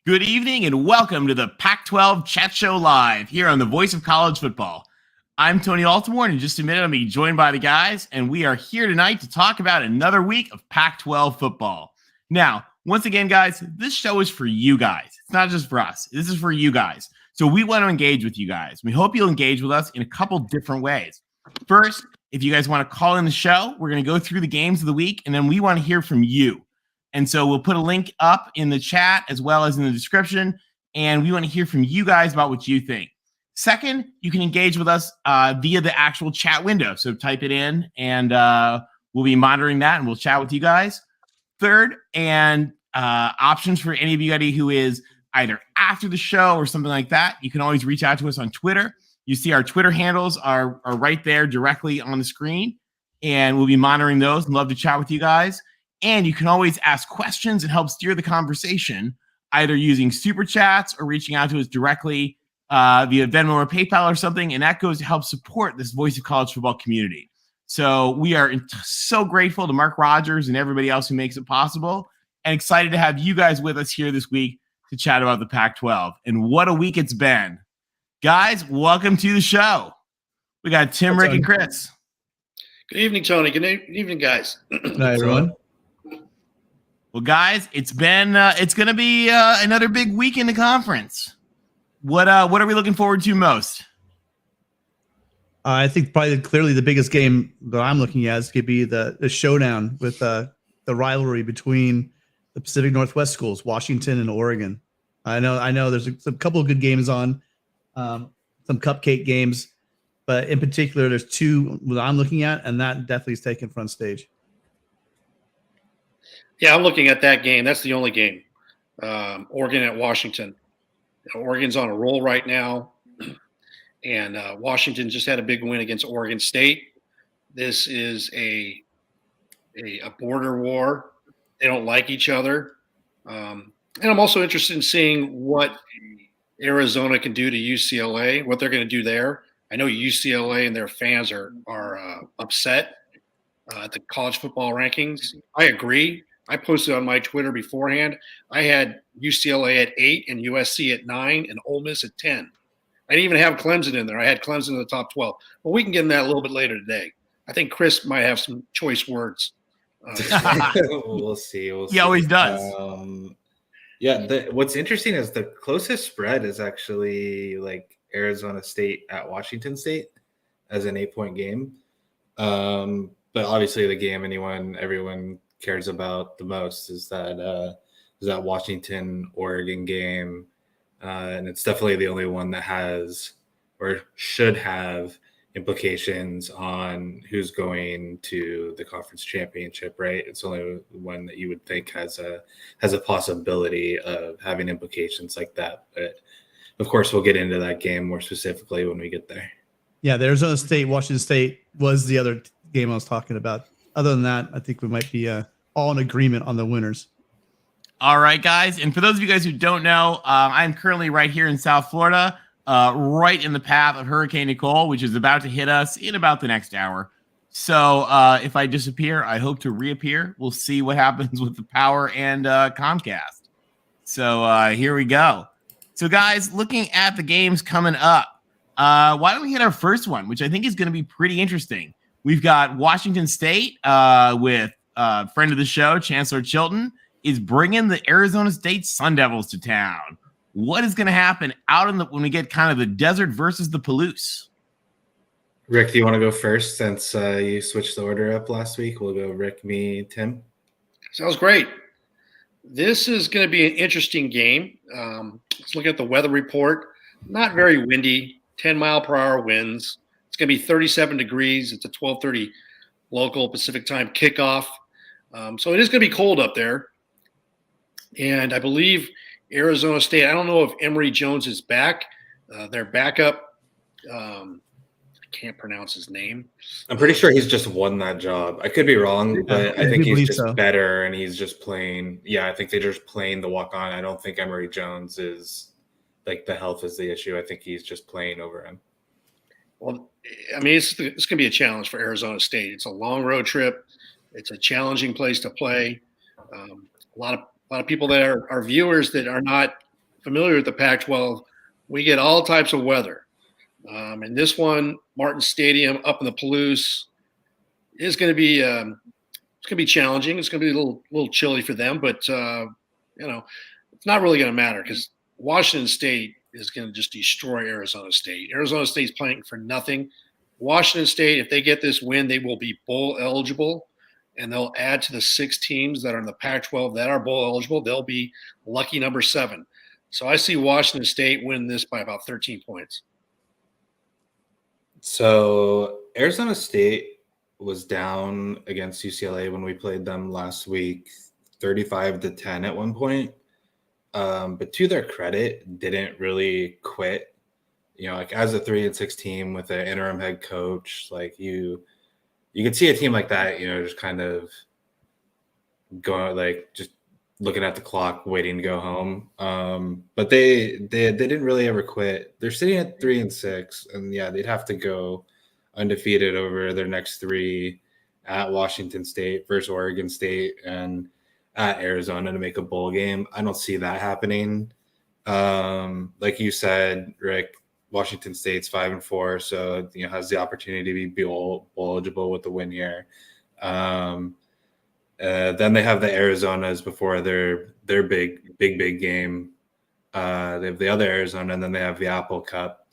Good evening and welcome to the Pac-12 Chat Show Live here on the Voice of College Football. I'm Tony Altimore, and in just a minute, I'm going to be joined by the guys, and we are here tonight to talk about another week of Pac-12 football. Now, once again, guys, this show is for you guys. It's not just for us. This is for you guys. So we want to engage with you guys. We hope you'll engage with us in a couple different ways. First, if you guys want to call in the show, we're going to go through the games of the week, and then we want to hear from you. And so we'll put a link up in the chat as well as in the description, and we want to hear from you guys about what you think. Second, you can engage with us via the actual chat window. So type it in, and we'll be monitoring that, and we'll chat with you guys. Third, and options for anybody who is either after the show or something like that, you can always reach out to us on Twitter. You see our Twitter handles are right there directly on the screen, and we'll be monitoring those and love to chat with you guys. And you can always ask questions and help steer the conversation, either using super chats or reaching out to us directly via Venmo or PayPal or something. And that goes to help support this Voice of College Football community. So we are so grateful to Mark Rogers and everybody else who makes it possible, and excited to have you guys with us here this week to chat about the Pac-12. And what a week it's been. Guys, welcome to the show. We got Tim, Rick, and Chris. Good evening, Tony. Good evening, guys. Hi, everyone. Well, guys, it's going to be another big week in the conference. What are we looking forward to most? I think probably clearly the biggest game that I'm looking at is going to be the showdown with the rivalry between the Pacific Northwest schools, Washington and Oregon. I know there's a couple of good games on, some cupcake games, but in particular, there's two that I'm looking at, and that definitely is taking front stage. Yeah, I'm looking at that game. That's the only game. Oregon at Washington. Oregon's on a roll right now, and Washington just had a big win against Oregon State. This is a border war. They don't like each other. And I'm also interested in seeing what Arizona can do to UCLA, what they're going to do there. I know UCLA and their fans are upset at the college football rankings. I agree. I posted on my Twitter beforehand. I had UCLA at 8 and USC at 9 and Ole Miss at 10. I didn't even have Clemson in there. I had Clemson in the top 12. But we can get in that a little bit later today. I think Chris might have some choice words. We'll see. He always does. What's interesting is the closest spread is actually like Arizona State at Washington State as an 8-point game. But obviously the game everyone cares about the most is that Washington Oregon game, and it's definitely the only one that has or should have implications on who's going to the conference championship, right? It's only one that you would think has a possibility of having implications like that. But of course, we'll get into that game more specifically when we get there. Yeah, the Arizona State, Washington State was the other game I was talking about. Other than that, I think we might be all in agreement on the winners. All right, guys. And for those of you guys who don't know, I'm currently right here in South Florida, right in the path of Hurricane Nicole, which is about to hit us in about the next hour. So if I disappear, I hope to reappear. We'll see what happens with the power and Comcast. So here we go. So, guys, looking at the games coming up, why don't we hit our first one, which I think is going to be pretty interesting. We've got Washington State with friend of the show, Chancellor Chilton, is bringing the Arizona State Sun Devils to town. What is going to happen out when we get kind of the desert versus the Palouse? Rick, do you want to go first since you switched the order up last week? We'll go Rick, me, Tim. Sounds great. This is going to be an interesting game. Let's look at the weather report. Not very windy, 10-mile-per-hour winds. It's going to be 37 degrees. It's a 12:30 local Pacific time kickoff. So it is going to be cold up there. And I believe Arizona State, I don't know if Emory Jones is back. Their backup, I can't pronounce his name. I'm pretty sure he's just won that job. I could be wrong, but I think he's just better and he's just playing. Yeah, I think they're just playing the walk-on. I don't think Emory Jones is like the health is the issue. I think he's just playing over him. Well, I mean, it's going to be a challenge for Arizona State. It's a long road trip. It's a challenging place to play. A lot of people that are viewers that are not familiar with the Pac-12, we get all types of weather. And this one, Martin Stadium up in the Palouse, is going to be it's going to be challenging. It's going to be a little chilly for them, but it's not really going to matter because Washington State is going to just destroy Arizona State. Arizona State's playing for nothing. Washington State, if they get this win, they will be bowl eligible, and they'll add to the 6 teams that are in the Pac-12 that are bowl eligible. They'll be lucky number 7. So I see Washington State win this by about 13 points. So Arizona State was down against UCLA when we played them last week, 35-10 at one point. But to their credit, didn't really quit. Like as a 3-6 team with an interim head coach, like you could see a team like that, just kind of going, like just looking at the clock, waiting to go home. But they didn't really ever quit. They're sitting at 3-6, and yeah, they'd have to go undefeated over their next 3 at Washington State versus Oregon State and at Arizona to make a bowl game. I don't see that happening. Like you said, Rick, Washington State's 5-4, so has the opportunity to be bowl eligible with the win here. Then they have the Arizonas before their big game. They have the other Arizona, and then they have the Apple Cup.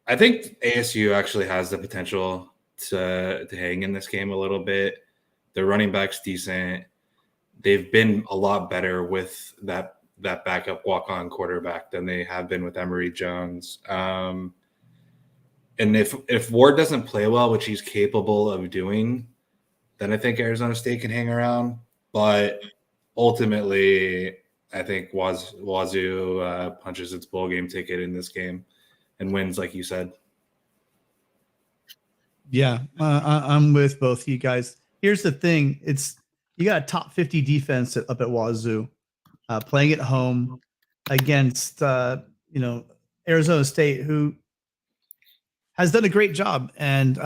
I think ASU actually has the potential to hang in this game a little bit. Their running back's decent. They've been a lot better with that backup walk-on quarterback than they have been with Emory Jones. And if Ward doesn't play well, which he's capable of doing, then I think Arizona State can hang around. But ultimately, I think Wazoo punches its bowl game ticket in this game and wins, like you said. Yeah, I'm with both of you guys. Here's the thing: you got a top 50 defense up at Wazoo, playing at home against Arizona State, who has done a great job, and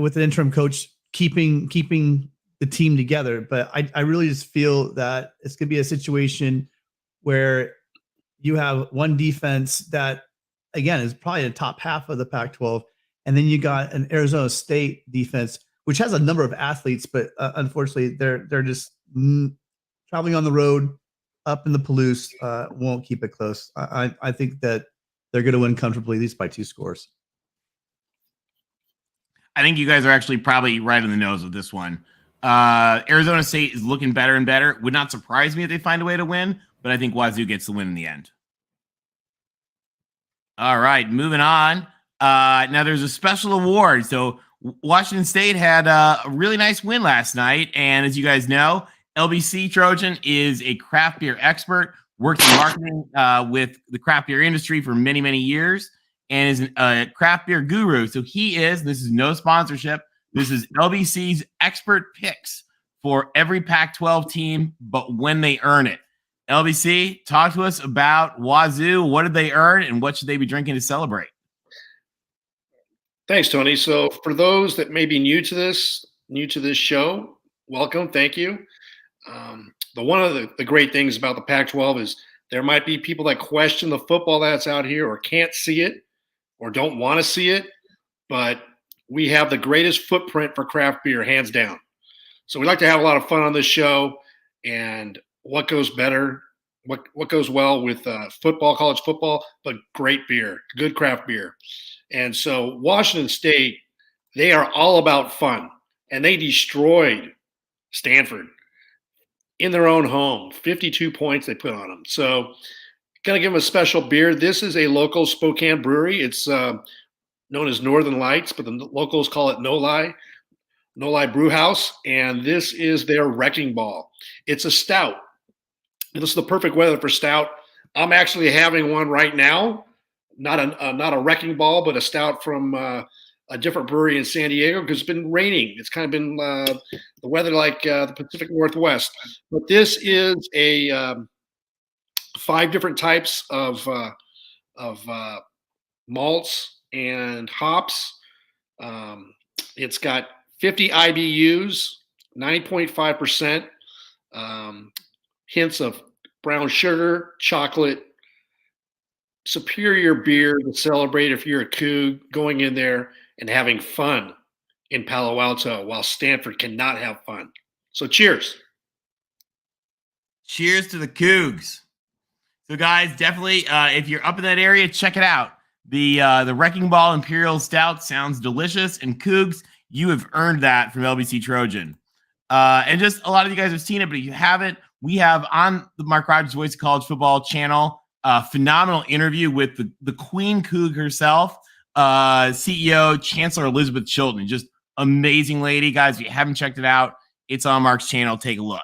with an interim coach keeping the team together. But I really just feel that it's going to be a situation where you have one defense that, again, is probably the top half of the Pac-12, and then you got an Arizona State defense, which has a number of athletes, but unfortunately, they're just traveling on the road up in the Palouse. Won't keep it close. I think that they're going to win comfortably, at least by 2 scores. I think you guys are actually probably right on the nose with this one. Arizona State is looking better and better. Would not surprise me if they find a way to win, but I think Wazoo gets the win in the end. All right, moving on. Now there's a special award. So Washington State had a really nice win last night. And as you guys know, LBC Trojan is a craft beer expert, worked in marketing with the craft beer industry for many, many years, and is a craft beer guru. So this is no sponsorship, this is LBC's expert picks for every Pac-12 team, but when they earn it. LBC, talk to us about Wazoo. What did they earn, and what should they be drinking to celebrate? Thanks, Tony. So for those that may be new to this show, welcome. Thank you. One of the great things about the Pac-12 is there might be people that question the football that's out here or can't see it or don't want to see it, but we have the greatest footprint for craft beer, hands down. So we like to have a lot of fun on this show, and what goes better, what goes well with football, college football, but great beer, good craft beer. And so Washington State, they are all about fun, and they destroyed Stanford in their own home. 52 points they put on them. So going to give them a special beer. This is a local Spokane brewery. It's known as Northern Lights, but the locals call it No Lie Brew House, and this is their Wrecking Ball. It's a stout. And this is the perfect weather for stout. I'm actually having one right now. Not a Wrecking Ball, but a stout from a different brewery in San Diego, because it's been raining. It's kind of been the weather like the Pacific Northwest. But this is a 5 different types of malts and hops. It's got 50 IBUs, 9.5%, hints of brown sugar, chocolate, superior beer to celebrate if you're a Coug, going in there and having fun in Palo Alto while Stanford cannot have fun. So cheers. Cheers to the Cougs. So, guys, definitely, if you're up in that area, check it out. The Wrecking Ball Imperial Stout sounds delicious, and Cougs, you have earned that from LBC Trojan. And just a lot of you guys have seen it, but if you haven't, we have on the Mark Rogers Voice of College Football channel a phenomenal interview with the Queen Coug herself, CEO Chancellor Elizabeth Chilton. Just amazing lady, guys. If you haven't checked it out, it's on Mark's channel. Take a look.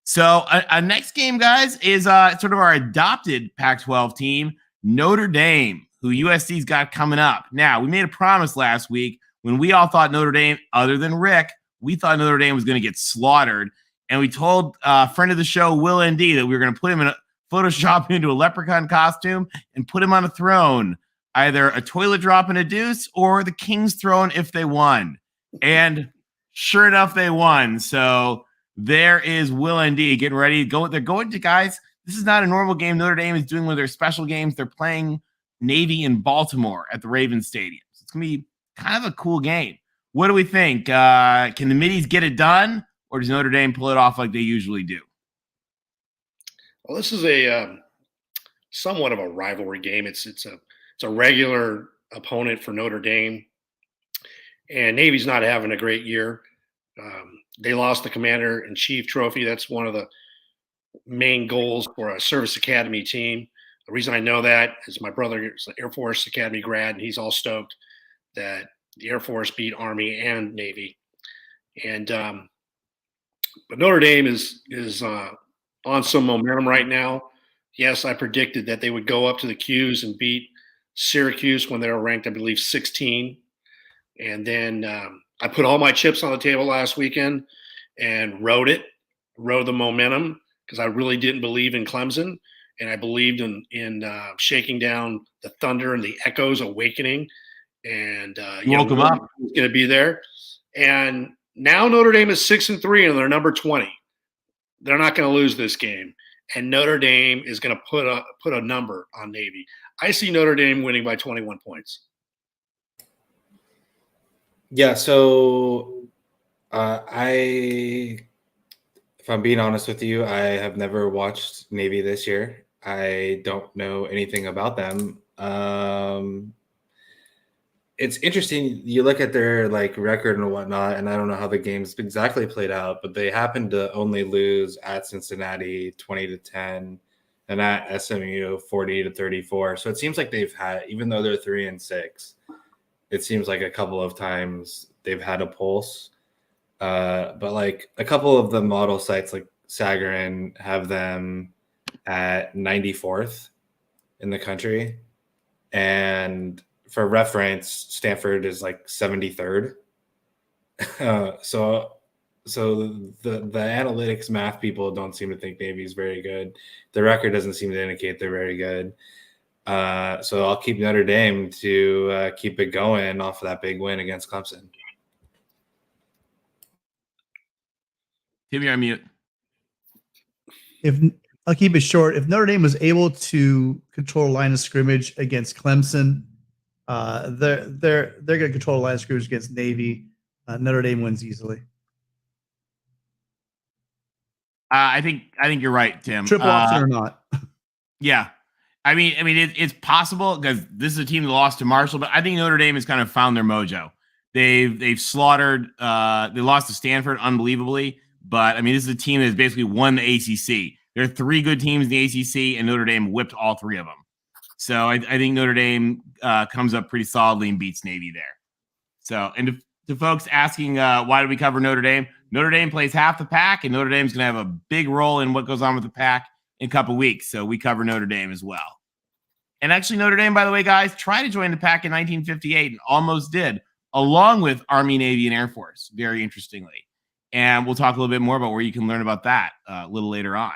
So our next game, guys, is sort of our adopted Pac-12 team, Notre Dame, who USC's got coming up. Now, we made a promise last week when we all thought Notre Dame, other than Rick, we thought Notre Dame was going to get slaughtered. And we told a friend of the show, Will ND, that we were going to put him in a Photoshop into a leprechaun costume and put him on a throne, either a toilet drop and a deuce or the king's throne if they won. And sure enough, they won. So there is Will ND getting ready to go. They're going to, guys, this is not a normal game. Notre Dame is doing one of their special games. They're playing Navy in Baltimore at the Ravens Stadium. So it's going to be kind of a cool game. What do we think? Can the Middies get it done, or does Notre Dame pull it off like they usually do? Well, this is a somewhat of a rivalry game. It's a regular opponent for Notre Dame, and Navy's not having a great year. They lost the Commander-in-Chief trophy. That's one of the main goals for a service academy team. The reason I know that is my brother is an Air Force Academy grad, and he's all stoked that the Air Force beat Army and Navy. And but Notre Dame is on some momentum right now. Yes, I predicted that they would go up to the Qs and beat Syracuse when they were ranked, I believe, 16. And then I put all my chips on the table last weekend and rode the momentum, because I really didn't believe in Clemson, and I believed in shaking down the thunder and the echoes awakening. And you woke them up. It's going to be there. And now Notre Dame is 6-3 and they're number 20. They're not going to lose this game, and Notre Dame is going to put a number on Navy. I see Notre Dame winning by 21 points. Yeah, so if I'm being honest with you, I have never watched Navy this year. I don't know anything about them. It's interesting. You look at their record and whatnot, and I don't know how the game's exactly played out, but they happened to only lose at Cincinnati 20-10 and at SMU 40-34. So it seems like they've had, even though they're 3-6, it seems like a couple of times they've had a pulse. But a couple of the model sites like Sagarin have them at 94th in the country. And for reference, Stanford is 73rd. So the analytics math people don't seem to think Navy is very good. The record doesn't seem to indicate they're very good. So I'll keep Notre Dame to keep it going off of that big win against Clemson. Tim, you're on mute. I'll keep it short. If Notre Dame was able to control line of scrimmage against Clemson, they're going to control line of scrimmage against Navy. Notre Dame wins easily. I think you're right, Tim. Triple option or not? Yeah. I mean, it's possible, because this is a team that lost to Marshall, but I think Notre Dame has kind of found their mojo. They've slaughtered. They lost to Stanford unbelievably, but I mean, this is a team that's basically won the ACC. There are three good teams in the ACC, and Notre Dame whipped all three of them. So I think Notre Dame comes up pretty solidly and beats Navy there. So, and to folks asking why do we cover Notre Dame? Notre Dame plays half the pack, and Notre Dame's going to have a big role in what goes on with the pack in a couple weeks. So we cover Notre Dame as well. And actually, Notre Dame, by the way, guys, tried to join the pack in 1958 and almost did, along with Army, Navy, and Air Force, very interestingly. And we'll talk a little bit more about where you can learn about that a little later on.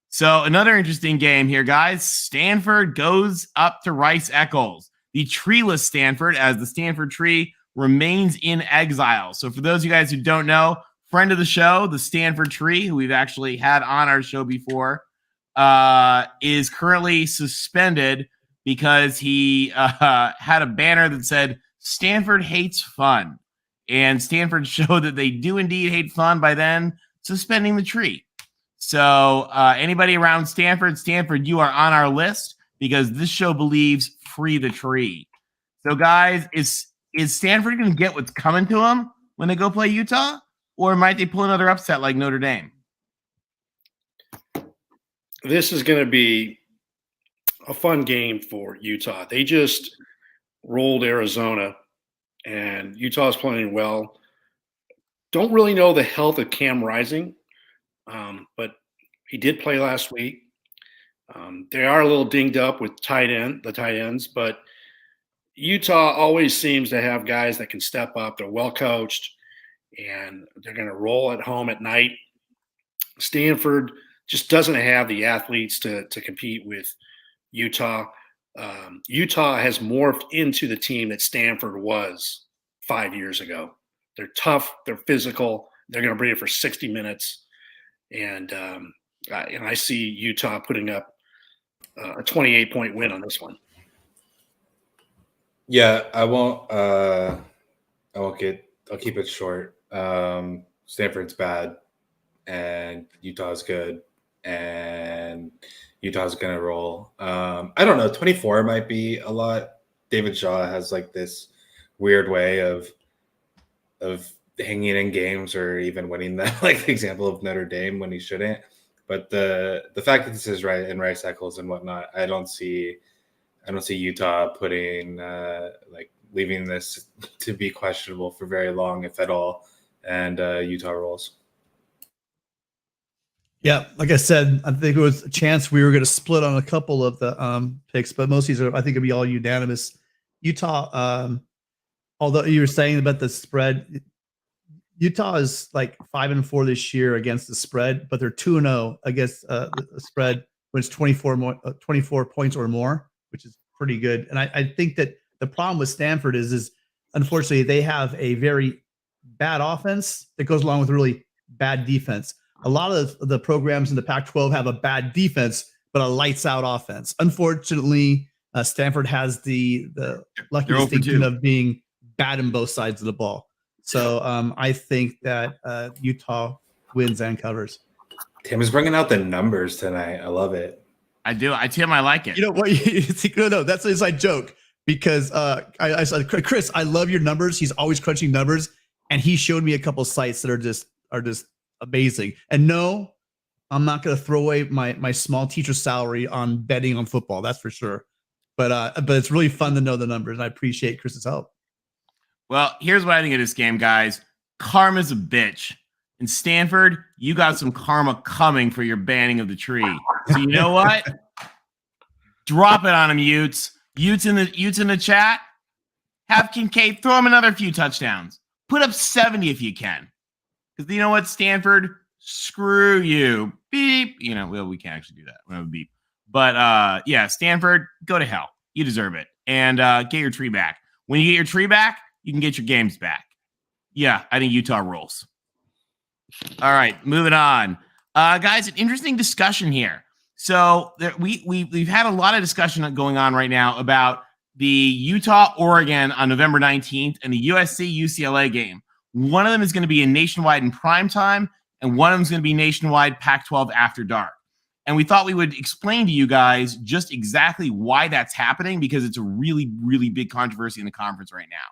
So another interesting game here, guys. Stanford goes up to Rice-Eccles, the treeless Stanford, as the Stanford tree remains in exile. So for those of you guys who don't know, friend of the show, the Stanford tree, who we've actually had on our show before, is currently suspended because he had a banner that said Stanford hates fun. And Stanford showed that they do indeed hate fun by then suspending the tree. So anybody around Stanford, you are on our list because this show believes free the tree. So guys, is Stanford going to get what's coming to them when they go play Utah? Or might they pull another upset like Notre Dame? This is going to be a fun game for Utah. They just rolled Arizona, and Utah's playing well. Don't really know the health of Cam Rising, but he did play last week. They are a little dinged up with the tight ends, but Utah always seems to have guys that can step up. They're well coached, and they're going to roll at home at night. Stanford just doesn't have the athletes to compete with Utah. Utah has morphed into the team that Stanford was 5 years ago. They're tough. They're physical. They're going to bring it for 60 minutes. And I see Utah putting up a 28-point win on this one. Yeah, I'll keep it short. Stanford's bad and Utah's good, and Utah's gonna roll. I don't know, 24 might be a lot. David Shaw has like this weird way of hanging in games or even winning that, like the example of Notre Dame when he shouldn't. But the fact that this is right in rice cycles and whatnot, I don't see Utah putting leaving this to be questionable for very long, if at all, and Utah rolls. Yeah, like I said, I think it was a chance we were going to split on a couple of the picks, but most of these are, I think, it'll be all unanimous. Utah, although you were saying about the spread, Utah is like 5-4 this year against the spread, but they're 2-0 against the spread when it's 24 points or more, which is pretty good. And I think that the problem with Stanford is unfortunately they have a very bad offense that goes along with really bad defense. A lot of the programs in the Pac-12 have a bad defense, but a lights out offense. Unfortunately, Stanford has the lucky distinction of being bad in both sides of the ball. So I think that Utah wins and covers. Tim is bringing out the numbers tonight. I love it. I do. Tim, I like it. You know what? No, that's an inside joke because I said, Chris, I love your numbers. He's always crunching numbers, and he showed me a couple of sites that are just amazing. And no, I'm not going to throw away my small teacher salary on betting on football. That's for sure. But it's really fun to know the numbers, and I appreciate Chris's help. Well, here's what I think of this game, guys. Karma's a bitch. In Stanford, you got some karma coming for your banning of the tree. So you know what? Drop it on him, Utes. Utes in the chat. Have Kincaid throw him another few touchdowns. Put up 70 if you can. Because you know what, Stanford? Screw you. Beep. You know, well, we can't actually do that. We have a beep. But yeah, Stanford, go to hell. You deserve it. And get your tree back. When you get your tree back, you can get your games back. Yeah, I think Utah rolls. All right, moving on. Guys, an interesting discussion here. So we've had a lot of discussion going on right now about the Utah-Oregon on November 19th and the USC-UCLA game. One of them is going to be in nationwide in prime time, and one of them is going to be nationwide Pac-12 after dark. And we thought we would explain to you guys just exactly why that's happening, because it's a really, really big controversy in the conference right now.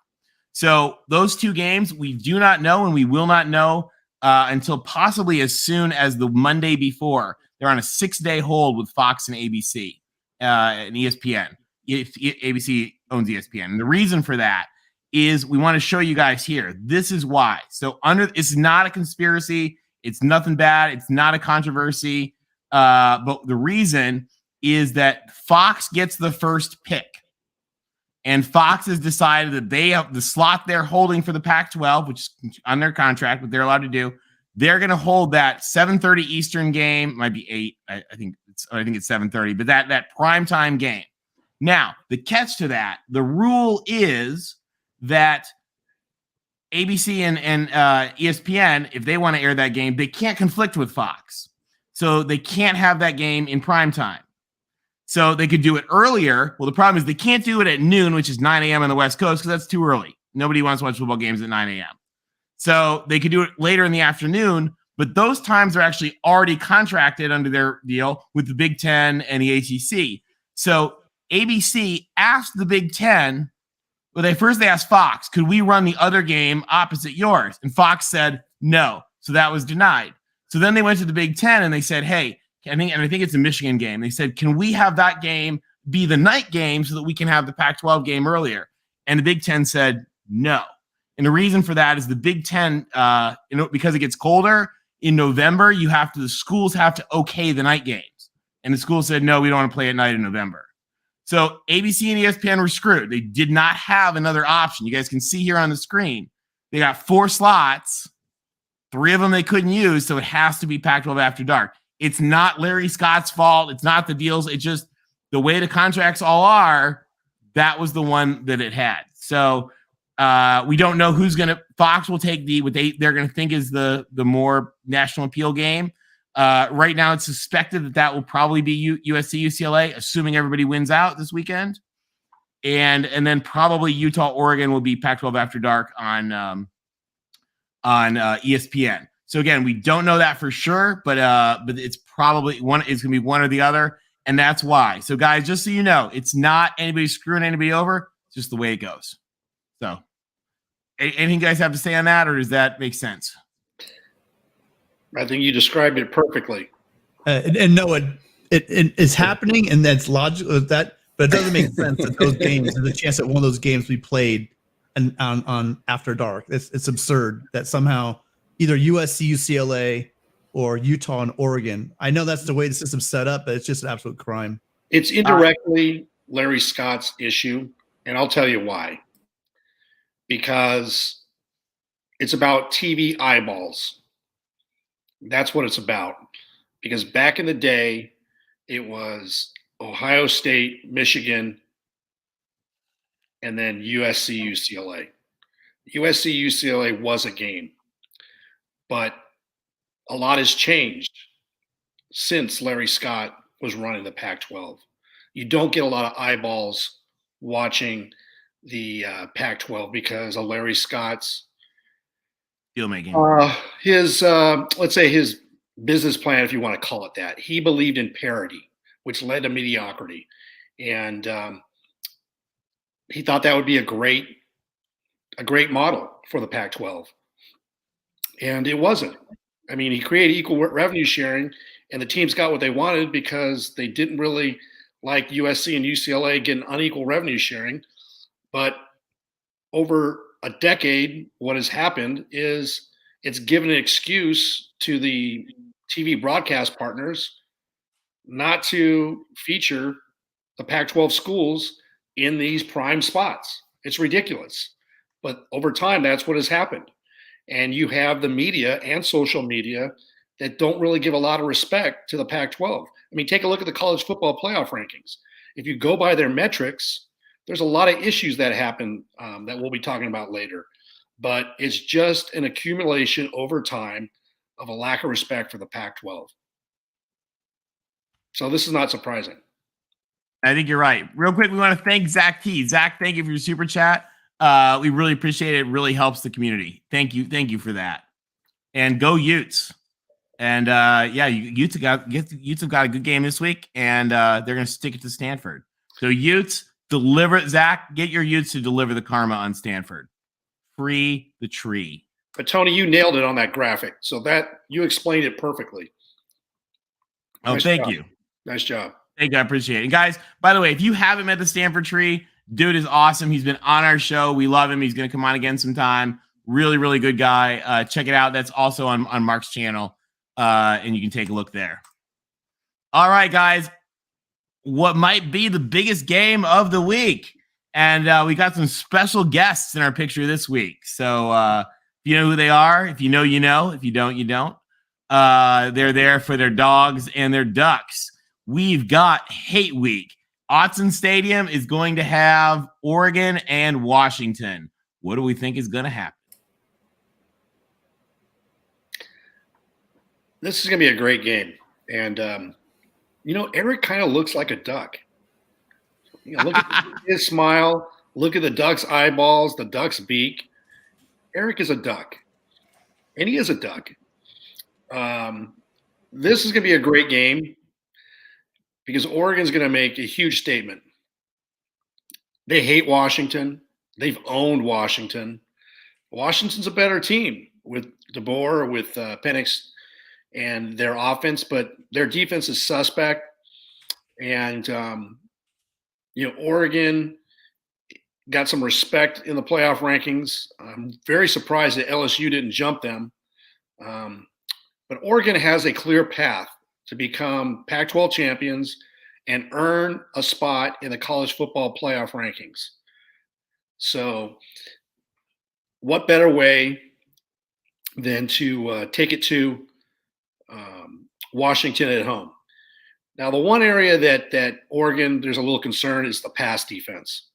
So those two games, we do not know, and we will not know until possibly as soon as the Monday before. They're on a 6-day hold with Fox and ABC and ESPN. ABC owns ESPN. And the reason for that is we want to show you guys here. This is why. So it's not a conspiracy. It's nothing bad. It's not a controversy. But the reason is that Fox gets the first pick. And Fox has decided that they have the slot they're holding for the Pac-12, which is on their contract, what they're allowed to do. They're going to hold that 7:30 Eastern game. It might be 8. I think it's 7:30, but that primetime game. Now, the catch to that, the rule is that ABC and ESPN, if they want to air that game, they can't conflict with Fox. So they can't have that game in prime time. So they could do it earlier. Well, the problem is they can't do it at noon, which is 9 a.m. on the West Coast, because that's too early. Nobody wants to watch football games at 9 a.m. So they could do it later in the afternoon, but those times are actually already contracted under their deal with the Big Ten and the ACC. So ABC asked the Big Ten, well, they asked Fox, could we run the other game opposite yours? And Fox said no. So that was denied. So then they went to the Big Ten and they said, hey, I think it's a Michigan game. They said, can we have that game be the night game so that we can have the Pac-12 game earlier? And the Big Ten said no. And the reason for that is the Big Ten, because it gets colder in November, the schools have to okay the night games. And the school said, no, we don't want to play at night in November. So ABC and ESPN were screwed. They did not have another option. You guys can see here on the screen. They got 4 slots. 3 of them they couldn't use, so it has to be Pac-12 After Dark. It's not Larry Scott's fault. It's not the deals. It's just the way the contracts all are, that was the one that it had. So we don't know who's going to – Fox will take what they're going to think is the more national appeal game. Right now it's suspected that will probably be USC, UCLA, assuming everybody wins out this weekend. And then probably Utah, Oregon will be Pac-12 After Dark on ESPN. So again, we don't know that for sure, but it's probably one. It's going to be one or the other, and that's why. So guys, just so you know, it's not anybody screwing anybody over. It's just the way it goes. So, anything you guys have to say on that, or does that make sense? I think you described it perfectly. And no, it's happening, and that's logical. But it doesn't make sense that those games, there's a chance that one of those games we played on After Dark. It's absurd that somehow either USC, UCLA, or Utah and Oregon. I know that's the way the system's set up, but it's just an absolute crime. It's indirectly Larry Scott's issue, and I'll tell you why. Because it's about TV eyeballs. That's what it's about. Because back in the day, it was Ohio State, Michigan, and then USC, UCLA. USC, UCLA was a game. But a lot has changed since Larry Scott was running the Pac-12. You don't get a lot of eyeballs watching the Pac-12 because of Larry Scott's deal-making. Let's say his business plan, if you want to call it that. He believed in parity, which led to mediocrity. And he thought that would be a great model for the Pac-12. And it wasn't. I mean, he created equal revenue sharing, and the teams got what they wanted because they didn't really like USC and UCLA getting unequal revenue sharing. But over a decade, what has happened is it's given an excuse to the TV broadcast partners not to feature the Pac-12 schools in these prime spots. It's ridiculous. But over time, that's what has happened. And you have the media and social media that don't really give a lot of respect to the Pac-12. I mean, take a look at the college football playoff rankings. If you go by their metrics, there's a lot of issues that happen that we'll be talking about later. But it's just an accumulation over time of a lack of respect for the Pac-12. So this is not surprising. I think you're right. Real quick, we want to thank Zach T. Zach, thank you for your super chat. We really appreciate it. It really helps the community. Thank you. Thank you for that. And go Utes. And Utes have got a good game this week, and they're going to stick it to Stanford. So Utes, deliver. Zach, get your Utes to deliver the karma on Stanford. Free the tree. But Tony, you nailed it on that graphic. So that you explained it perfectly. Oh, Nice thank job. you. Nice job. Thank you. I appreciate it. And guys, by the way, if you haven't met the Stanford tree, dude is awesome. He's been on our show. We love him. He's going to come on again sometime. Really, really good guy. Check it out. That's also on Mark's channel. And you can take a look there. All right, guys. What might be the biggest game of the week? And we got some special guests in our picture this week. So if you know who they are, if you know, you know. If you don't, you don't. They're there for their dogs and their ducks. We've got Hate Week. Autzen Stadium is going to have Oregon and Washington. What do we think is going to happen? This is going to be a great game. And Eric kind of looks like a duck. Look at his smile. Look at the duck's eyeballs, the duck's beak. Eric is a duck, and he is a duck. This is going to be a great game because Oregon's going to make a huge statement. They hate Washington. They've owned Washington. Washington's a better team with DeBoer, with Penix, and their offense, but their defense is suspect. And Oregon got some respect in the playoff rankings. I'm very surprised that LSU didn't jump them. But Oregon has a clear path to become Pac-12 champions and earn a spot in the college football playoff rankings. So what better way than to take it to Washington at home? Now, the one area that Oregon, there's a little concern is the pass defense.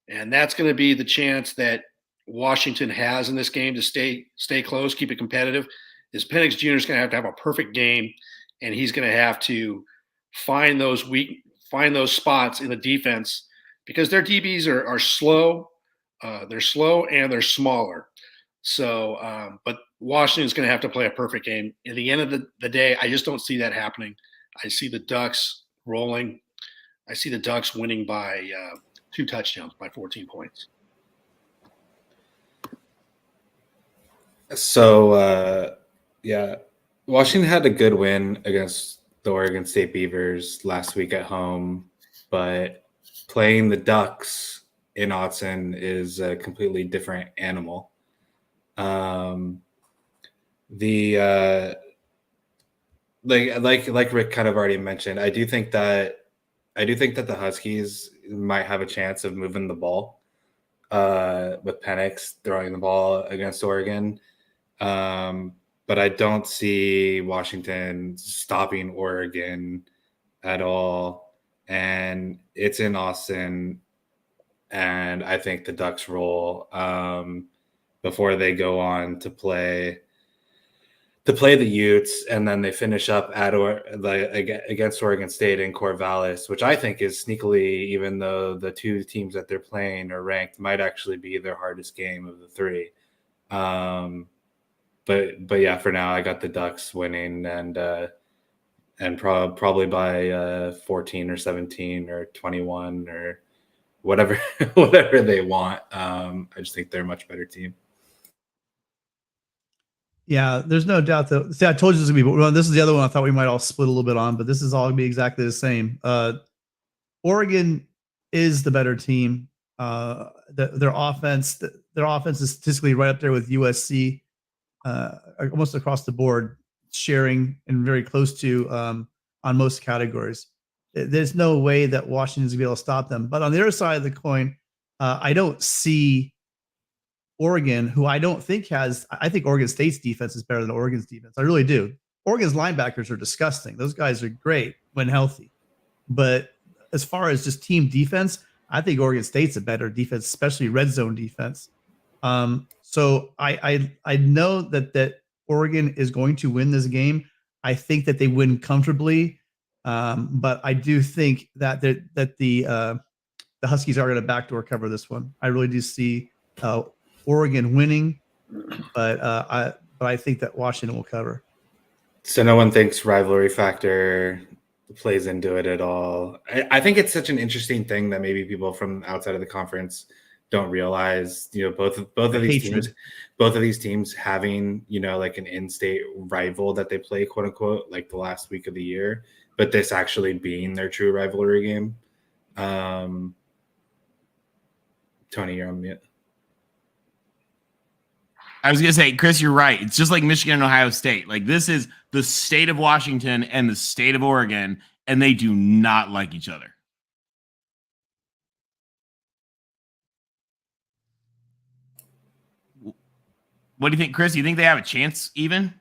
And that's going to be the chance that Washington has in this game to stay close, keep it competitive. Is Penix Jr. is going to have a perfect game, and he's going to have to find those spots in the defense because their DBs are slow. They're slow and they're smaller. So, but Washington's going to have to play a perfect game. At the end of the day, I just don't see that happening. I see the Ducks rolling. I see the Ducks winning by 2 touchdowns by 14 points. So, Washington had a good win against the Oregon State Beavers last week at home, but playing the Ducks in Autzen is a completely different animal. Like Rick kind of already mentioned, I do think that the Huskies might have a chance of moving the ball with Penix throwing the ball against Oregon. But I don't see Washington stopping Oregon at all. And it's in Austin. And I think the Ducks roll before they go on to play the Utes, and then they finish up against Oregon State in Corvallis, which I think is sneakily, even though the 2 teams that they're playing are ranked, might actually be their hardest game of the 3. But yeah, for now I got the Ducks winning and probably by 14 or 17 or 21 or whatever they want. I just think they're a much better team. Yeah, there's no doubt that. See, I told you this would be. Well, this is the other one I thought we might all split a little bit on, but this is all gonna be exactly the same. Oregon is the better team. Their offense is statistically right up there with USC, almost across the board, sharing and very close to on most categories. There's no way that Washington's gonna be able to stop them. But on the other side of the coin, I don't see Oregon, who I don't think has. I think Oregon State's defense is better than Oregon's defense. I really do. Oregon's linebackers are disgusting. Those guys are great when healthy. But as far as just team defense, I think Oregon State's a better defense, especially red zone defense. So I know that Oregon is going to win this game. I think that they win comfortably. But I do think that the Huskies are going to backdoor cover this one. I really do see Oregon winning, but I think that Washington will cover. So no one thinks rivalry factor plays into it at all. I think it's such an interesting thing that maybe people from outside of the conference don't realize. Both of these teams having like an in-state rival that they play, quote unquote, like the last week of the year, but this actually being their true rivalry game. Tony, you're on mute. I was going to say, Chris, you're right. It's just like Michigan and Ohio State. Like, this is the state of Washington and the state of Oregon, and they do not like each other. What do you think, Chris? Do you think they have a chance even?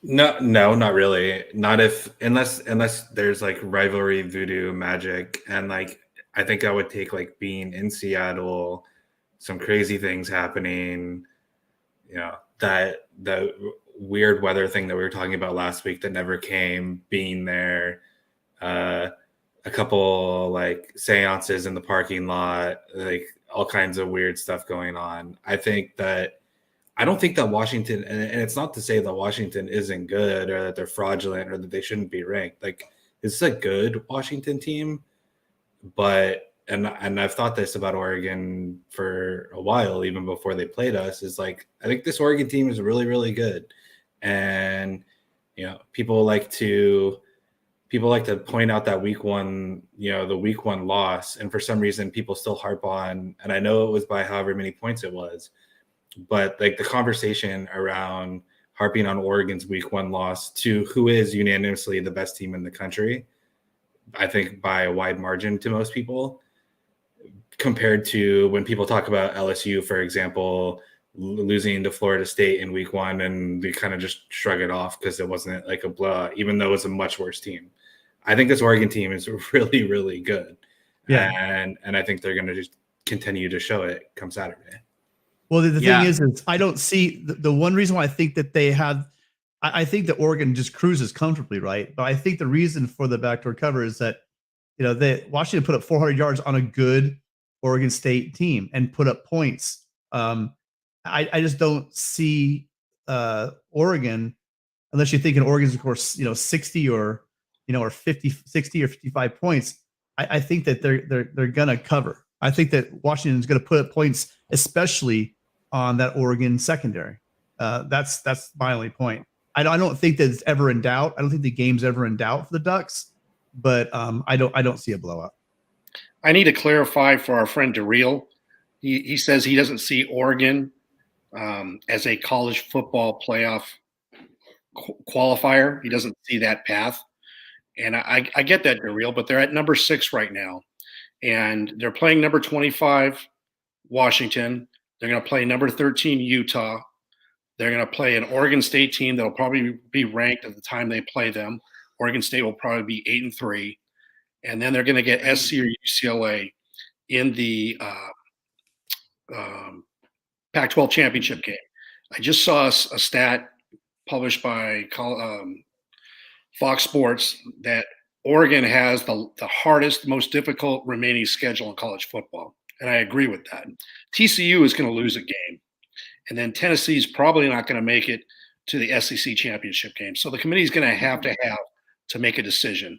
No, not really. Unless there's like rivalry voodoo magic. And like, I think that would take like being in Seattle, some crazy things happening, that weird weather thing that we were talking about last week that never came, being there, a couple like seances in the parking lot, like all kinds of weird stuff going on. I don't think that Washington, and it's not to say that Washington isn't good or that they're fraudulent or that they shouldn't be ranked. Like, it's a good Washington team, but and I've thought this about Oregon for a while, even before they played us, is like, I think this Oregon team is really, really good. And, people like to point out that week one, the week one loss. And for some reason, people still harp on, and I know it was by however many points it was, but like the conversation around harping on Oregon's week one loss to who is unanimously the best team in the country, I think by a wide margin to most people, compared to when people talk about LSU, for example, losing to Florida State in week one, and they kind of just shrug it off because it wasn't like a blowout, even though it was a much worse team. I think this Oregon team is really, really good. Yeah. And I think they're going to just continue to show it come Saturday. Well, the thing is I don't see the one reason why I think that they have, I think that Oregon just cruises comfortably, right? But I think the reason for the backdoor cover is that, Washington put up 400 yards on a good Oregon State team and put up points. I just don't see Oregon, unless you're thinking Oregon's, of course, 60 or 50, 60 or 55 points. I think that they're gonna cover. I think that Washington's gonna put up points, especially on that Oregon secondary. That's my only point. I don't think that it's ever in doubt. I don't think the game's ever in doubt for the Ducks, but I don't see a blowout. I need to clarify for our friend DeReal. He says he doesn't see Oregon as a college football playoff qualifier. He doesn't see that path. And I get that, DeReal, but they're at number 6 right now. And they're playing number 25, Washington. They're going to play number 13, Utah. They're going to play an Oregon State team that will probably be ranked at the time they play them. Oregon State will probably be 8-3. And then they're going to get SC or UCLA in the Pac-12 championship game. I just saw a stat published by Fox Sports that Oregon has the hardest, most difficult remaining schedule in college football. And I agree with that. TCU is going to lose a game. And then Tennessee is probably not going to make it to the SEC championship game. So the committee is going to have to make a decision.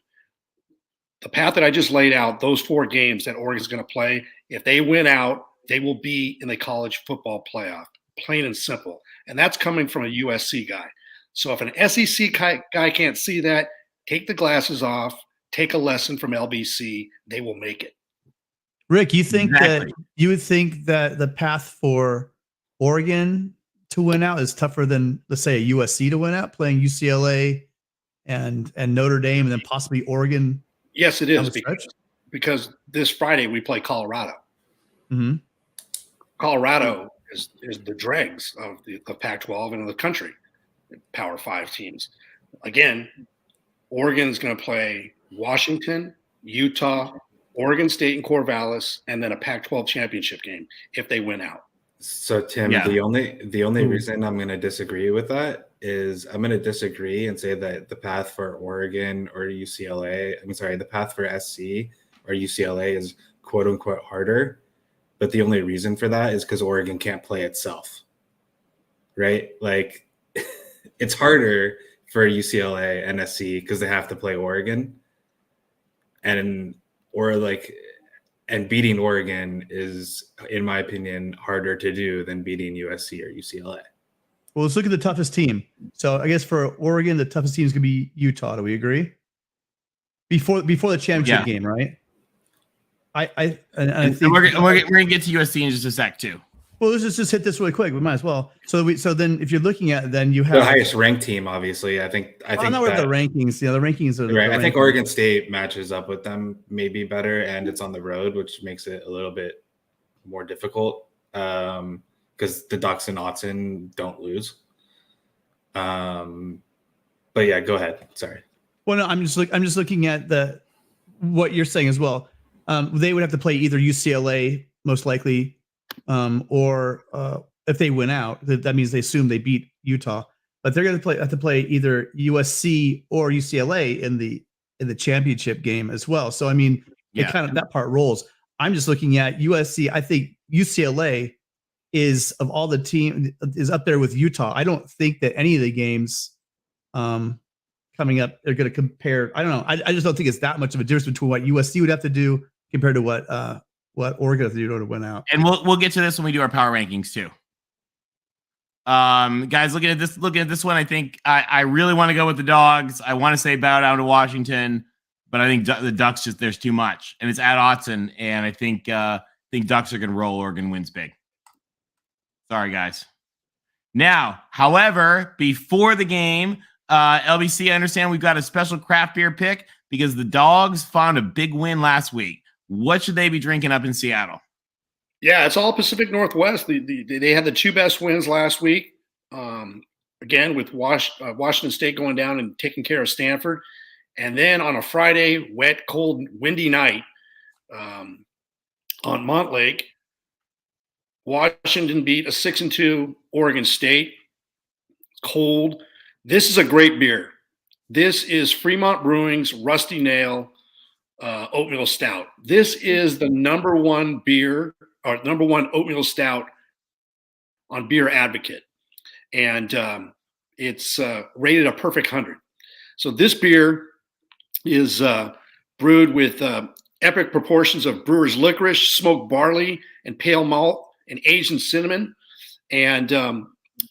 The path that I just laid out, those 4 games that Oregon's going to play, if they win out, they will be in the college football playoff, plain and simple. And that's coming from a USC guy. So if an SEC guy can't see that, take the glasses off, take a lesson from LBC, they will make it. Rick, you think that you would think that the path for Oregon to win out is tougher than, let's say, a USC to win out, playing UCLA and Notre Dame, and then possibly Oregon? Yes, it is, because this Friday we play Colorado. Mm-hmm. Colorado is the dregs of the Pac-12 and of the country, Power 5 teams. Again, Oregon's going to play Washington, Utah, Oregon State and Corvallis, and then a Pac-12 championship game if they win out. So Tim, the only reason I'm going to disagree with that is I'm going to disagree and say that the path for Oregon or UCLA, the path for SC or UCLA is quote unquote harder. But the only reason for that is because Oregon can't play itself, right? Like it's harder for UCLA and SC because they have to play Oregon, and beating Oregon is, in my opinion, harder to do than beating USC or UCLA. Well, let's look at the toughest team. So I guess for Oregon, the toughest team is going to be Utah. Do we agree? Before the championship game, right? I think we're gonna get to USC in just a sec too. Well, let's just hit this really quick. We might as well. So then, if you're looking at, then you have the highest ranked team, obviously. I think I'm not with the rankings. The rankings are right. I think Oregon State matches up with them maybe better, and it's on the road, which makes it a little bit more difficult because the Ducks and Autzen don't lose. But yeah, go ahead. Sorry. Well, no, I'm just looking at what you're saying as well. They would have to play either UCLA most likely, or if they win out, that means they assume they beat Utah. but they're going to have to play either USC or UCLA in the championship game as well. So I mean, it kind of that part rolls. I'm just looking at USC. I think UCLA is, of all the team, is up there with Utah. I don't think that any of the games coming up are going to compare. I don't know. I just don't think it's that much of a difference between what USC would have to do compared to what Oregon has to do to win out. And we'll get to this when we do our power rankings too. Guys, looking at this one, I think I really want to go with the Dogs. I want to say bow down to Washington, but I think the Ducks there's too much, and it's at Autzen, and I think Ducks are going to roll. Oregon wins big. Sorry, guys. Now, however, before the game, LBC, I understand we've got a special craft beer pick because the Dogs found a big win last week. What should they be drinking up in Seattle? Yeah, it's all Pacific Northwest. They had the two best wins last week. Again, with Washington State going down and taking care of Stanford. And then on a Friday, wet, cold, windy night on Montlake, Washington beat a 6-2 Oregon State. Cold. This is a great beer. This is Fremont Brewing's Rusty Nail Oatmeal Stout. This is the number one oatmeal stout on Beer Advocate. And it's rated a perfect 100. So this beer is brewed with epic proportions of brewer's licorice, smoked barley, and pale malt, and aged in cinnamon. And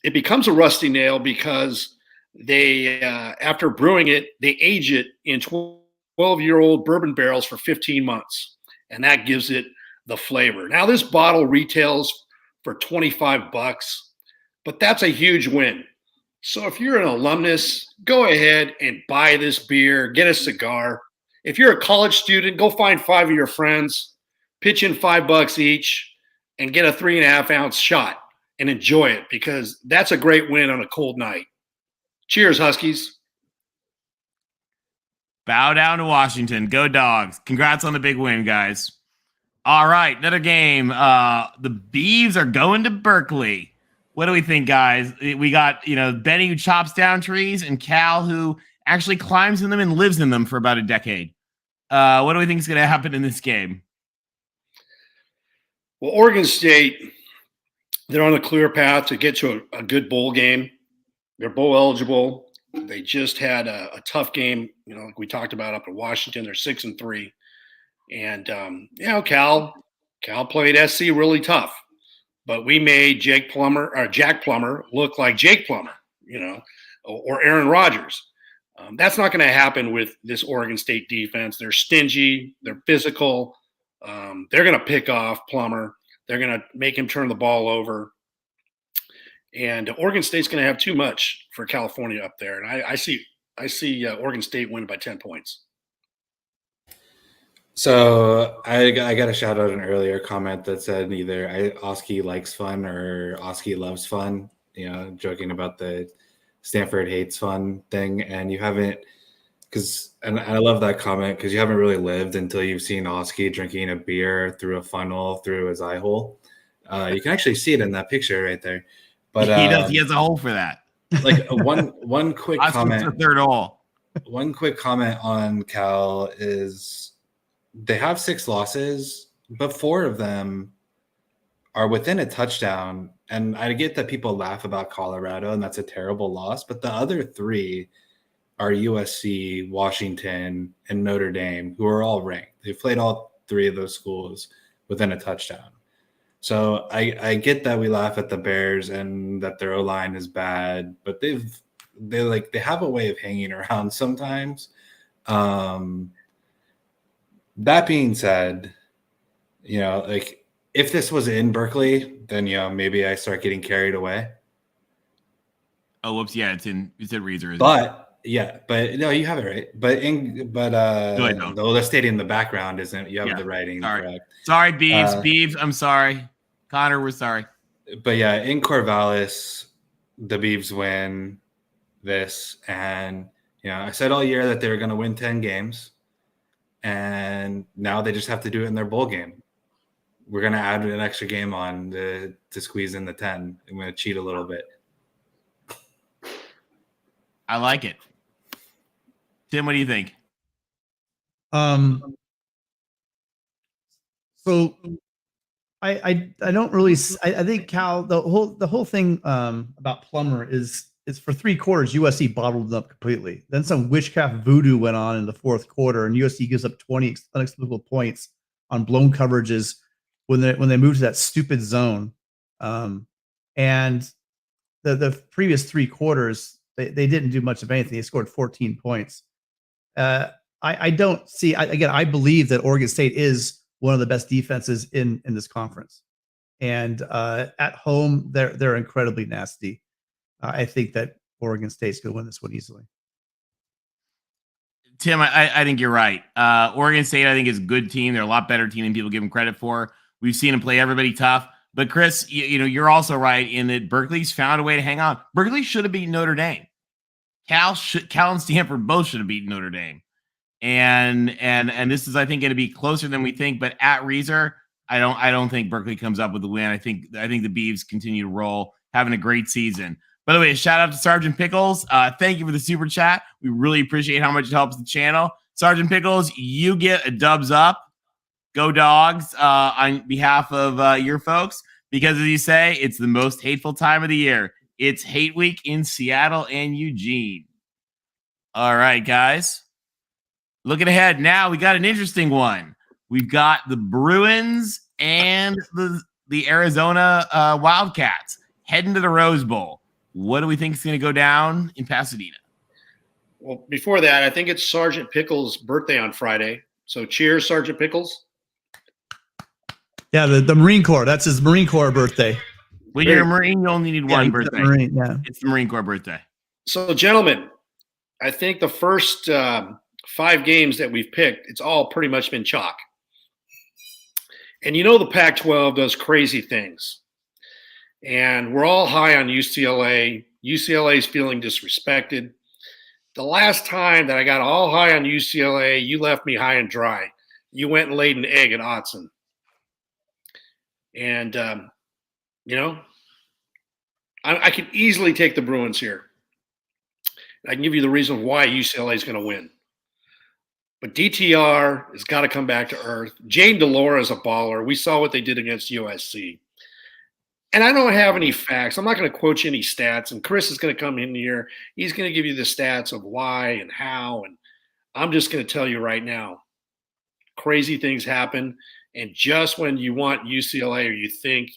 it becomes a Rusty Nail because they, after brewing it, they age it in 12-year-old bourbon barrels for 15 months. And that gives it the flavor. Now, this bottle retails for $25, but that's a huge win. So if you're an alumnus, go ahead and buy this beer, get a cigar. If you're a college student, go find 5 of your friends, pitch in $5 each, and get a 3.5-ounce shot and enjoy it, because that's a great win on a cold night. Cheers, Huskies. Bow down to Washington. Go Dogs. Congrats on the big win, guys. All right, another game. The Beavs are going to Berkeley. What do we think, guys? We got, Benny who chops down trees and Cal who actually climbs in them and lives in them for about a decade. What do we think is going to happen in this game? Well, Oregon State, they're on a clear path to get to a good bowl game. They're bowl eligible. They just had a tough game, like we talked about up at Washington. They're 6-3. And, Cal played SC really tough. But we made Jack Plummer look like Jake Plummer, or Aaron Rodgers. That's not going to happen with this Oregon State defense. They're stingy. They're physical. They're going to pick off Plummer. They're going to make him turn the ball over. And Oregon State's going to have too much for California up there. And I see Oregon State winning by 10 points. So I got a shout out an earlier comment that said either Oski likes fun or Oski loves fun, joking about the Stanford hates fun thing. And you haven't, and I love that comment because you haven't really lived until you've seen Oski drinking a beer through a funnel through his eye hole. You can actually see it in that picture right there. But he does. He has a hole for that. Like one quick comment. The third hole. One quick comment on Cal is, they have 6 losses, but 4 of them are within a touchdown. And I get that people laugh about Colorado, and that's a terrible loss. But the other 3 are USC, Washington, and Notre Dame, who are all ranked. They've played all 3 of those schools within a touchdown. So I get that we laugh at the Bears and that their O-line is bad, but they have a way of hanging around sometimes. That being said, if this was in Berkeley, then, maybe I start getting carried away. Oh, whoops. Yeah, it's at Reeser. But no, you have it right. The stadium in the background isn't, you have the writing correct. Sorry, Beavs. I'm sorry. Connor, we're sorry. But yeah, in Corvallis, the Beavs win this. And, I said all year that they were going to win 10 games. And now they just have to do it in their bowl game. We're going to add an extra game on to squeeze in the 10. I'm going to cheat a little bit. I like it. Tim, what do you think? So I don't really I think Cal the whole thing about Plummer is for 3 quarters USC bottled them up completely. Then some witchcraft voodoo went on in the 4th quarter, and USC gives up 20 unexplicable points on blown coverages when they moved to that stupid zone. And the previous 3 quarters they didn't do much of anything. They scored 14 points. I don't see. I believe that Oregon State is one of the best defenses in this conference, and at home they're incredibly nasty. I think that Oregon State's going to win this one easily. Tim, I think you're right. Oregon State, I think, is a good team. They're a lot better team than people give them credit for. We've seen them play everybody tough. But Chris, you're also right in that Berkeley's found a way to hang on. Berkeley should have beaten Notre Dame. Cal and Stanford both should have beaten Notre Dame. And this is, I think, going to be closer than we think. But at Reeser, I don't think Berkeley comes up with the win. I think the Beavs continue to roll, having a great season. By the way, shout out to Sergeant Pickles. Thank you for the super chat. We really appreciate how much it helps the channel. Sergeant Pickles, you get a dubs up. Go Dogs on behalf of your folks, because as you say, it's the most hateful time of the year. It's Hate Week in Seattle and Eugene. All right, guys. Looking ahead now, we got an interesting one. We've got the Bruins and the Arizona Wildcats heading to the Rose Bowl. What do we think is going to go down in Pasadena? Well, before that, I think it's Sergeant Pickles' birthday on Friday. So cheers, Sergeant Pickles. Yeah, the Marine Corps. That's his Marine Corps birthday. When you're a Marine, you only need one birthday. Marine, yeah. It's the Marine Corps birthday. So, gentlemen, I think the first 5 games that we've picked, it's all pretty much been chalk. And the Pac-12 does crazy things. And we're all high on UCLA. UCLA is feeling disrespected. The last time that I got all high on UCLA, you left me high and dry. You went and laid an egg at Autzen. And, I can easily take the Bruins here. I can give you the reason why UCLA is going to win. But DTR has got to come back to earth. Jane DeLora is a baller. We saw what they did against USC. And I don't have any facts. I'm not going to quote you any stats. And Chris is going to come in here. He's going to give you the stats of why and how. And I'm just going to tell you right now, crazy things happen. And just when you want UCLA or you think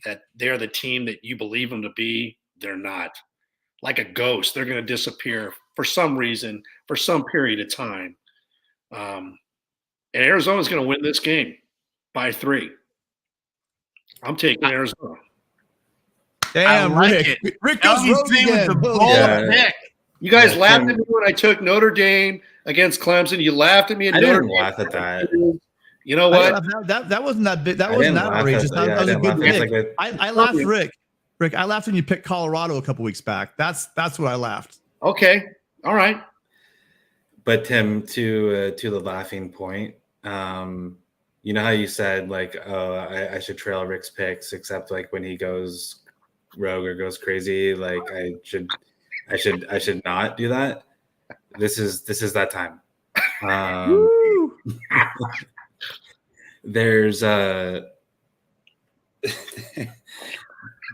that they're the team that you believe them to be, they're not. Like a ghost, they're going to disappear for some reason, for some period of time. And Arizona's going to win this game by 3. I'm taking Arizona. Damn, like Rick. Rick goes LBC rogue with again. the bold Yeah. pick. You guys Yeah, laughed Tim- at me when I took Notre Dame against Clemson. You laughed at me at I Notre didn't Dame. laugh at that. You know what? That wasn't that big. That I wasn't didn't that laugh at outrageous. that. That, Yeah, that was I a didn't good laugh. It's pick. like I laughed, Rick. Rick, I laughed when you picked Colorado a couple weeks back. That's what I laughed. Okay. All right. But Tim, to the laughing point, you know how you said like, oh, I should trail Rick's picks, except like when he goes rogue or goes crazy, like I should not do that. This is that time. There's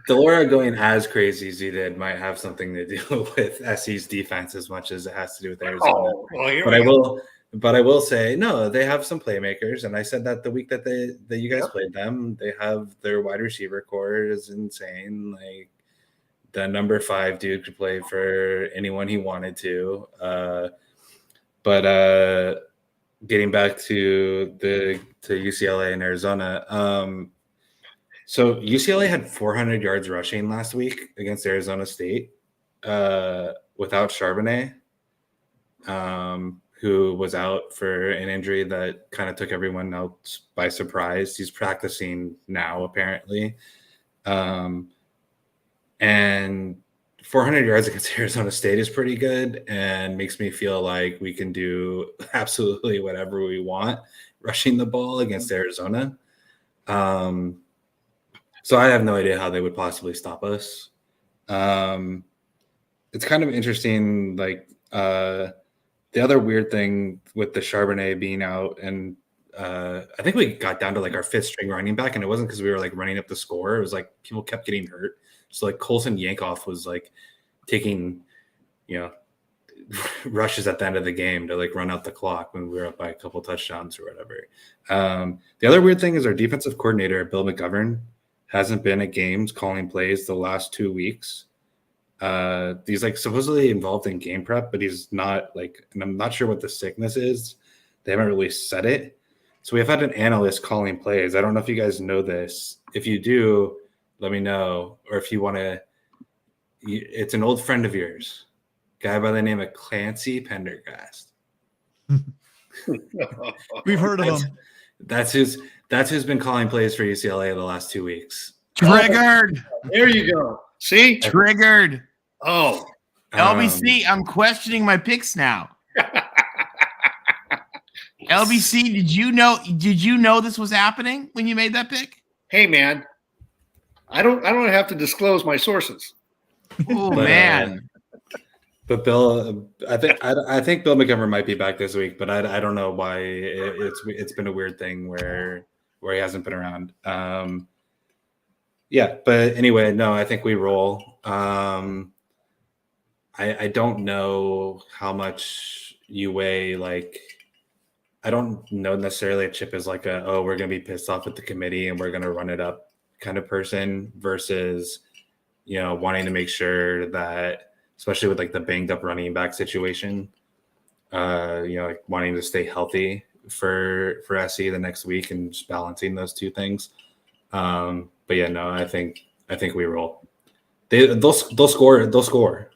Delora going as crazy as he did might have something to do with SC's defense as much as it has to do with Arizona. Oh, well, here But we I go. will say no. They have some playmakers, and I said that the week that you guys played them, they have their wide receiver core is insane. Like the number 5 dude could play for anyone he wanted to. But getting back to UCLA and Arizona, so UCLA had 400 yards rushing last week against Arizona State without Charbonnet. Who was out for an injury that kind of took everyone else by surprise. He's practicing now, apparently. And 400 yards against Arizona State is pretty good and makes me feel like we can do absolutely whatever we want rushing the ball against Arizona. So I have no idea how they would possibly stop us. it's kind of interesting. Like the other weird thing with the Charbonnet being out, and I think we got down to like our 5th string running back, and it wasn't because we were like running up the score. It was like people kept getting hurt. So like Colson Yankoff was like taking, rushes at the end of the game to like run out the clock when we were up by a couple touchdowns or whatever. The other weird thing is our defensive coordinator, Bill McGovern, hasn't been at games calling plays the last 2 weeks. He's like supposedly involved in game prep, but he's not, like, and I'm not sure what the sickness is. They haven't really said it. So we have had an analyst calling plays. I don't know if you guys know this. If you do, let me know. Or if you want to, it's an old friend of yours, guy by the name of Clancy Pendergast. We've heard of him. That's who's been calling plays for UCLA the last 2 weeks. Triggered. There you go. See? Triggered. Oh. LBC, I'm questioning my picks now. LBC, did you know this was happening when you made that pick? Hey, man. I don't have to disclose my sources. Oh, man. But Bill, I think Bill McGovern might be back this week, but I don't know why it's been a weird thing where he hasn't been around. Yeah, but anyway, no, I think we roll. I don't know how much you weigh. Like, I don't know necessarily if Chip is like we're gonna be pissed off at the committee and we're gonna run it up kind of person versus, wanting to make sure that, especially with like the banged up running back situation, like wanting to stay healthy for SC the next week and just balancing those two things. But yeah, no, I think we roll. They'll score,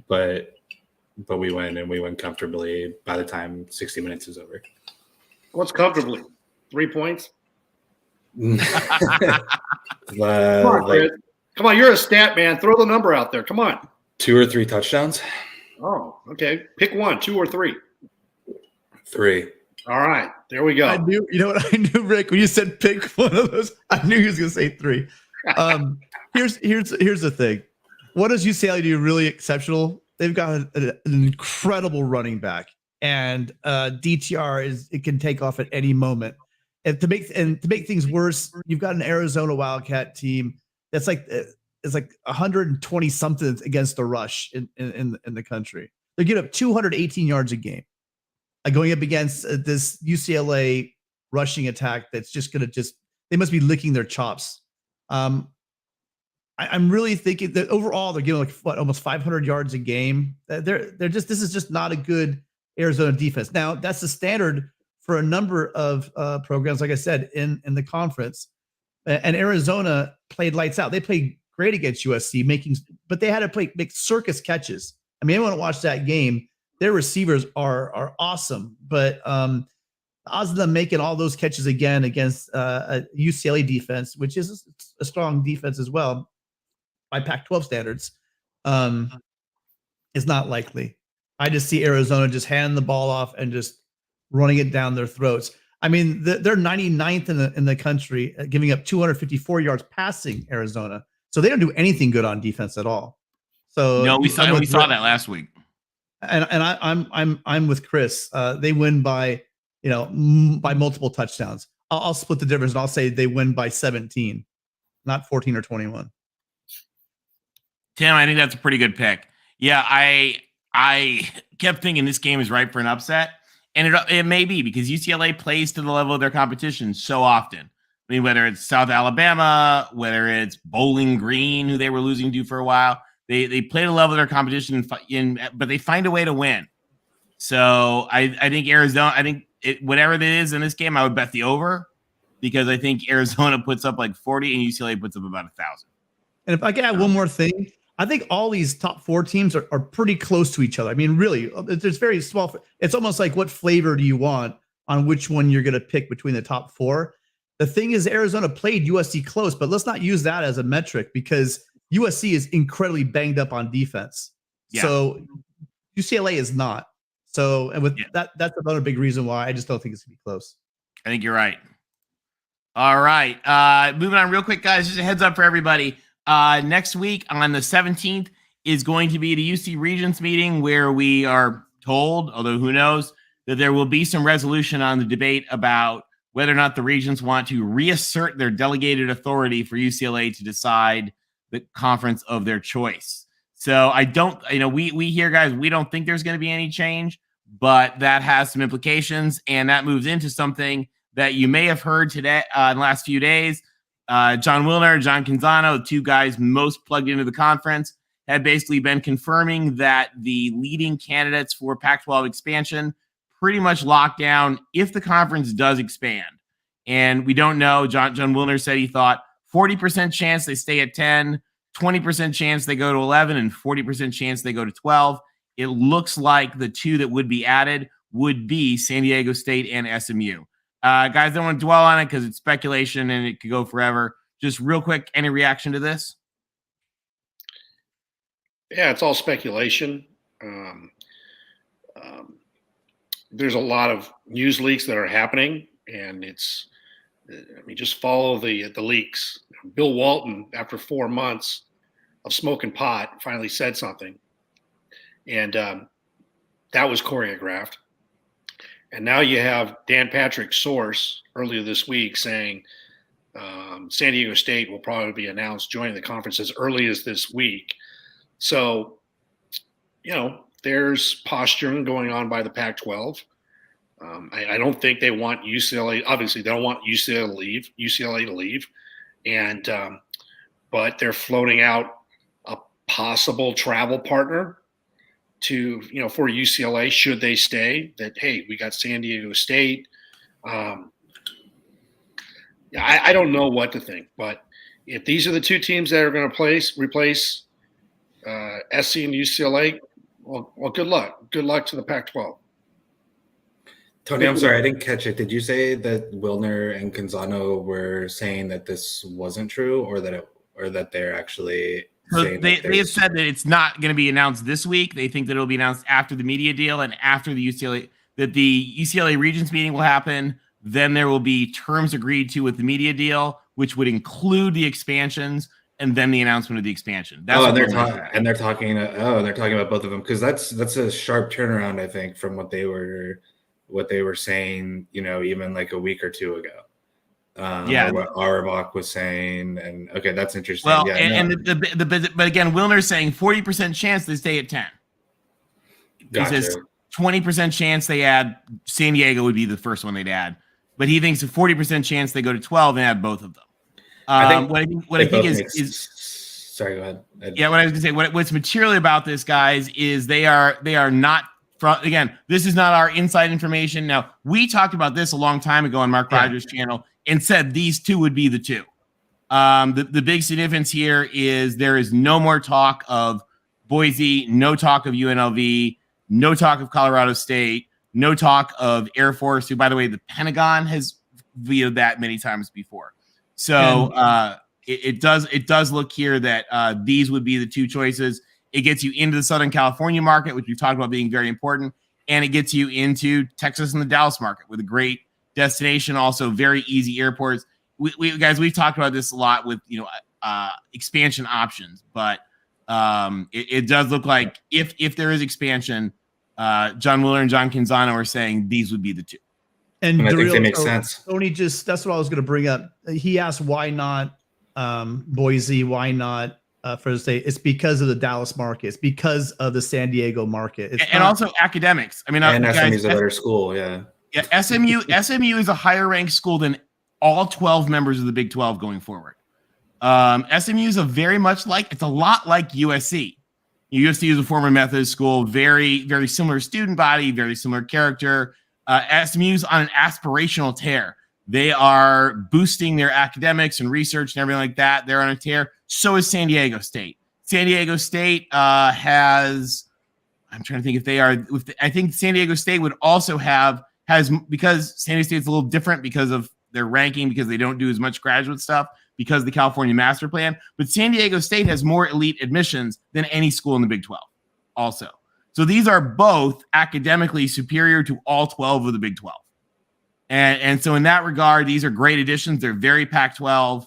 but we win, and we win comfortably by the time 60 minutes is over. What's comfortably? 3 points? Come on, you're a stat man. Throw the number out there. Come on. 2 or 3 touchdowns. Oh, okay. Pick one, 2 or 3. 3. All right, there we go. I knew, I knew, Rick, when you said pick one of those, I knew he was going to say 3. Here's the thing. What does UCLA do really exceptional? They've got an incredible running back, and DTR it can take off at any moment. And to make things worse, you've got an Arizona Wildcat team that's like it's like 120 something against the rush in the country. They get up 218 yards a game. Going up against this UCLA rushing attack that's just going to they must be licking their chops. I'm really thinking that overall they're giving almost 500 yards a game. This is just not a good Arizona defense. Now that's the standard for a number of programs, like I said, in the conference. And Arizona played lights out. They played great against USC, but they had to make circus catches. I mean, anyone watch that game, their receivers are awesome, but odds of them making all those catches again against a UCLA defense, which is a strong defense as well by Pac-12 standards, is not likely. I just see Arizona just handing the ball off and just running it down their throats. I mean, they're 99th in the country, giving up 254 yards passing Arizona. So they don't do anything good on defense at all. So no, we saw that last week. And I'm with Chris. They win by multiple touchdowns. I'll split the difference and I'll say they win by 17, not 14 or 21. Tim, I think that's a pretty good pick. Yeah, I kept thinking this game is ripe for an upset, and it may be because UCLA plays to the level of their competition so often. I mean, whether it's South Alabama, whether it's Bowling Green, who they were losing to for a while, they play to the level of their competition, but they find a way to win. So I think Arizona, whatever it is in this game, I would bet the over because I think Arizona puts up like 40 and UCLA puts up about 1,000. And if I can add one more thing, I think all these top 4 teams are pretty close to each other. I mean, really, it's very small. It's almost like what flavor do you want on which one you're going to pick between the top 4. The thing is, Arizona played USC close, but let's not use that as a metric because USC is incredibly banged up on defense. Yeah. So UCLA is not. So, and with that's another big reason why I just don't think it's going to be close. I think you're right. All right. Moving on real quick, guys, just a heads up for everybody. Next week on the 17th is going to be the UC Regents meeting, where we are told, although who knows, that there will be some resolution on the debate about whether or not the Regents want to reassert their delegated authority for UCLA to decide the conference of their choice. So I don't, we hear, guys, we don't think there's going to be any change, but that has some implications, and that moves into something that you may have heard today in the last few days. John Wilner, John Canzano, the two guys most plugged into the conference, have basically been confirming that the leading candidates for Pac-12 expansion pretty much locked down if the conference does expand. And we don't know. John Wilner said he thought 40% chance they stay at 10, 20% chance they go to 11, and 40% chance they go to 12. It looks like the two that would be added would be San Diego State and SMU. Guys, don't want to dwell on it because it's speculation and it could go forever. Just real quick, any reaction to this? Yeah, it's all speculation. There's a lot of news leaks that are happening, and just follow the leaks. Bill Walton, after 4 months of smoking pot, finally said something, and that was choreographed. And now you have Dan Patrick's source earlier this week saying San Diego State will probably be announced joining the conference as early as this week. So, there's posturing going on by the Pac-12. I don't think they want UCLA. Obviously, they don't want UCLA to leave, and but they're floating out a possible travel partner to for UCLA should they stay. That hey, we got San Diego State. I don't know what to think, but if these are the two teams that are going to replace SC and UCLA, well, good luck. Good luck to the Pac-12. Tony, I'm sorry, I didn't catch it. Did you say that Wilner and Canzano were saying that this wasn't true, or that they're actually saying they have said that it's not going to be announced this week. They think that it'll be announced after the media deal and after the UCLA Regents meeting will happen. Then there will be terms agreed to with the media deal, which would include the expansions, and then the announcement of the expansion. That's they're talking about both of them, because that's a sharp turnaround, I think, from what they were saying, even like a week or two ago. What Auerbach was saying, and okay, that's interesting. Well, but again, Wilner's saying 40% chance they stay at 10. Gotcha. He says 20% chance they add San Diego would be the first one they'd add, but he thinks a 40% chance they go to 12 and add both of them. What I think is sorry, go ahead. What I was gonna say, what's material about this, guys, is they are not from, again, this is not our inside information. Now, we talked about this a long time ago on Mark Rogers' channel and said these two would be the two. The big significance here is there is no more talk of Boise, no talk of UNLV, no talk of Colorado State, no talk of Air Force, who, by the way, the Pentagon has vetoed that many times before. So it does look here that these would be the two choices. It gets you into the Southern California market, which we've talked about being very important, and it gets you into Texas and the Dallas market with a great destination, also very easy airports. We've talked about this a lot with expansion options, but it does look like if there is expansion, John Wilner and John Canzano are saying these would be the two. And I think they make sense. Tony, that's what I was going to bring up. He asked why not Boise, why not for the state? It's because of the Dallas market. It's because of the San Diego market. And also academics. I mean, and SMU is a better school. Yeah. SMU is a higher ranked school than all 12 members of the Big 12 going forward. SMU is it's a lot like USC. USC is a former Methodist school, very, very similar student body, very similar character. SMU's on an aspirational tear. They are boosting their academics and research and everything like that. They're on a tear. So is San Diego State. San Diego State has, I'm trying to think if they are, I think San Diego State would also because San Diego State's a little different because of their ranking, because they don't do as much graduate stuff because of the California master plan. But San Diego State has more elite admissions than any school in the Big 12 also. So these are both academically superior to all 12 of the Big 12. And so in that regard, these are great additions. They're very Pac-12.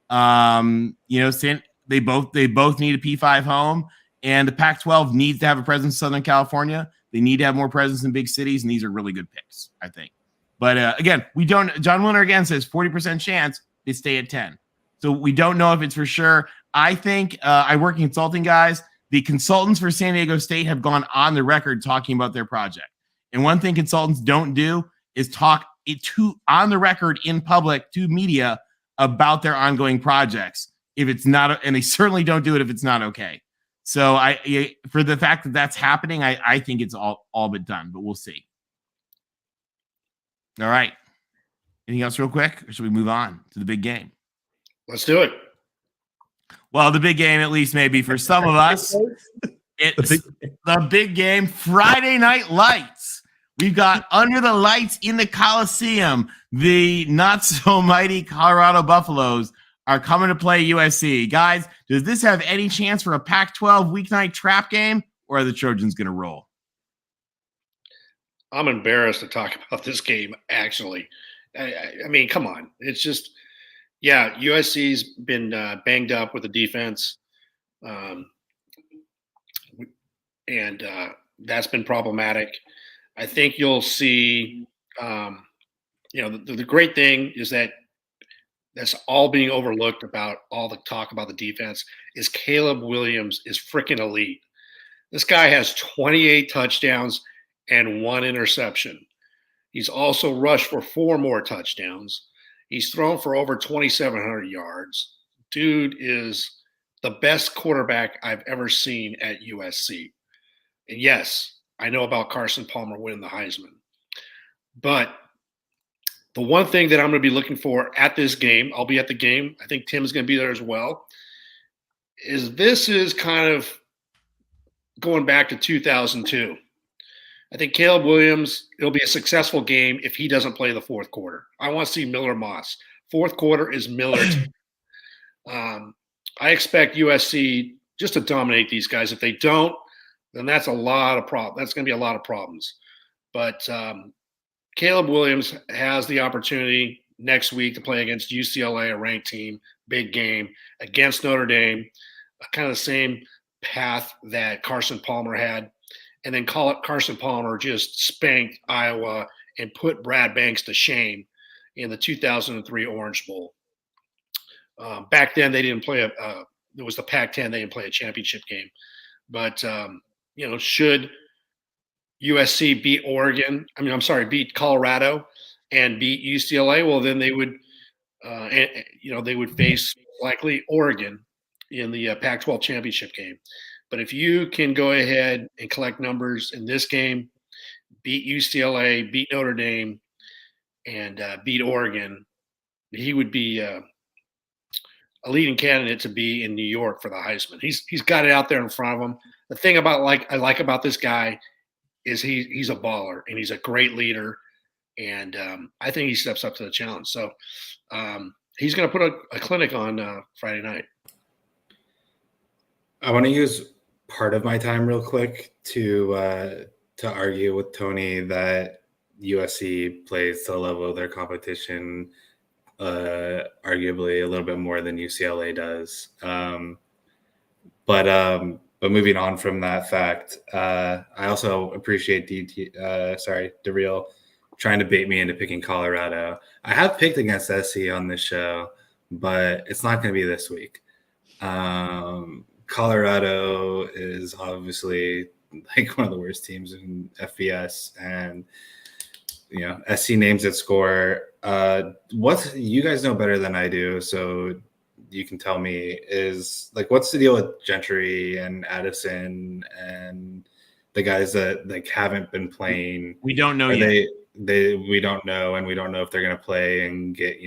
They both need a P5 home. And the Pac-12 needs to have a presence in Southern California. They need to have more presence in big cities, and these are really good picks, I think. But again, we don't. John Wilner again says 40% chance they stay at 10. So we don't know if it's for sure. I think I work in consulting, guys. The consultants for San Diego State have gone on the record talking about their project. And one thing consultants don't do is talk on the record in public to media about their ongoing projects if it's not, and they certainly don't do it if it's not okay. So for the fact that that's happening, I think it's all but done, but we'll see. All right. Anything else real quick, or should we move on to the big game? Let's do it. Well, the big game, at least maybe for some of us, it's the big game, Friday Night Lights. We've got Under the Lights in the Coliseum. The not-so-mighty Colorado Buffaloes are coming to play USC. Guys, does this have any chance for a Pac-12 weeknight trap game, or are the Trojans going to roll? I'm embarrassed to talk about this game, actually. I mean, come on. It's just, yeah, USC's been banged up with the defense. And that's been problematic. I think you'll see, the great thing is that that's all being overlooked about all the talk about the defense is Caleb Williams is freaking elite. This guy has 28 touchdowns and 1 interception. He's also rushed for 4 more touchdowns. He's thrown for over 2,700 yards. Dude is the best quarterback I've ever seen at USC. And yes, I know about Carson Palmer winning the Heisman. But the one thing that I'm going to be looking for at this game, I'll be at the game, I think Tim is going to be there as well, is this is kind of going back to 2002. I think Caleb Williams, it'll be a successful game if he doesn't play the fourth quarter. I want to see Miller Moss. Fourth quarter is Miller's. I expect USC just to dominate these guys. If they don't, then that's a lot of problems. That's going to be a lot of problems. But Caleb Williams has the opportunity next week to play against UCLA, a ranked team, big game, against Notre Dame, kind of the same path that Carson Palmer had. And then Carson Palmer just spanked Iowa and put Brad Banks to shame in the 2003 Orange Bowl. Back then, they didn't play it was the Pac-10. They didn't play a championship game. But, should USC beat Colorado and beat UCLA, well, then they would, they would face likely Oregon in the Pac-12 championship game. But if you can go ahead and collect numbers in this game, beat UCLA, beat Notre Dame, and beat Oregon, he would be a leading candidate to be in New York for the Heisman. He's got it out there in front of him. The thing I like about this guy is he's a baller and he's a great leader, and I think he steps up to the challenge. So he's going to put a clinic on Friday night. I want to use part of my time real quick to argue with Tony that USC plays to the level of their competition, arguably a little bit more than UCLA does. But moving on from that fact, I also appreciate DeReal trying to bait me into picking Colorado. I have picked against SC on this show, but it's not going to be this week. Colorado is obviously like one of the worst teams in FBS, and SC names that score. You guys know better than I do, so you can tell me is like what's the deal with Gentry and Addison and the guys that haven't been playing? We don't know yet. We don't know, and we don't know if they're going to play and get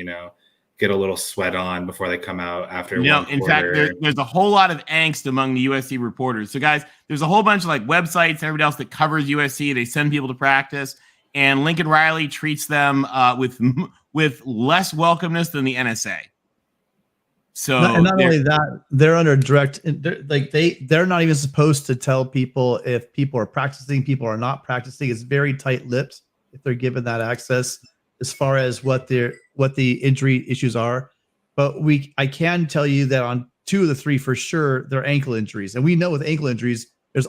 a little sweat on before they come out after. In fact, there's a whole lot of angst among the USC reporters. So, guys, there's a whole bunch of websites and everybody else that covers USC. They send people to practice, and Lincoln Riley treats them with less welcomeness than the NSA. So, and not only that, they're under direct. They're not even supposed to tell people if people are practicing, people are not practicing. It's very tight-lipped if they're given that access as far as what the injury issues are. But I can tell you that on 2 of the 3 for sure, they're ankle injuries. And we know with ankle injuries, there's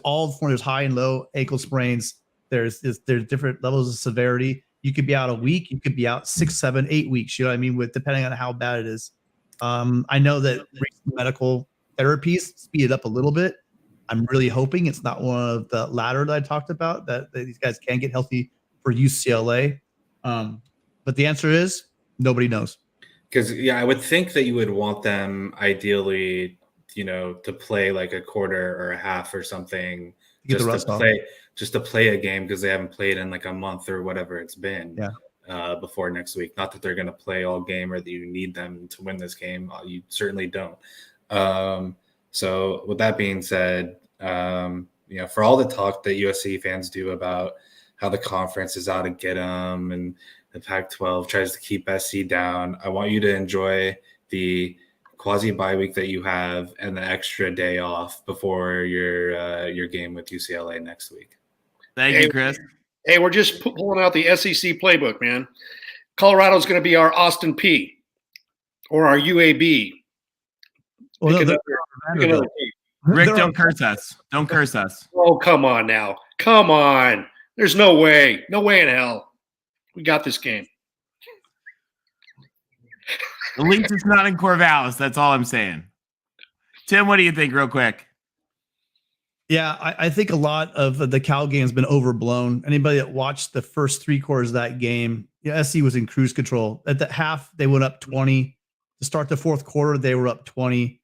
high and low ankle sprains. There's different levels of severity. You could be out a week. You could be out 6, 7, 8 weeks. You know what I mean? Depending on how bad it is. I know that recent medical therapies speed it up a little bit. I'm really hoping it's not one of the latter that I talked about, that these guys can get healthy for UCLA. But the answer is nobody knows. Because, yeah, I would think that you would want them ideally, to play like a quarter or a half or something, just to play a game, because they haven't played in like a month or whatever it's been. Yeah. Before next week. Not that they're going to play all game or that you need them to win this game. You certainly don't. So with that being said, for all the talk that USC fans do about how the conference is out to get them and the Pac-12 tries to keep SC down, I want you to enjoy the quasi bye week that you have and the extra day off before your game with UCLA next week. Thank you, Chris. Hey, we're just pulling out the SEC playbook, man. Colorado's going to be our Austin P or our UAB. Well, Rick, don't curse us. Don't curse us. Oh, come on now. Come on. There's no way. No way in hell. We got this game. At least it's not in Corvallis. That's all I'm saying. Tim, what do you think real quick? Yeah, I think a lot of the Cal game has been overblown. Anybody that watched the first 3 quarters of that game, SC was in cruise control. At the half, they went up 20. To start the fourth quarter, they were up 20.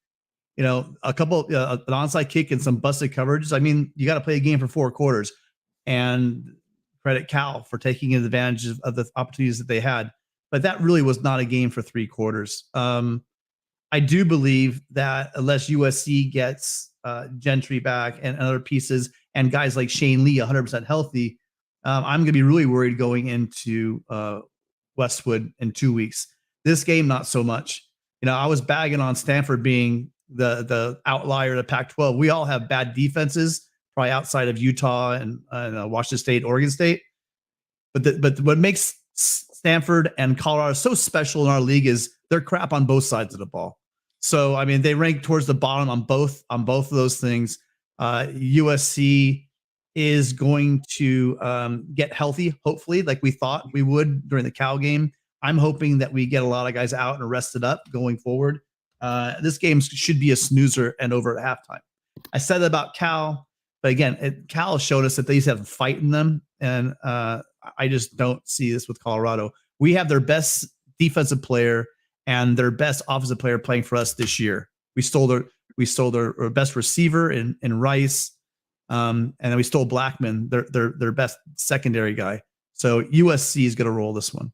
A couple, an onside kick and some busted coverages. I mean, you got to play a game for 4 quarters. And credit Cal for taking advantage of the opportunities that they had. But that really was not a game for 3 quarters. I do believe that unless USC gets Gentry back and other pieces and guys like Shane Lee 100% healthy, I'm going to be really worried going into Westwood in 2 weeks. This game, not so much. I was bagging on Stanford being the outlier to Pac-12. We all have bad defenses, probably outside of Utah and Washington State, Oregon State. But what makes Stanford and Colorado so special in our league is they're crap on both sides of the ball. So, I mean, they rank towards the bottom on both of those things. USC is going to get healthy, hopefully, like we thought we would during the Cal game. I'm hoping that we get a lot of guys out and rested up going forward. This game should be a snoozer and over at halftime. I said that about Cal, but again, Cal showed us that they used to have a fight in them, and I just don't see this with Colorado. We have their best defensive player and their best offensive player playing for us this year. We stole their best receiver in Rice, and then we stole Blackman, their best secondary guy. So USC is going to roll this one.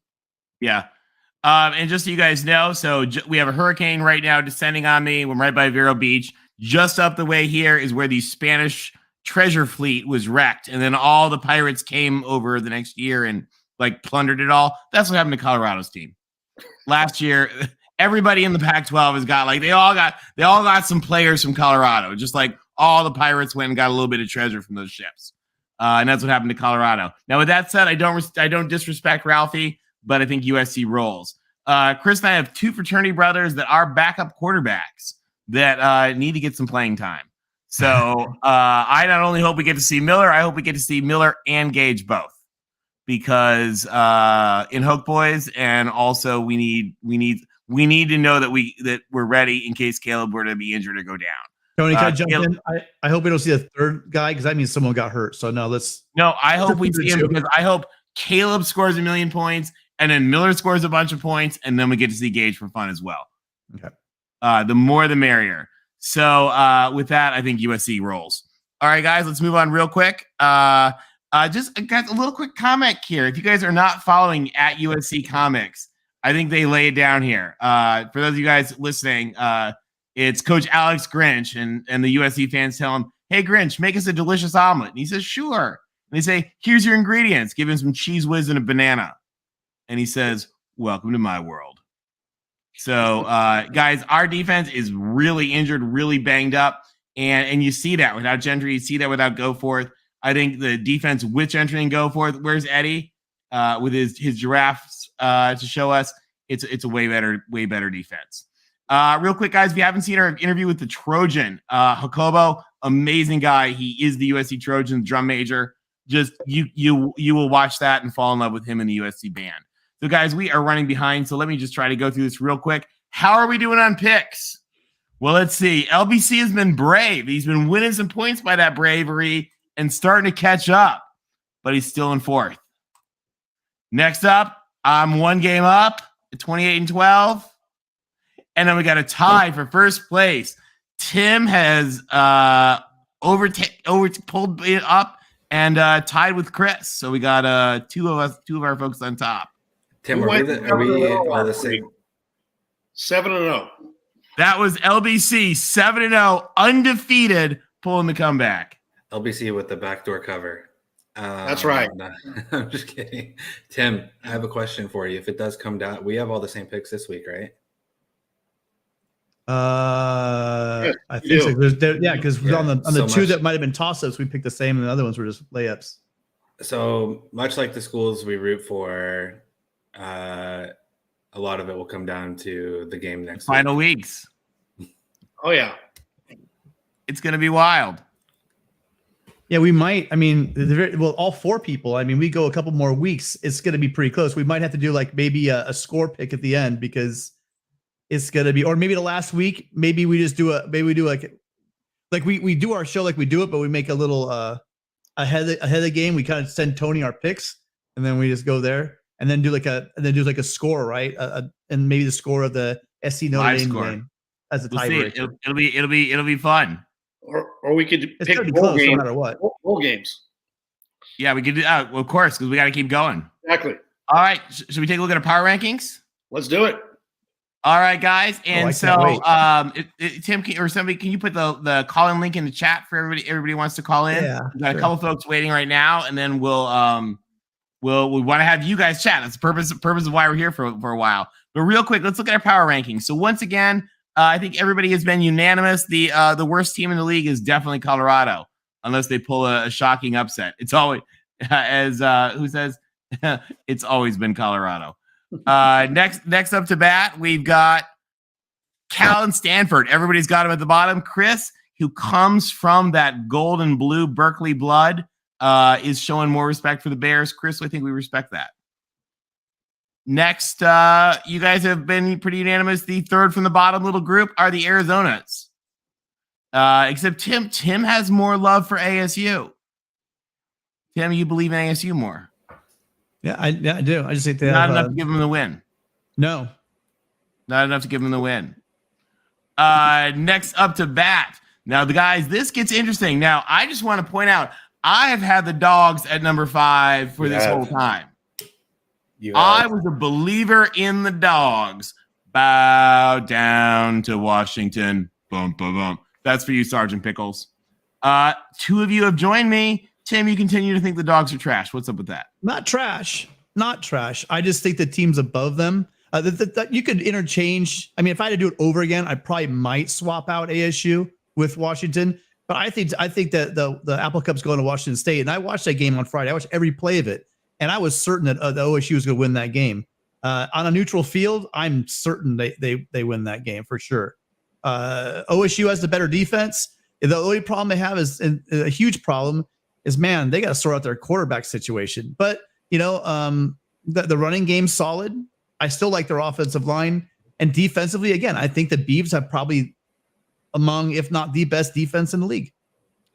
Yeah. And just so you guys know, so we have a hurricane right now descending on me. We're right by Vero Beach. Just up the way here is where the Spanish treasure fleet was wrecked. And then all the pirates came over the next year and like plundered it all. That's what happened to Colorado's team. Last year, everybody in the Pac-12 has got they all got some players from Colorado. Just like all the pirates went and got a little bit of treasure from those ships. And that's what happened to Colorado. Now, with that said, I don't disrespect Ralphie, but I think USC rolls. Chris and I have 2 fraternity brothers that are backup quarterbacks that need to get some playing time. So I not only hope we get to see Miller, I hope we get to see Miller and Gage both, because in Hoke Boys, and also we need to know that we're ready in case Caleb were to be injured or go down. Tony, can I jump in? I hope we don't see a third guy, because that means someone got hurt. So I hope we see him, because I hope Caleb scores 1 million points and then Miller scores a bunch of points, and then we get to see Gage for fun as well. Okay. The more the merrier. So with that, I think USC rolls. All right, guys, let's move on real quick. Just guys, a little quick comment here. If you guys are not following at USC Comics, I think they lay it down here. For those of you guys listening, it's Coach Alex Grinch, and the USC fans tell him, "Hey, Grinch, make us a delicious omelet." And he says, "Sure." And they say, "Here's your ingredients." Give him some Cheese Whiz and a banana. And he says, "Welcome to my world." So, guys, our defense is really injured, really banged up. And you see that without Gentry. You see that without Goforth. I think the defense with Gentry and Goforth, where's Eddie with his giraffes to show us? It's a way better defense. Real quick, guys, if you haven't seen our interview with the Trojan, Jacobo, amazing guy. He is the USC Trojan drum major. Just you will watch that and fall in love with him in the USC band. So, guys, we are running behind. So let me just try to go through this real quick. How are we doing on picks? Well, let's see. LBC has been brave. He's been winning some points by that bravery and starting to catch up, but he's still in fourth. Next up, I'm one game up at 28-12. And then we got a tie for first place. Tim has pulled it up and tied with Chris. So we got two of our folks on top. Tim, are we all the same? 7-0. That was LBC 7-0, undefeated, pulling the comeback. LBC with the backdoor cover. That's right. No, I'm just kidding. Tim, I have a question for you. If it does come down, we have all the same picks this week, right? Yes, I think so. Because on the so two much. that might have been toss-ups, we picked the same, and the other ones were just layups. So much like the schools we root for, a lot of it will come down to the game next Final week. weeks. Oh, yeah. It's going to be wild. Yeah, we might. I mean, all four people. I mean, we go a couple more weeks. It's going to be pretty close. We might have to do like maybe a score pick at the end because it's going to be, or maybe the last week. Maybe we just do we do like we do our show like we do it, but we make a little ahead of the game. We kind of send Tony our picks, and then we just go there, and then do like a score, right? And maybe the score of the SC Notre Dame game as a tiebreaker. It'll be fun. Or we could It's pick gonna be bowl close no games. matter what. Bowl games. Yeah, we could do that, of course, because we got to keep going. Exactly. All right, should we take a look at our power rankings? Let's do it. All right, guys, and I so can't Tim or somebody, can you put the call-in link in the chat for everybody? Everybody wants to call in. Yeah, We got sure. a couple folks waiting right now, and then we want to have you guys chat. That's the purpose of why we're here for a while. But real quick, let's look at our power rankings. So once again, I think everybody has been unanimous. The worst team in the league is definitely Colorado, unless they pull a shocking upset. It's always, as who says, it's always been Colorado. Next up to bat, we've got Cal and Stanford. Everybody's got them at the bottom. Chris, who comes from that gold and blue Berkeley blood, is showing more respect for the Bears. Chris, I think we respect that. Next, you guys have been pretty unanimous. The third from the bottom little group are the Arizonas. Except Tim has more love for ASU. Tim, you believe in ASU more. Yeah, I do. I just think they Not have, enough to give them the win. No. Not enough to give them the win. Next up to bat. Now, the guys, this gets interesting. Now, I just want to point out, I have had the Dogs at number 5 for this whole time. I was a believer in the Dogs. Bow down to Washington. Bum, bum, bum. That's for you, Sergeant Pickles. Two of you have joined me. Tim, you continue to think the Dogs are trash. What's up with that? Not trash. Not trash. I just think the teams above them, you could interchange. I mean, if I had to do it over again, I probably might swap out ASU with Washington. But I think that the Apple Cup's going to Washington State. And I watched that game on Friday. I watched every play of it. And I was certain that the OSU was going to win that game. On a neutral field, I'm certain they win that game for sure. OSU has the better defense. The only problem they have is a huge problem is, man, they got to sort out their quarterback situation. But, the running game's solid. I still like their offensive line. And defensively, again, I think the Beavs have probably among, if not the best defense in the league.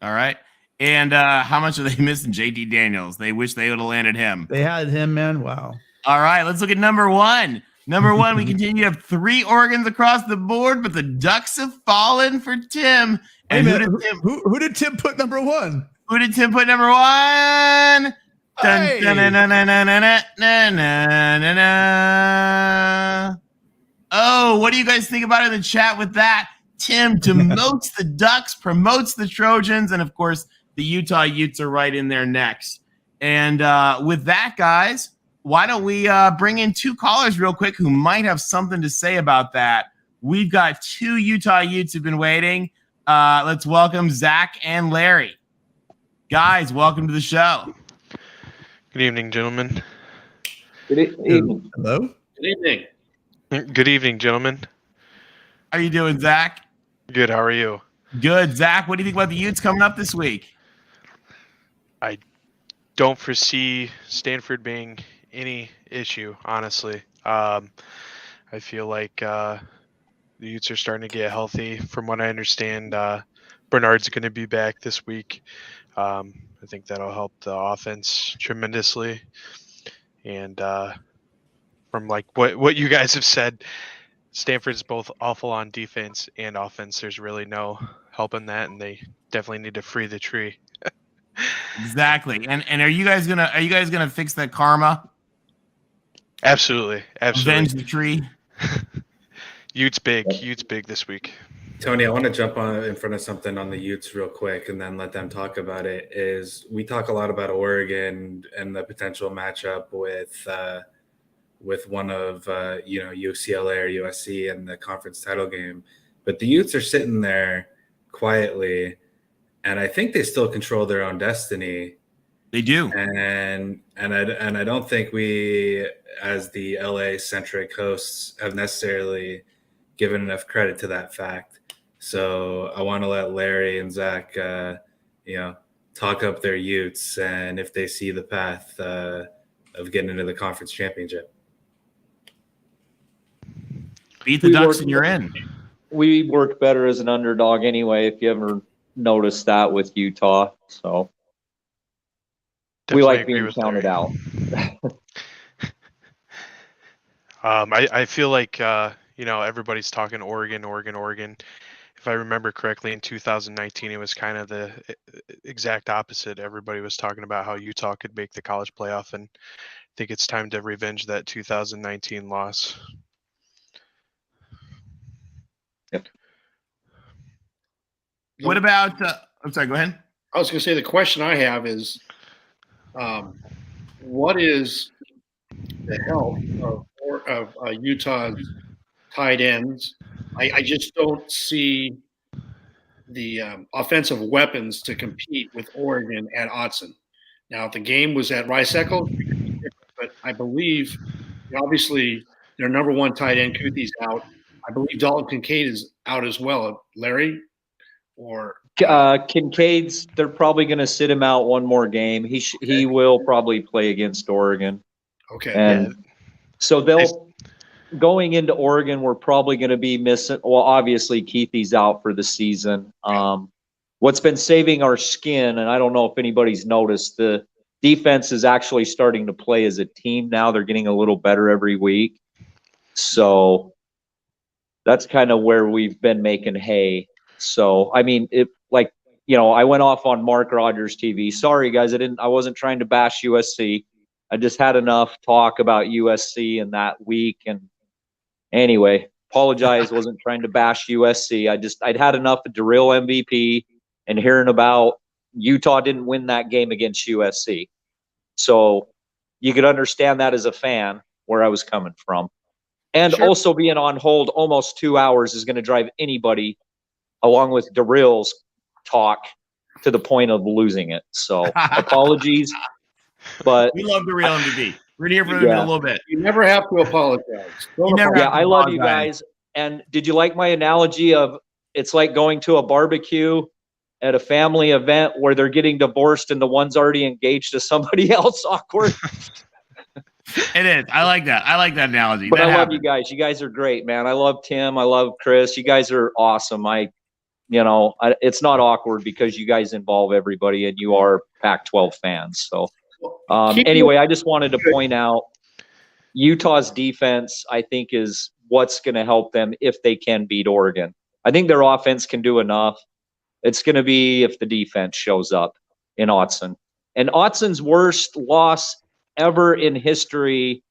All right. And how much are they missing JD Daniels? They wish they would have landed him. They had him, man. Wow. All right, let's look at number 1. Number 1, we continue to have 3 Oregons across the board, but the Ducks have fallen for Tim. And who did Tim put number 1? Who did Tim put number 1? Hey. Dun, dun, dun, dun, dun, dun, dun, dun, dun, dun. Oh, what do you guys think about it in the chat with that? Tim demotes the Ducks, promotes the Trojans, and of course, the Utah Utes are right in there next. And with that, guys, why don't we bring in 2 callers real quick who might have something to say about that. We've got 2 Utah Utes who've been waiting. Let's welcome Zach and Larry. Guys, welcome to the show. Good evening, gentlemen. Hello. Good evening. Good evening, gentlemen. How you doing, Zach? Good. How are you? Good. Zach, what do you think about the Utes coming up this week? I don't foresee Stanford being any issue, honestly. I feel like the Utes are starting to get healthy. From what I understand, Bernard's going to be back this week. I think that'll help the offense tremendously. And from like what you guys have said, Stanford's both awful on defense and offense. There's really no helping that, and they definitely need to free the tree. Exactly. And are you guys gonna fix that karma? Absolutely. Avenge the tree. Utes big this week. Tony, I want to jump on in front of something on the Utes real quick and then let them talk about it. Is we talk a lot about Oregon and the potential matchup with one of UCLA or USC in the conference title game, but the Utes are sitting there quietly, and I think they still control their own destiny. They do, and I don't think we, as the LA centric hosts, have necessarily given enough credit to that fact. So I want to let Larry and Zach, talk up their Utes and if they see the path of getting into the conference championship. Beat the Ducks and you're in. We work better as an underdog anyway, if you ever noticed that with Utah. So Definitely we like agree being with counted Larry. out. I feel like everybody's talking Oregon. If I remember correctly, in 2019, it was kind of the exact opposite. Everybody was talking about how Utah could make the college playoff, and I think it's time to revenge that 2019 loss. Yep. What about? I'm sorry. Go ahead. I was going to say the question I have is, what is the health of Utah's tight ends? I just don't see the offensive weapons to compete with Oregon at Autzen. Now, if the game was at Rice-Eccles, but I believe, obviously, their number one tight end, Kuthy's out. I believe Dalton Kincaid is out as well. Larry? Or Kincaid's, they're probably going to sit him out one more game. He will probably play against Oregon. Okay. And so going into Oregon, we're probably going to be missing. Well, obviously Keithy's out for the season. What's been saving our skin, and I don't know if anybody's noticed, the defense is actually starting to play as a team now. They're getting a little better every week. So that's kind of where we've been making hay. So, I mean, I went off on MarkRogersTV. Sorry, guys, I wasn't trying to bash USC. I just had enough talk about USC in that week. And anyway, apologize, wasn't trying to bash USC. I'd had enough of Darrell MVP and hearing about Utah didn't win that game against USC. So you could understand that as a fan where I was coming from. And Sure. Also being on hold almost 2 hours is going to drive anybody, along with Darrell's talk, to the point of losing it. So apologies, but We love the real MVP. We're here for them in a little bit. You never have to apologize. You never yeah, have to I love you apologize. guys. And did you like my analogy of it's like going to a barbecue at a family event where they're getting divorced and the one's already engaged to somebody else? Awkward. It is. I like that. I like that analogy. But That I love happens. you guys. You guys are great, man. I love Tim. I love Chris. You guys are awesome. It's not awkward because you guys involve everybody and you are Pac-12 fans. So anyway, I just wanted to point out Utah's defense, I think, is what's going to help them if they can beat Oregon. I think their offense can do enough. It's going to be if the defense shows up in Autzen. And Autzen's worst loss ever in history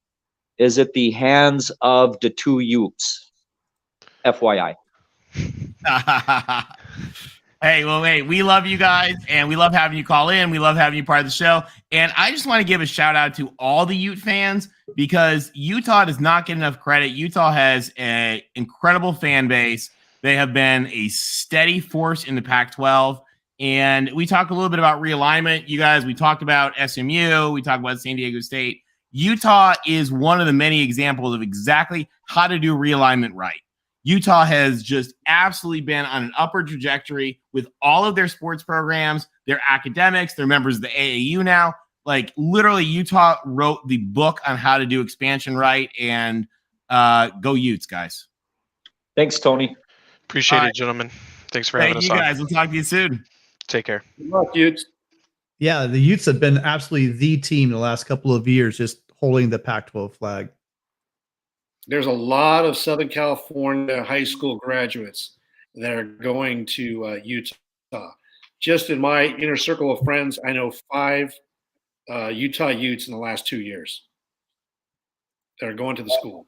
is at the hands of the two Utes. FYI. Hey, we love you guys, and we love having you call in. We love having you part of the show. And I just want to give a shout out to all the Ute fans because Utah does not get enough credit. Utah has an incredible fan base. They have been a steady force in the Pac-12. And we talked a little bit about realignment. You guys, we talked about SMU. We talked about San Diego State. Utah is one of the many examples of exactly how to do realignment right. Utah has just absolutely been on an upward trajectory with all of their sports programs, their academics, they're members of the AAU now. Like literally Utah wrote the book on how to do expansion right, and go Utes, guys. Thanks, Tony. Appreciate it, gentlemen. Thanks for having us on. Guys. We'll talk to you soon. Take care. Good luck, Utes. Yeah, the Utes have been absolutely the team the last couple of years, just holding the Pac-12 flag. There's a lot of Southern California high school graduates that are going to Utah. Just in my inner circle of friends, I know 5 Utah Utes in the last 2 years that are going to the school.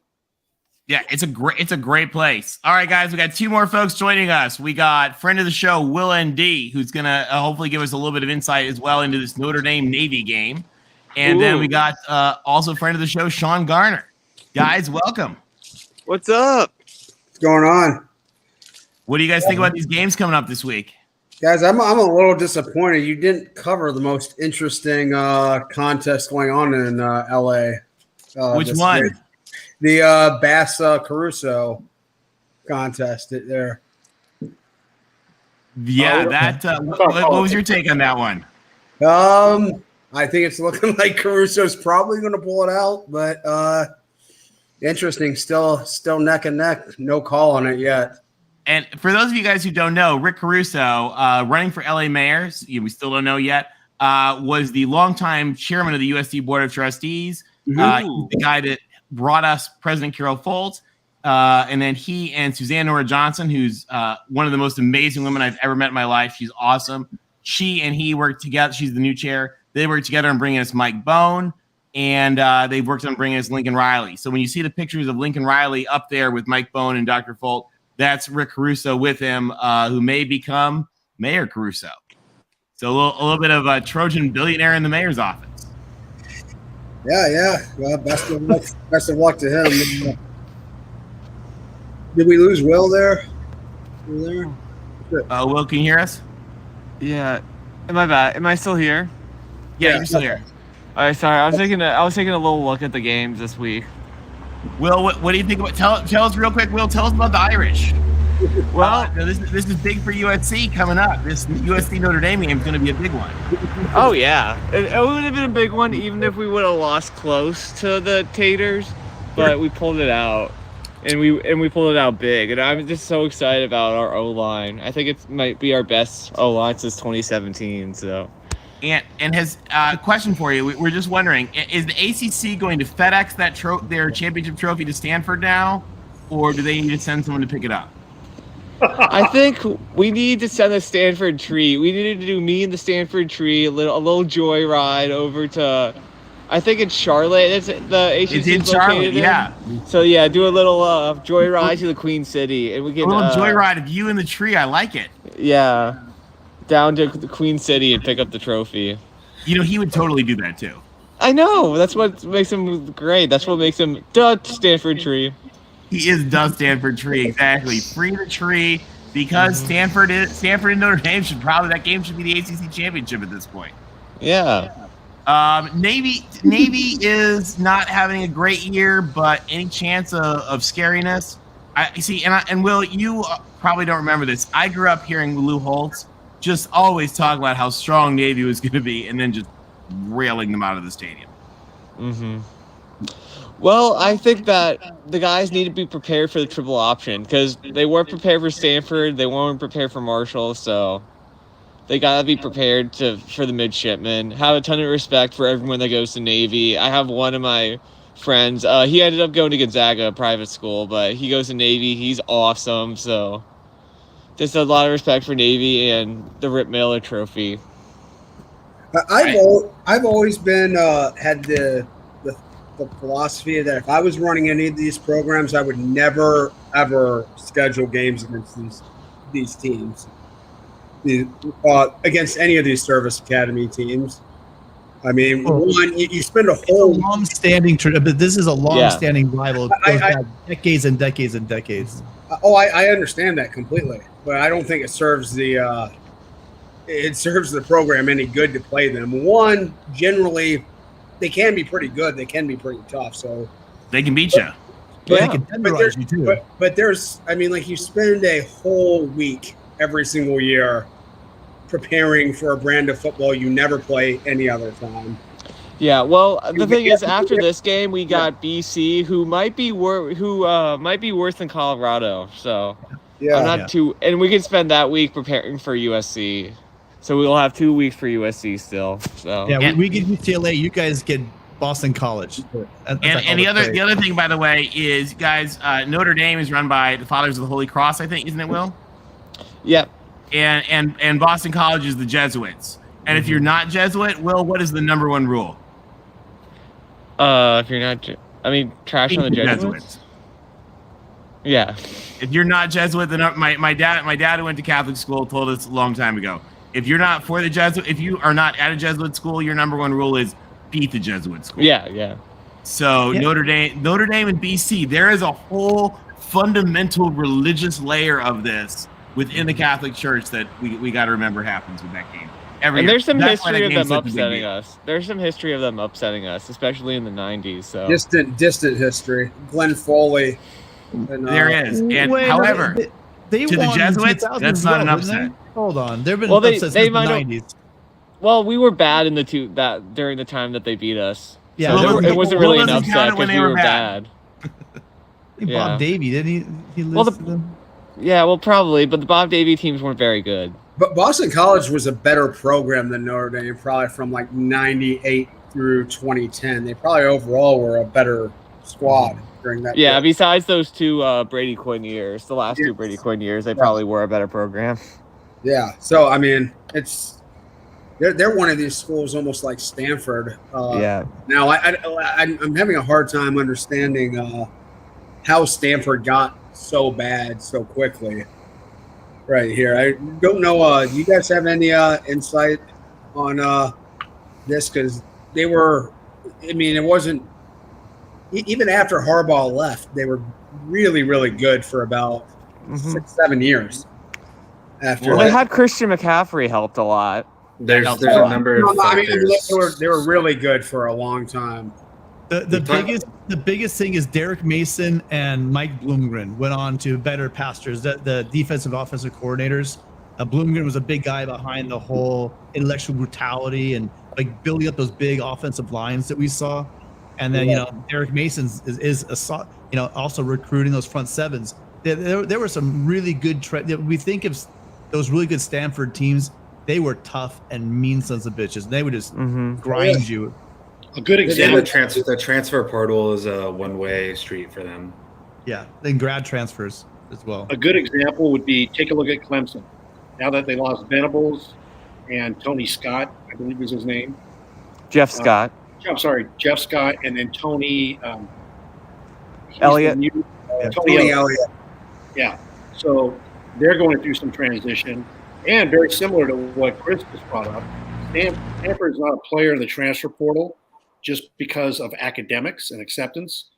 Yeah, it's a great place. All right, guys, we got 2 more folks joining us. We got friend of the show, Will ND, who's gonna hopefully give us a little bit of insight as well into this Notre Dame Navy game, and then we got also friend of the show, Sean Garner. Guys, welcome. What's up? What's going on? What do you guys think about these games coming up this week? Guys, I'm a little disappointed. You didn't cover the most interesting contest going on in LA. Which one? Year. The Bass Caruso contest there. Yeah, what was your take on that one? I think it's looking like Caruso's probably going to pull it out, but interesting. Still neck and neck. No call on it yet. And for those of you guys who don't know, Rick Caruso, running for LA mayor, we still don't know yet, was the longtime chairman of the USC Board of Trustees. He's the guy that brought us President Carol Folt. And then he and Suzanne Nora Johnson, who's one of the most amazing women I've ever met in my life. She's awesome. She and he worked together. She's the new chair. They worked together on bringing us Mike Bone, and they've worked on bringing us Lincoln Riley. So when you see the pictures of Lincoln Riley up there with Mike Bone and Dr. Folt, that's Rick Caruso with him, who may become Mayor Caruso. So a little bit of a Trojan billionaire in the mayor's office. Yeah. Well, best of luck to him. Did we lose Will there? Will, can you hear us? Yeah. Am I back? Am I still here? Yeah, you're still here. All right, sorry. I was taking a little look at the games this week. Will, what do you think about? Tell us real quick. Will, tell us about the Irish. Well, this is big for USC coming up. This USC Notre Dame game is going to be a big one. Oh yeah, it would have been a big one even if we would have lost close to the Taters, but we pulled it out, and we pulled it out big. And I'm just so excited about our O-line. I think it might be our best O-line since 2017. So. And has a question for you. We're just wondering: is the ACC going to FedEx that their championship trophy to Stanford now, or do they need to send someone to pick it up? I think we need to send a Stanford tree. We needed to do me and the Stanford tree, a little joy ride over to, I think it's Charlotte. It's the ACC it's in Charlotte, yeah. So yeah, do a little joy ride to the Queen City, and we can a little joy ride of you and the tree. I like it. Yeah, down to the Queen City and pick up the trophy. You know, he would totally do that too. I know. That's what makes him great. That's what makes him the Stanford tree. He is the Stanford tree, exactly. Free the tree, because Stanford and Notre Dame that game should be the ACC championship at this point. Yeah. Navy is not having a great year, but any chance of scariness? I see, and Will, you probably don't remember this. I grew up hearing Lou Holtz just always talk about how strong Navy was going to be, and then just railing them out of the stadium. Mm-hmm. Well, I think that the guys need to be prepared for the triple option because they weren't prepared for Stanford, they weren't prepared for Marshall, so they gotta be prepared for the midshipmen. Have a ton of respect for everyone that goes to Navy. I have one of my friends. He ended up going to Gonzaga private school, but he goes to Navy. He's awesome. So just a lot of respect for Navy and the Rip Miller Trophy. I've always been had the philosophy that if I was running any of these programs, I would never ever schedule games against these teams, against any of these service academy teams. I mean, you spend a whole long-standing, but this is a long-standing rival. It goes back decades and decades and decades. I understand that completely, but I don't think it serves the program any good to play them. One, generally, they can be pretty good. They can be pretty tough. So they can beat you. But, They can tenderize you too. but there's, I mean, like you spend a whole week every single year preparing for a brand of football you never play any other time. Yeah, well, the thing is, after this game, we got BC, who might be worse than Colorado. So Yeah. I'm not too, and we could spend that week preparing for USC. So we'll have 2 weeks for USC still. So Yeah, we get UCLA. You guys get Boston College. And the other thing, by the way, is guys, Notre Dame is run by the Fathers of the Holy Cross, I think, isn't it, Will? yeah. And Boston College is the Jesuits. And if you're not Jesuit, Will, what is the number one rule? If you're not, trash on the Jesuits. Yeah. If you're not Jesuit, then my dad who went to Catholic school told us a long time ago. If you're not for the Jesuit, if you are not at a Jesuit school, your number one rule is beat the Jesuit school. Yeah. So Notre Dame and BC, there is a whole fundamental religious layer of this within the Catholic Church that we got to remember happens with that game. And there's some history of them upsetting us. There's some history of them upsetting us, especially in the 90s. So distant history. Glenn Foley. And, there is. And however, they to the Jesuits, that's not an upset. Hold on, they've been upset since the 90s. Well, we were bad in during the time that they beat us. Yeah, so it wasn't really an upset because we were bad. Bob Davie, didn't he list them? Yeah, well, probably, but the Bob Davie teams weren't very good. But Boston College was a better program than Notre Dame, probably from like 98 through 2010. They probably overall were a better squad during that. Yeah, period. besides those 2 Brady Quinn years, the last 2 Brady Quinn years, they probably were a better program. Yeah, so I mean, they're one of these schools almost like Stanford. Yeah. Now I'm having a hard time understanding how Stanford got so bad so quickly. Right here, I don't know. Do you guys have any insight on this? Because they were, I mean, it wasn't even after Harbaugh left, they were really, really good for about 6-7 years. After they had Christian McCaffrey helped a lot. There's a number of factors. I mean, they were really good for a long time. The biggest thing is Derek Mason and Mike Bloomgren went on to better pastures, the defensive offensive coordinators. Bloomgren was a big guy behind the whole intellectual brutality and like building up those big offensive lines that we saw. And then Derek Mason is also recruiting those front sevens. There were some really good we think of those really good Stanford teams. They were tough and mean sons of bitches. They would just grind you. A good example. The transfer portal is a one-way street for them. Yeah, then grad transfers as well. A good example would be take a look at Clemson. Now that they lost Venables and Tony Scott, I believe was his name. Jeff Scott. I'm sorry, Jeff Scott, and then Tony Elliott. Tony Elliott. Yeah. So they're going through some transition, and very similar to what Chris just brought up. Stanford is not a player in the transfer portal just because of academics and acceptance.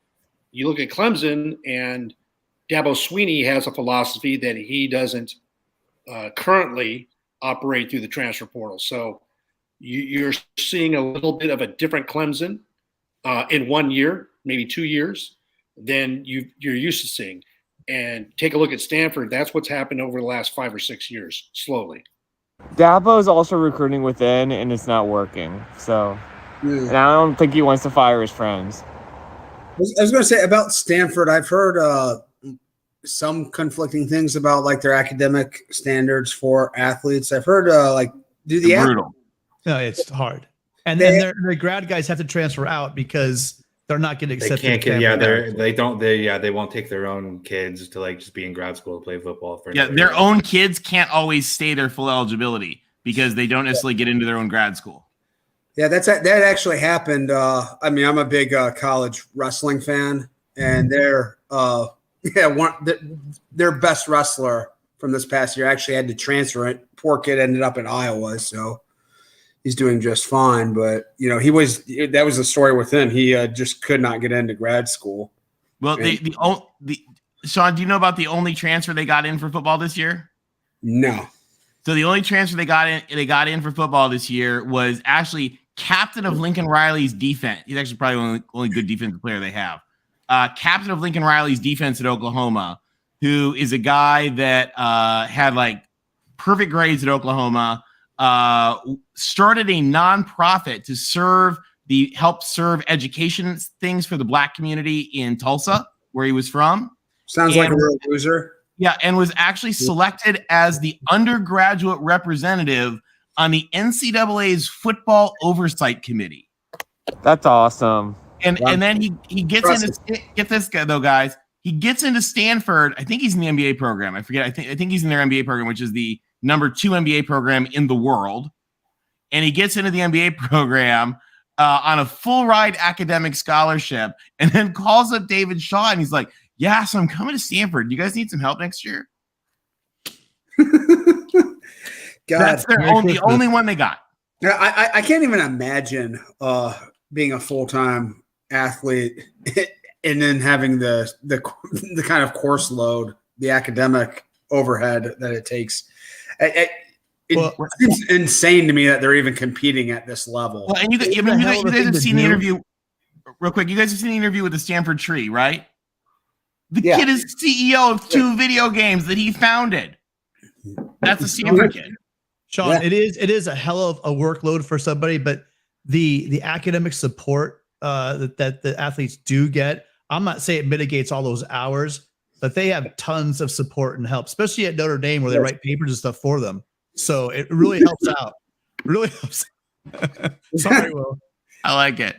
You look at Clemson, and Dabo Swinney has a philosophy that he doesn't currently operate through the transfer portal. So you're seeing a little bit of a different Clemson in 1 year, maybe 2 years, than you're used to seeing. And take a look at Stanford. That's what's happened over the last 5 or 6 years, slowly. Dabo is also recruiting within, and it's not working. So, and I don't think he wants to fire his friends. I was going to say about Stanford, I've heard some conflicting things about like their academic standards for athletes. I've heard brutal. No, it's hard. And then their grad guys have to transfer out because they're not going to accept. They can't get. They won't take their own kids to like just be in grad school to play football. Their own kids can't always stay their full eligibility because they don't necessarily get into their own grad school. Yeah, that actually happened. I mean, I'm a big college wrestling fan, and their best wrestler from this past year actually had to transfer it. Poor kid ended up in Iowa, so he's doing just fine. But that was the story with him. He just could not get into grad school. Well, Sean, do you know about the only transfer they got in for football this year? No. So the only transfer they got in for football this year was actually captain of Lincoln Riley's defense. He's actually probably the only good defensive player they have. captain of Lincoln Riley's defense at Oklahoma, who is a guy that had like perfect grades at Oklahoma, started a nonprofit to help serve education things for the Black community in Tulsa, where he was from. Sounds like a real loser. Yeah, and was actually selected as the undergraduate representative on the NCAA's football oversight committee. That's awesome. And then he gets into, get this guy though, guys. He gets into Stanford. I think he's in the MBA program. I forget. I think he's in their MBA program, which is the number 2 MBA program in the world. And he gets into the MBA program on a full ride academic scholarship, and then calls up David Shaw, and he's like, "Yeah, so I'm coming to Stanford. You guys need some help next year?" God, that's the only one they got. I can't even imagine being a full-time athlete and then having the kind of course load, the academic overhead that it takes. It seems insane to me that they're even competing at this level. Well, and you guys have seen the interview real quick. You guys have seen the interview with the Stanford Tree, right? The kid is CEO of 2 video games that he founded. That's a Stanford kid. Sean, it is a hell of a workload for somebody, but the academic support that the athletes do get, I'm not saying it mitigates all those hours, but they have tons of support and help, especially at Notre Dame where they write papers and stuff for them. So it really helps out. Really helps. Sorry, Will. I like it.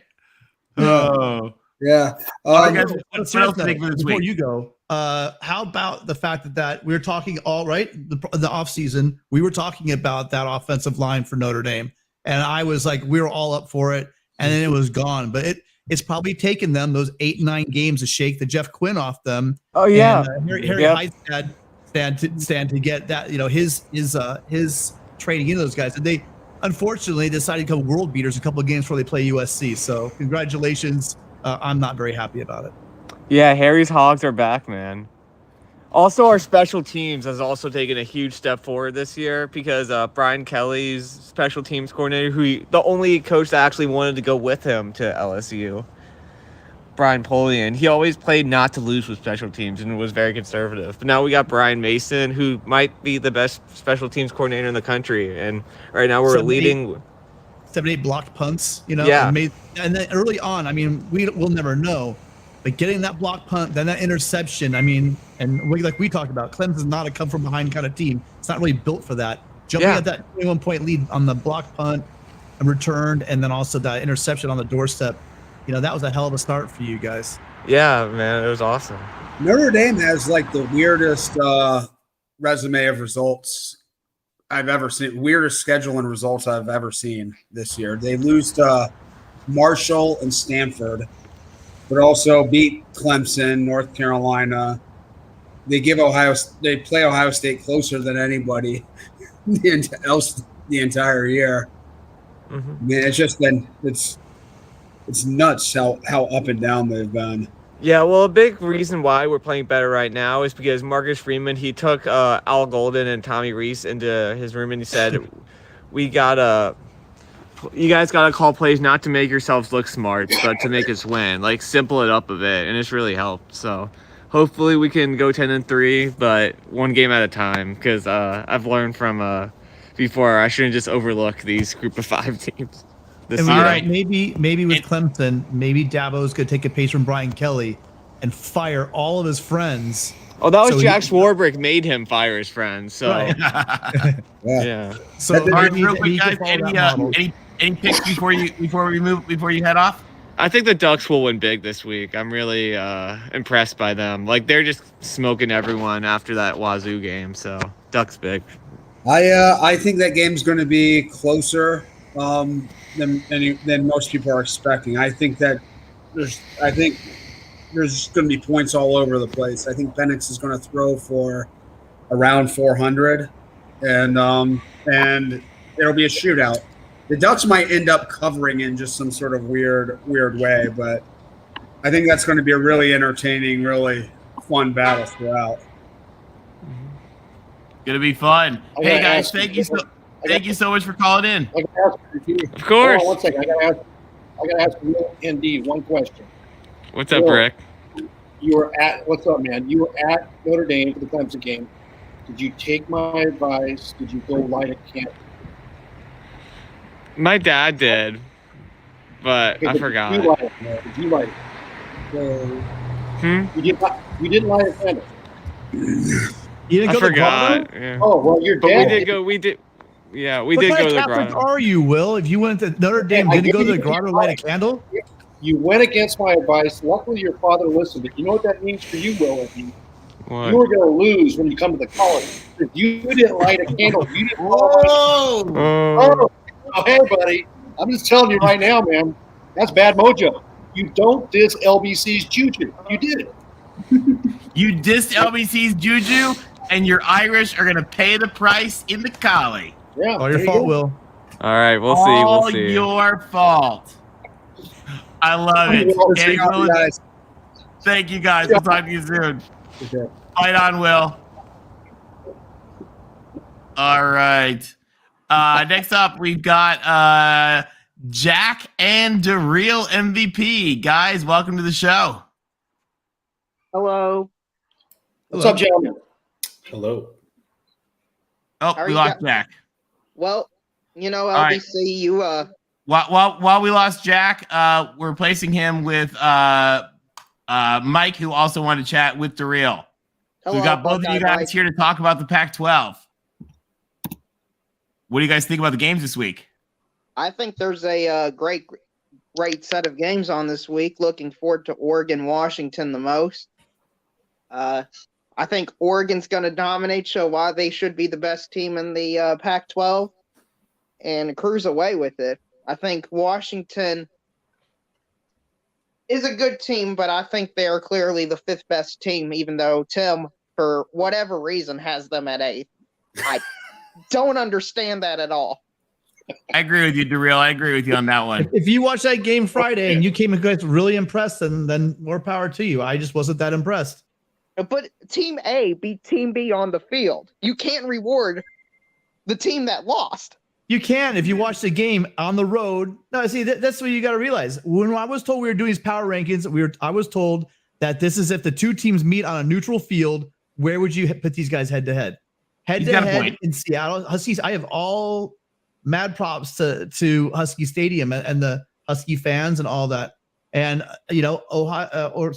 Oh. Yeah. Before you go, how about the fact that we were talking the off season, we were talking about that offensive line for Notre Dame, and I was like, we were all up for it, and then it was gone. But it's probably taken them those 8-9 games to shake the Jeff Quinn off them. Oh yeah, and, Harry Heidstad stand to get that, his training into those guys, and they unfortunately decided to become world beaters a couple of games before they play USC. So congratulations. I'm not very happy about it. Yeah, Harry's Hogs are back, man. Also, our special teams has also taken a huge step forward this year because Brian Kelly's special teams coordinator, the only coach that actually wanted to go with him to LSU, Brian Polian, he always played not to lose with special teams and was very conservative. But now we got Brian Mason, who might be the best special teams coordinator in the country. And right now we're leading 7-8 blocked punts, Yeah. And then early on, we'll never know. But getting that block punt, then that interception, and like we talked about, Clemson's not a come from behind kind of team. It's not really built for that. Jumping at that 21-point lead on the block punt and returned, and then also that interception on the doorstep, that was a hell of a start for you guys. Yeah, man, it was awesome. Notre Dame has like the weirdest resume of results I've ever seen, weirdest schedule and results I've ever seen this year. They lose to Marshall and Stanford, but also beat Clemson, North Carolina. They play Ohio State closer than anybody else the entire year. Mm-hmm. Man, it's just been it's nuts how up and down they've been. Yeah, well, a big reason why we're playing better right now is because Marcus Freeman, he took Al Golden and Tommy Reese into his room and he said, you guys got to call plays not to make yourselves look smart, but to make us win. Like, simple it up a bit, and it's really helped. So hopefully we can go 10-3, but one game at a time, because I've learned from before I shouldn't just overlook these group of 5 teams. All right, maybe with Clemson, maybe Dabo's going to take a pace from Brian Kelly and fire all of his friends. Oh, that was Jack Swarbrick made him fire his friends. So right. yeah. So all right, real quick, guys, any picks before you head off? I think the Ducks will win big this week. I'm really impressed by them. Like, they're just smoking everyone after that Wazoo game. So Ducks big. I think that game's going to be closer than most people are expecting. I think there's going to be points all over the place. I think Penix is going to throw for around 400, and it'll be a shootout. The Ducks might end up covering in just some sort of weird way, but I think that's going to be a really entertaining, really fun battle throughout. Gonna be fun. Hey guys, thank you so much for calling in. Of course. Hold on 1 second. I gotta ask Will and D one question. What's up, Rick? You were at what's up, man? You were at Notre Dame for the Clemson game. Did you take my advice? Did you go light a candle? My dad did, but Okay, I but forgot. Did you light it? Did you light it? You didn't light a candle. You didn't I go to the forgot. grotto? Yeah. Oh well, your But dad. we did go. We did. Yeah, we What did kind go of to the Catholic grotto. are you, Will? If you went to Notre Dame, I didn't go to gave the you grotto, light a candle? You went against my advice. Luckily, your father listened. But you know what that means for you, Will? What? You were going to lose when you come to the college. If you didn't light a candle, you didn't. Whoa! Oh. Oh, hey, buddy. I'm just telling you right now, man. That's bad mojo. You don't diss LBC's juju. You did it. You dissed LBC's juju, and your Irish are going to pay the price in the collie. Yeah. All your there you fault, go. Will. All right, we'll see. All We'll see. your fault. I love it. Listen, And Will, guys. thank you guys. We'll talk to you soon. Okay. Fight on, Will. All right. Next up, we've got Jack and DeReal MVP. Guys, welcome to the show. Hello. What's up, gentlemen? Hello. Oh, How are we you lost guys? Jack. Well, you know, right. LBC, you While we lost Jack, we're replacing him with Mike, who also wanted to chat with DeReal. So we've got both of you guys here to talk about the Pac-12. What do you guys think about the games this week? I think there's a great set of games on this week. Looking forward to Oregon, Washington the most. I think Oregon's going to dominate, show why they should be the best team in the Pac-12, and cruise away with it. I think Washington is a good team, but I think they are clearly the fifth best team, even though Tim, for whatever reason, has them at eighth. I don't understand that at all. I agree with you, DeReal. I agree with you on that one. If you watched that game Friday and you came across really impressed, then more power to you. I just wasn't that impressed. But Team A beat Team B on the field. You can't reward the team that lost. You can if you watch the game on the road. No, see, that's what you got to realize. When I was told we were doing these power rankings, I was told that this is if the two teams meet on a neutral field, where would you put these guys head to head? Head to head in Seattle. Huskies, I have all mad props to Husky Stadium and the Husky fans and all that. And Oregon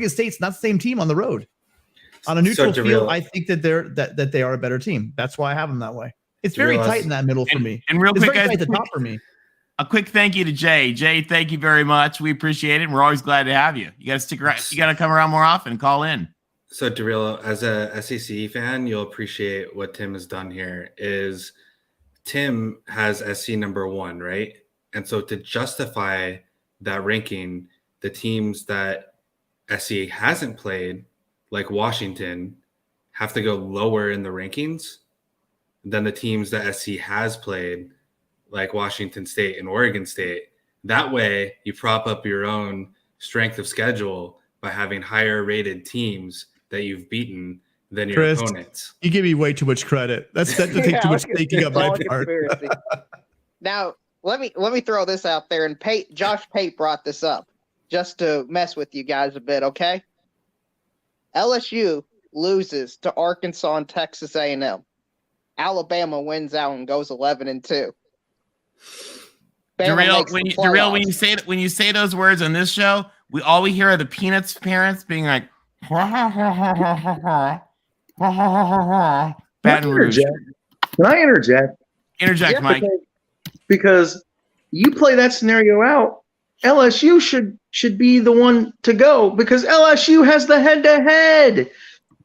State's not the same team on the road. On a neutral field, I think that they are a better team. That's why I have them that way. It's very tight in that middle for me. And real quick, guys, at the top for me. A quick thank you to Jay. Jay, thank you very much. We appreciate it. And we're always glad to have you. You got to stick around. You got to come around more often and call in. So, DeReal, as a SEC fan, you'll appreciate what Tim has done here. Is Tim has SC number 1, right? And so to justify that ranking, the teams that SC hasn't played, like Washington, have to go lower in the rankings than the teams that SC has played, like Washington State and Oregon State. That way, you prop up your own strength of schedule by having higher rated teams that you've beaten than your opponents. You give me way too much credit. That's to take too much thinking of my part. Now, let me throw this out there, and Josh Pate brought this up just to mess with you guys a bit, okay? LSU loses to Arkansas and Texas A&M. Alabama wins out and goes 11-2. DeReal, when you say those words on this show, we hear are the Peanuts parents being like, Baton Rouge. Can I interject? Interject, Mike. Because you play that scenario out, LSU should be the one to go because LSU has the head-to-head.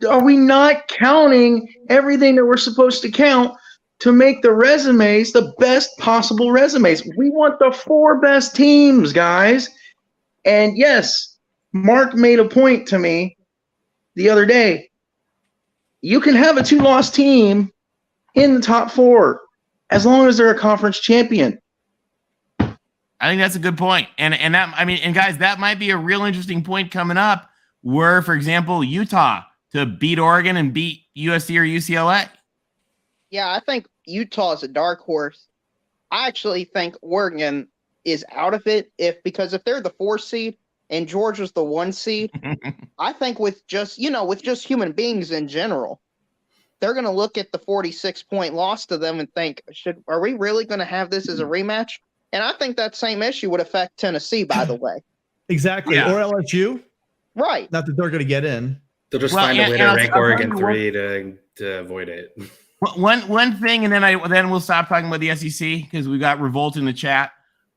Are we not counting everything that we're supposed to count to make the resumes the best possible resumes? We want the 4 best teams, guys. And yes, Mark made a point to me the other day. You can have a 2-loss team in the top 4 as long as they're a conference champion. I think that's a good point. And guys, that might be a real interesting point coming up where, for example, Utah to beat Oregon and beat USC or UCLA. Yeah, I think Utah is a dark horse. I actually think Oregon is out of it because if they're the 4 seed, and Georgia's the 1 seed, I think with just human beings in general, they're going to look at the 46-point loss to them and think, are we really going to have this as a rematch? And I think that same issue would affect Tennessee, by the way. Exactly. Yeah. Or LSU. Right. Not that they're going to get in. They'll just find a way to rank Oregon 3 to avoid it. One thing, and then we'll stop talking about the SEC because we got revolt in the chat.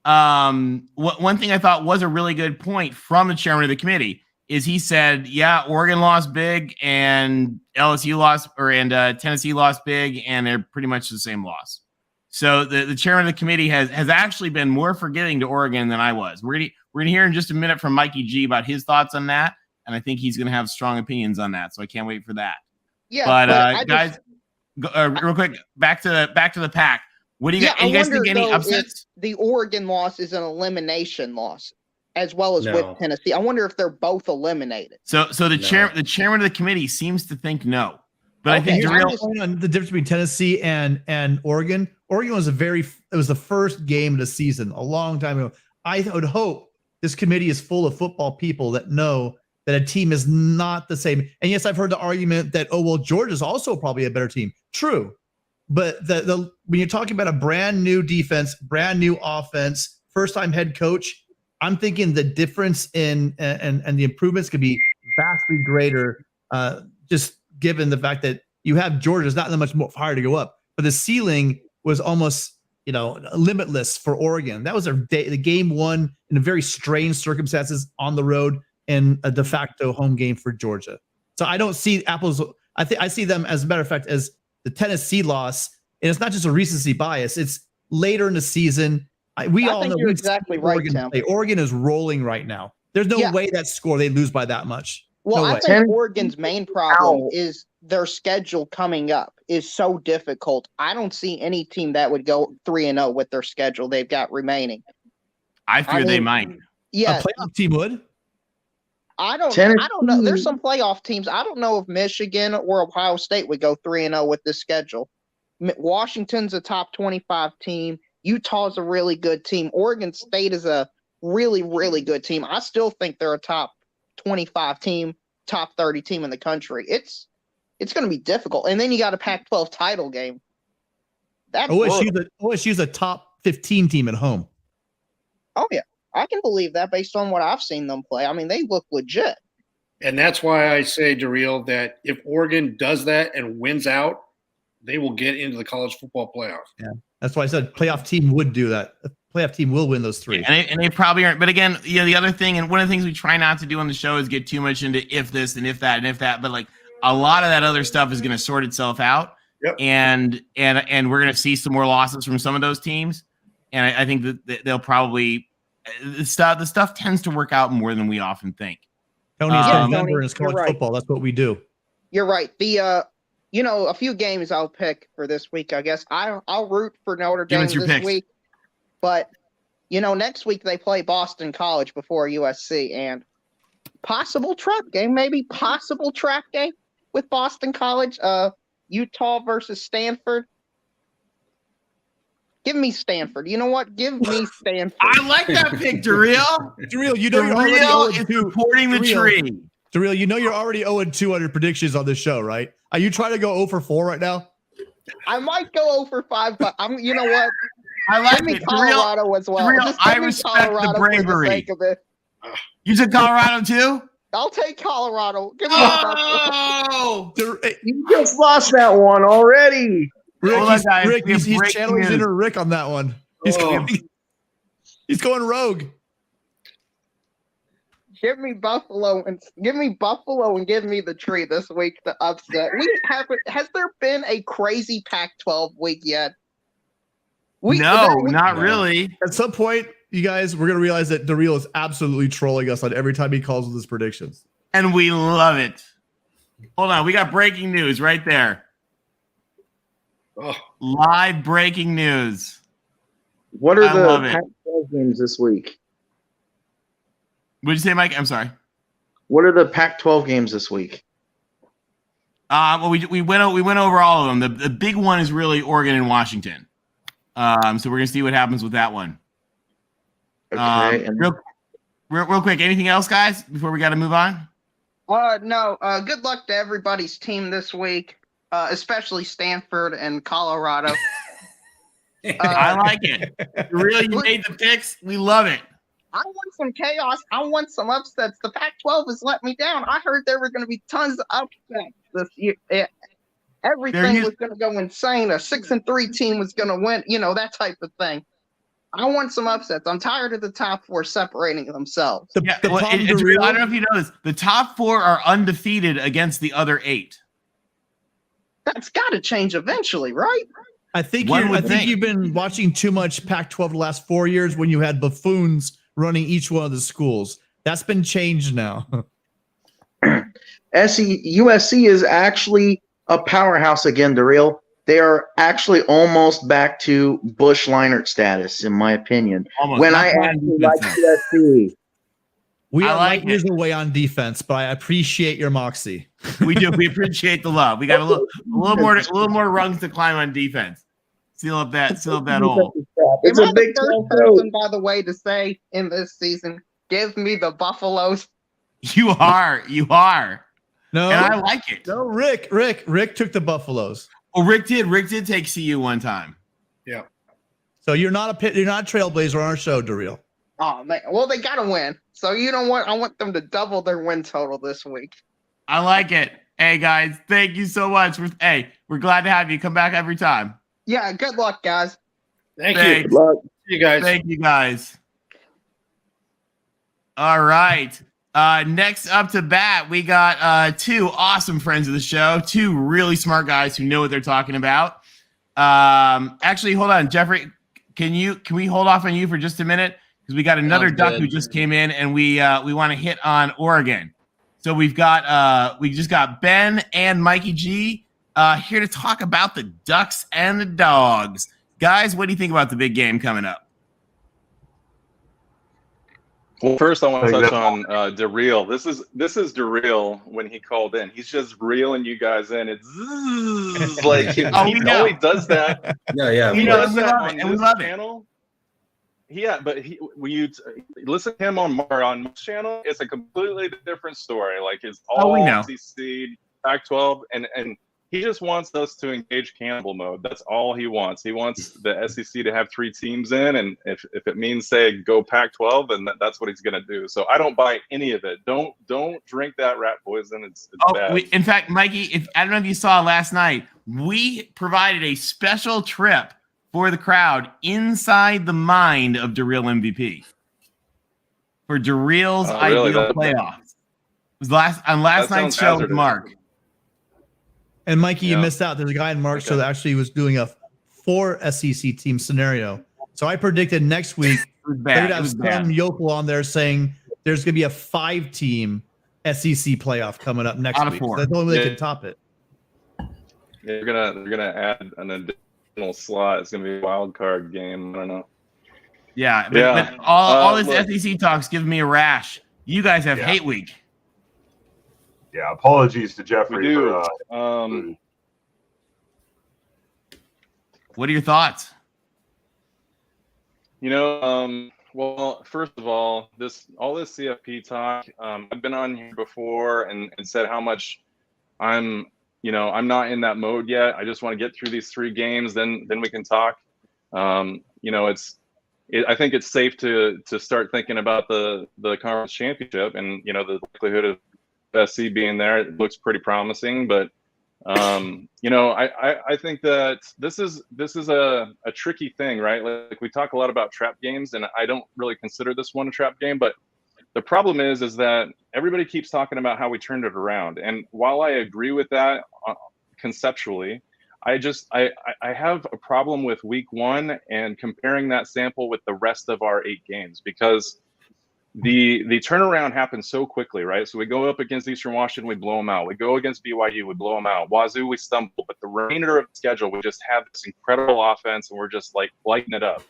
One thing I thought was a really good point from the chairman of the committee is he said, yeah, Oregon lost big and LSU lost, and Tennessee lost big, and they're pretty much the same loss. So the chairman of the committee has actually been more forgiving to Oregon than I was. We're gonna hear in just a minute from Mikey G about his thoughts on that, and I think he's gonna have strong opinions on that. So I can't wait for that. Yeah, but guys, real quick, back to the Pac. What do you guys think? Any upsets? The Oregon loss is an elimination loss, as well as with Tennessee. I wonder if they're both eliminated. So the chairman of the committee seems to think no. But I think the difference between Tennessee and Oregon. Oregon was the first game of the season a long time ago. I would hope this committee is full of football people that know that a team is not the same. And yes, I've heard the argument that, Georgia's also probably a better team. True. But when you're talking about a brand new defense, brand new offense, first time head coach, I'm thinking the difference in and the improvements could be vastly greater, just given the fact that you have Georgia's not that much more higher to go up, but the ceiling was almost limitless for Oregon. That was the game one in a very strange circumstances on the road and a de facto home game for Georgia. So I don't see apples. I see them, as a matter of fact, as the Tennessee loss, and it's not just a recency bias. It's later in the season. We all know you're exactly right, Tim. Oregon is rolling right now. There's no way that score they lose by that much. Well, I think Oregon's main problem is their schedule coming up is so difficult. I don't see any team that would go 3-0 with their schedule they've got remaining. I fear they might. Yeah, a playoff team would. I don't know. There's some playoff teams. I don't know if Michigan or Ohio State would go 3-0 with this schedule. Washington's a top 25 team. Utah's a really good team. Oregon State is a really, really good team. I still think they're a top 25 team, top 30 team in the country. It's going to be difficult. And then you got a Pac-12 title game. That's OSU's a top 15 team at home. Oh, yeah. I can believe that based on what I've seen them play. I mean, they look legit. And that's why I say, Darrell, that if Oregon does that and wins out, they will get into the college football playoff. Yeah, that's why I said playoff team would do that. A playoff team will win those three. And they probably aren't. But again, the other thing, and one of the things we try not to do on the show is get too much into if this and if that and if that. But like a lot of that other stuff is going to sort itself out. Yep. And we're going to see some more losses from some of those teams. And I think that they'll probably the stuff tends to work out more than we often think. Tony's a member in college football. That's what we do. You're right. The a few games I'll pick for this week. I guess I'll root for Notre Dame this week. But next week they play Boston College before USC, and possible trap game with Boston College. Utah versus Stanford. Give me Stanford. You know what? Give me Stanford. I like that pick, Darrell. Darrell, Darrell is reporting the tree. Darrell, you're already 0-2 on your predictions on this show, right? Are you trying to go 0-4 right now? I might go 0-5, but you know what? I like give me Colorado as well. Darrell, I respect the bravery. For the sake of it. You said Colorado too? I'll take Colorado. Give me you just lost that one already. Rick, he's channeling inner Rick on that one. He's going rogue. Give me Buffalo and give me the tree this week to upset. Has there been a crazy Pac-12 week yet? Not really. At some point, you guys, we're going to realize that Darrell is absolutely trolling us on every time he calls with his predictions. And we love it. Hold on. We got breaking news right there. Oh. Live breaking news. What are the Pac-12 games this week? What did you say, Mike? I'm sorry. What are the Pac-12 games this week? Well, we went over all of them. The big one is really Oregon and Washington. So we're gonna see what happens with that one. Okay. Real quick, anything else, guys, before we got to move on? No. Good luck to everybody's team this week, especially Stanford and Colorado. I like it. Really, you made the picks. We love it. I want some chaos. I want some upsets. The Pac-12 has let me down. I heard there were going to be tons of upsets this year. Everything was going to go insane. A 6-3 team was going to win. That type of thing. I want some upsets. I'm tired of the top four separating themselves. I don't know if you know this. The top four are undefeated against the other 8. That's got to change eventually, right? I think you've been watching too much Pac-12 the last 4 years when you had buffoons running each one of the schools. That's been changed now. USC is actually a powerhouse again, Daryl. They are actually almost back to Bush Leinart status, in my opinion. When I actually like USC. We are light years away on defense, but I appreciate your moxie. We do. We appreciate the love. We got a little more rungs to climb on defense. Seal up that hole. It's a big first person, by the way, to say in this season, give me the Buffaloes. You are. No, and I like it. No, Rick took the Buffaloes. Oh, Rick did take CU one time. Yeah. So you're not a trailblazer on our show, Daryl. Oh man, well they gotta win. So you know what? I want them to double their win total this week. I like it. Hey guys, thank you so much. We're glad to have you. Come back every time. Yeah, good luck, guys. Thank you. Good luck. See you guys. Thank you guys. All right. Next up to bat, we got 2 awesome friends of the show, 2 really smart guys who know what they're talking about. Actually, hold on, Jeffrey. Can we hold off on you for just a minute? Because we got another Duck who just came in, and we want to hit on Oregon. So we just got Ben and Mikey G here to talk about the Ducks and the Dogs. Guys, what do you think about the big game coming up? Well, first I want to touch on DeReal. This is DeReal when he called in. He's just reeling you guys in. It's like he only does that. Yeah. He does that on this channel. Yeah, but when you listen to him on this channel, it's a completely different story. Like it's all SEC, Pac-12, and he just wants us to engage cannibal mode. That's all he wants. He wants the SEC to have 3 teams in, and if it means say go Pac-12, then that's what he's going to do. So I don't buy any of it. Don't drink that rat poison. It's bad. In fact, Mikey, I don't know if you saw last night, we provided a special trip for the crowd inside the mind of DeReal MVP for DeReal's ideal playoffs. It was last night's show with Mark. And Mikey, you missed out. There's a guy in Mark's show that actually was doing a 4 SEC team scenario. So I predicted next week they're gonna have some yokel on there saying there's gonna be a 5-team SEC playoff coming up next week. So that's the only way they can top it. They're gonna add an additional slot. It's gonna be a wild card game. I don't know. Yeah, but all this SEC talk's giving me a rash. You guys have hate week. Yeah, apologies to Jeffrey. We do. What are your thoughts? Well, first of all, all this CFP talk, I've been on here before and said how much I'm not in that mode yet. I just want to get through these 3 games, then we can talk. I think it's safe to start thinking about the conference championship and the likelihood of SC being there. It looks pretty promising, but I think that this is a tricky thing, right? Like we talk a lot about trap games, and I don't really consider this one a trap game, but the problem is that everybody keeps talking about how we turned it around. And while I agree with that conceptually, I have a problem with week 1 and comparing that sample with the rest of our 8 games, because the turnaround happens so quickly, right? So we go up against Eastern Washington, we blow them out. We go against BYU, we blow them out. Wazoo, we stumble. But the remainder of the schedule, we just have this incredible offense, and we're just like lighting it up.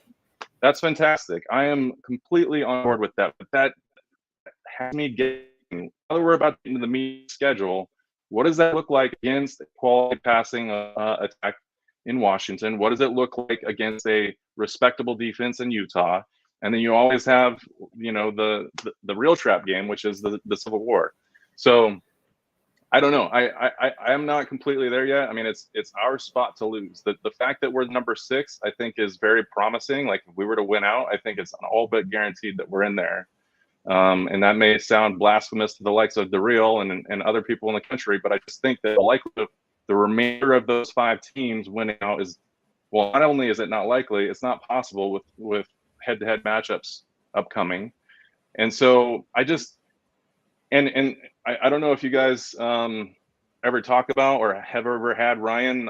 That's fantastic. I am completely on board with that. But that has me getting, now that we're about to get into the meat schedule, what does that look like against a quality passing attack in Washington? What does it look like against a respectable defense in Utah? And then you always have, the real trap game, which is the Civil War. So I don't know. I am not completely there yet. I mean, it's our spot to lose. The fact that we're number 6, I think, is very promising. Like, if we were to win out, I think it's all but guaranteed that we're in there. And that may sound blasphemous to the likes of the Real and other people in the country, but I just think that the likelihood of the remainder of those 5 teams winning out is, well, not only is it not likely, it's not possible with head-to-head matchups upcoming. And so I just and I don't know if you guys ever talk about or have ever had Ryan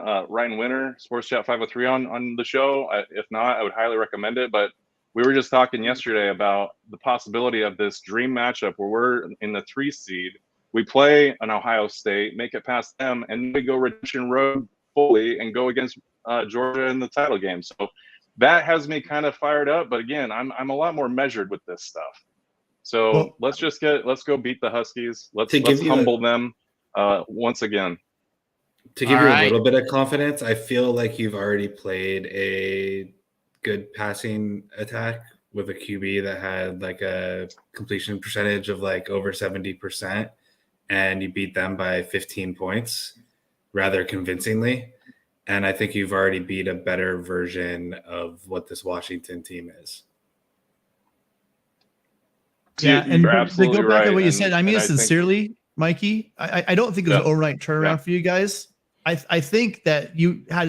Winter, Sports Chat 503 on the show. If not, I would highly recommend it. But we were just talking yesterday about the possibility of this dream matchup where we're in the 3 seed. We play an Ohio State, make it past them, and we go Redemption Road fully and go against Georgia in the title game. So that has me kind of fired up. But again, I'm a lot more measured with this stuff. So let's go beat the Huskies. Let's humble them once again. To give you a little bit of confidence, I feel like you've already played a good passing attack with a QB that had like a completion percentage of like over 70%, and you beat them by 15 points rather convincingly. And I think you've already beat a better version of what this Washington team is. Yeah, and to go back to what you said, I mean it sincerely, Mikey. I don't think it was an overnight turnaround for you guys. I think that you had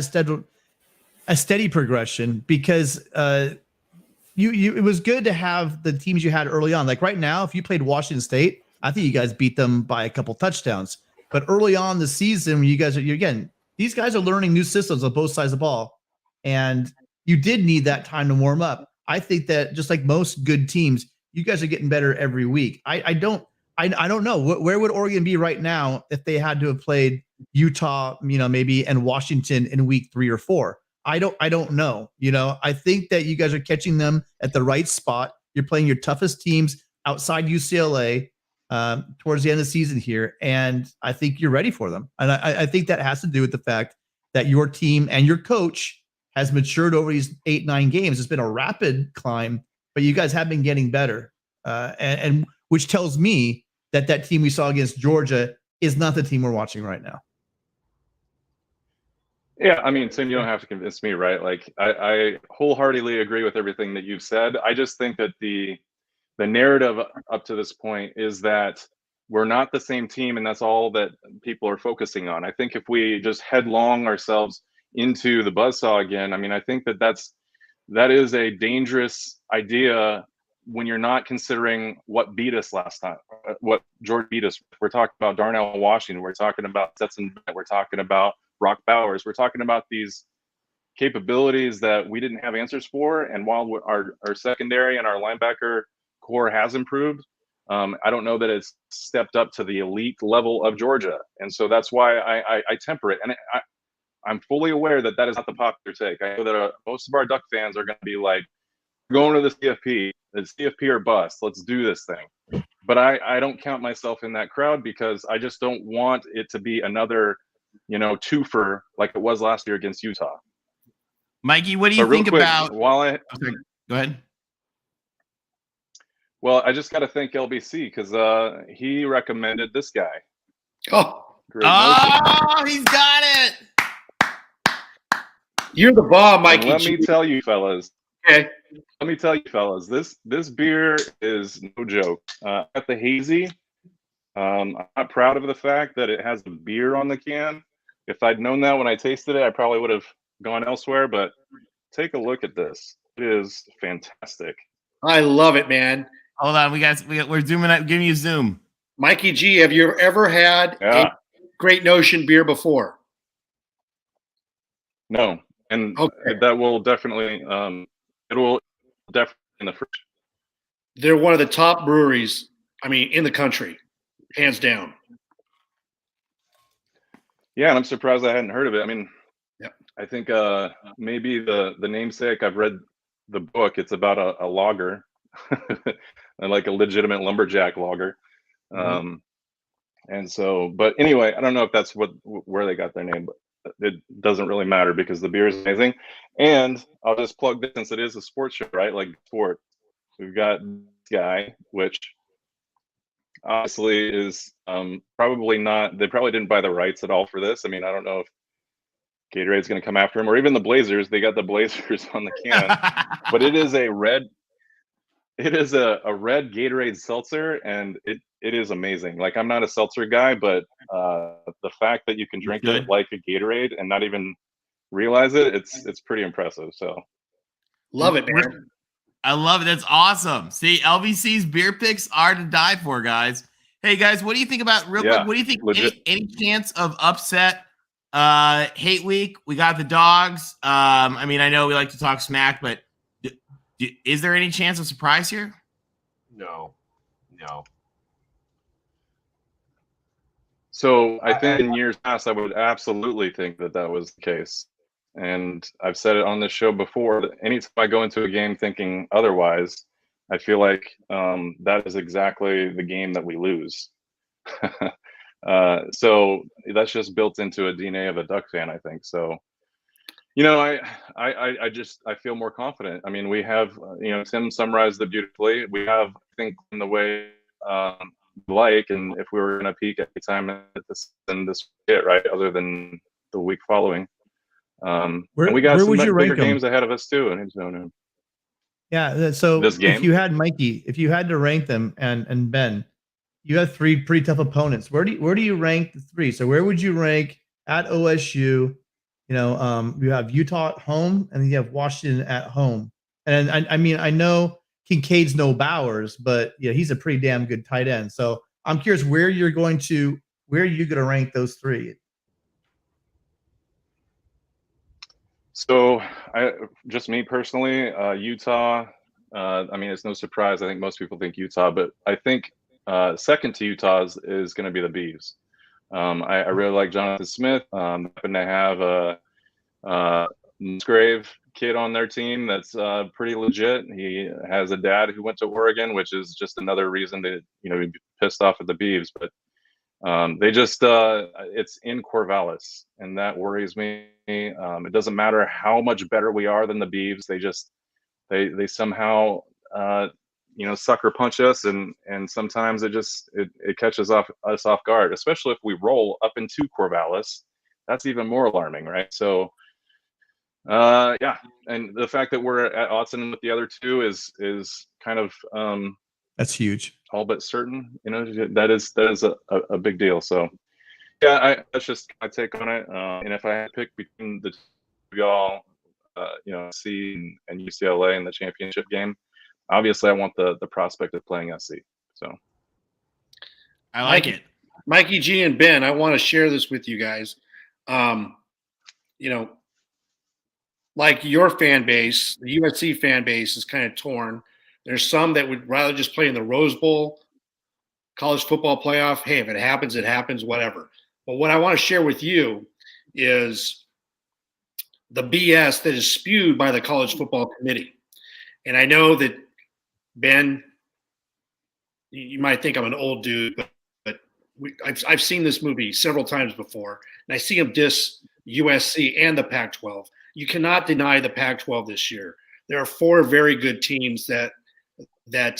a steady progression because it was good to have the teams you had early on. Like right now, if you played Washington State, I think you guys beat them by a couple touchdowns. But early on the season, you guys these guys are learning new systems on both sides of the ball, and you did need that time to warm up. I think that just like most good teams, you guys are getting better every week. I don't know where would Oregon be right now if they had to have played Utah, maybe, and Washington in week 3 or 4. I don't know. I think that you guys are catching them at the right spot. You're playing your toughest teams outside UCLA towards the end of the season here, and I think you're ready for them. And I think that has to do with the fact that your team and your coach has matured over these 8-9 games. It's been a rapid climb, but you guys have been getting better, and which tells me that team we saw against Georgia is not the team we're watching right now. Yeah, I mean, Tim, you don't have to convince me, right? Like, I wholeheartedly agree with everything that you've said. I just think that the narrative up to this point is that we're not the same team, and that's all that people are focusing on. I think if we just headlong ourselves into the buzzsaw again, I mean, I think that is a dangerous idea when you're not considering what beat us last time, what Georgia beat us. We're talking about Darnell Washington. We're talking about Stetson Bennett. We're talking about Brock Bowers. We're talking about these capabilities that we didn't have answers for. And while our secondary and our linebacker core has improved, I don't know that it's stepped up to the elite level of Georgia. And so that's why I temper it. And I'm fully aware that is not the popular take. I know that most of our Duck fans are going to be like, going to the CFP, it's CFP or bust. Let's do this thing. But I don't count myself in that crowd because I just don't want it to be another, twofer like it was last year against Utah. Mikey, what do you think about? Go ahead. Well, I just got to thank LBC because he recommended this guy. Great motion. He's got it. You're the bomb, Mikey. Let me tell you, fellas. Okay. Let me tell you, fellas, this beer is no joke. At the hazy, I'm not proud of the fact that it has a beer on the can. If I'd known that when I tasted it, I probably would have gone elsewhere. But take a look at this; it is fantastic. I love it, man. Hold on, we're zooming out, giving you zoom. Mikey G, have you ever had a Great Notion beer before? No, and that will definitely. It will definitely in the fridge. They're one of the top breweries, in the country, hands down. Yeah, and I'm surprised I hadn't heard of it. I think maybe the namesake. I've read the book. It's about a logger, like a legitimate lumberjack logger. And so, but anyway, I don't know if that's where they got their name, but it doesn't really matter because the beer is amazing. And I'll just plug this since it is a sports show, right? Like sport. we've got this guy, which honestly is probably not. They probably didn't buy the rights at all for this. I mean, I don't know if Gatorade's going to come after him, or even the Blazers. They got the Blazers on the can, but it is a red. It is a red Gatorade seltzer, and it is amazing. Like, I'm not a seltzer guy, but the fact that you can drink it like a Gatorade and not even realize it, it's pretty impressive. So love it, man. I love it. That's awesome. See, LVC's beer picks are to die for, guys. Hey, guys, what do you think about quick? What do you think? Any chance of upset? Hate week. We got the dogs. I mean, I know we like to talk smack, but is there any chance of surprise here? No. So I think in years past, I would absolutely think that was the case. And I've said it on this show before that anytime I go into a game thinking otherwise, I feel like that is exactly the game that we lose. So that's just built into a DNA of a Duck fan, I think. So, you know, I feel more confident. I mean, we have, Tim summarized it beautifully. We have, I think, in the way and if we were going to peak at the time at this hit, right, other than the week following. And we got some bigger games ahead of us too. Yeah. So this game, if you had to rank them, and Ben, you have three pretty tough opponents. Where do you rank the three? So where would you rank at OSU? You have Utah at home, and then you have Washington at home. And I mean, I know Kincaid's no Bowers, but yeah, he's a pretty damn good tight end. So I'm curious where are you going to rank those three? So just me personally, Utah. I mean, it's no surprise. I think most people think Utah, but I think second to Utah's is going to be the Beavs. I really like Jonathan Smith. Happen to have a Musgrave kid on their team that's pretty legit. He has a dad who went to Oregon, which is just another reason to be pissed off at the Beavs. But they just it's in Corvallis, and that worries me. It doesn't matter how much better we are than the Beavs. They somehow sucker punch us, and sometimes it catches us off guard, especially if we roll up into Corvallis. That's even more alarming, right? So yeah, and the fact that we're at Autzen with the other two is kind of that's huge, all but certain. That is a big deal. So yeah, that's just my take on it. And if I had to pick between the two of y'all, SC and UCLA in the championship game, obviously I want the prospect of playing SC. So I like it. Mikey G and Ben, I want to share this with you guys. Like your fan base, the USC fan base is kind of torn. There's some that would rather just play in the Rose Bowl, college football playoff. Hey, if it happens, it happens, whatever. But what I want to share with you is the BS that is spewed by the college football committee. And I know that, Ben, you might think I'm an old dude, but I've seen this movie several times before, and I see him diss USC and the Pac-12. You cannot deny the Pac-12 this year. There are 4 very good teams that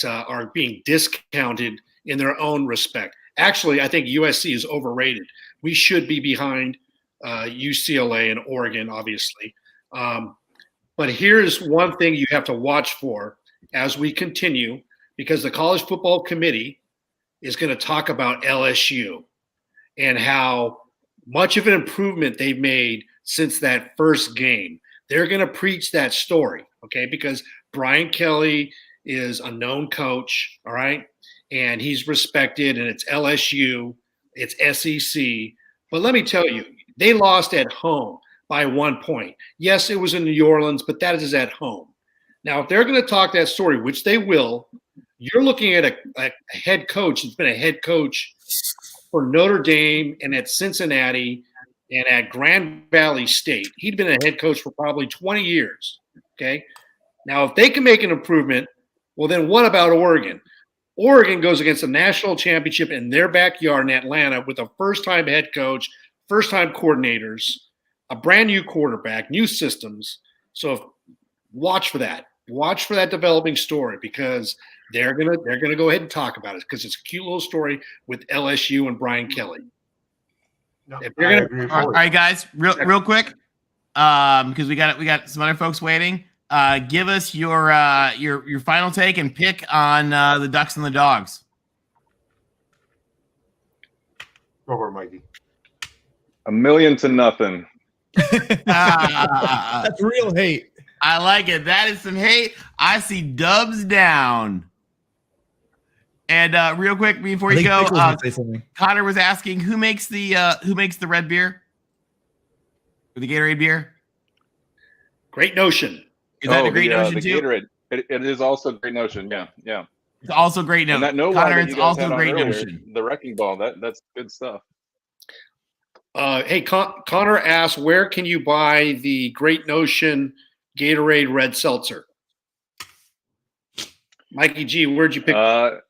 are being discounted in their own respect. Actually, I think USC is overrated. We should be behind UCLA and Oregon, obviously. But here's one thing you have to watch for as we continue, because the College Football Committee is going to talk about LSU and how much of an improvement they've made since that first game. They're going to preach that story, okay? Because Brian Kelly is a known coach, all right? And he's respected, and it's LSU, it's SEC. But let me tell you, they lost at home by 1 point. Yes, it was in New Orleans, but that is at home. Now, if they're going to talk that story, which they will, you're looking at a head coach that's been a head coach for Notre Dame and at Cincinnati and at Grand Valley State. He'd been a head coach for probably 20 years, okay? Now, if they can make an improvement, well, then what about Oregon? Oregon goes against a national championship in their backyard in Atlanta with a first-time head coach, first-time coordinators, a brand-new quarterback, new systems. So watch for that. watch for that developing story because they're gonna go ahead and talk about it because it's a cute little story with LSU and Brian Kelly. No, If I you're gonna, agree All fully. right, guys, real quick, because we got some other folks waiting. Give us your final take and pick on the Ducks and the Dogs. Go for it, Mikey. 1,000,000-0. That's real hate. I like it. That is some hate. I see dubs down. And real quick before I you think go, Pickles would say something. Connor was asking who makes the red beer or the Gatorade beer. Great Notion. Is that the Great Notion the too? Gatorade. It is also Great Notion. Yeah. It's also Great Notion. And that no Connor, that it's you guys also had on Great earlier, Notion. the Wrecking Ball. That's good stuff. Hey, Connor asked, where can you buy the Great Notion Gatorade Red Seltzer? Mikey G, where'd you pick? I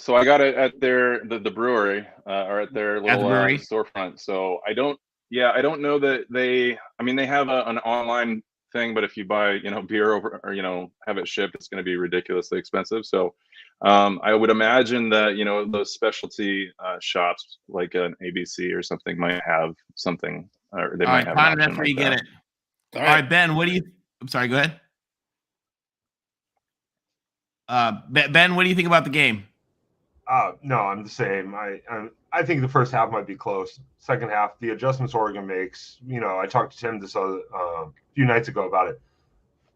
got it at the brewery or at their little brewery? storefront. So I don't know that they have an online thing, but if you buy beer over or have it shipped, it's going to be ridiculously expensive. So I would imagine that those specialty shops like an ABC or something might have something, or they might have. Connor, that's where you get it. All right, Ben, what do you? I'm sorry. Go ahead. Ben, what do you think about the game? No, I'm the same. I think the first half might be close. Second half, the adjustments Oregon makes. I talked to Tim this few nights ago about it.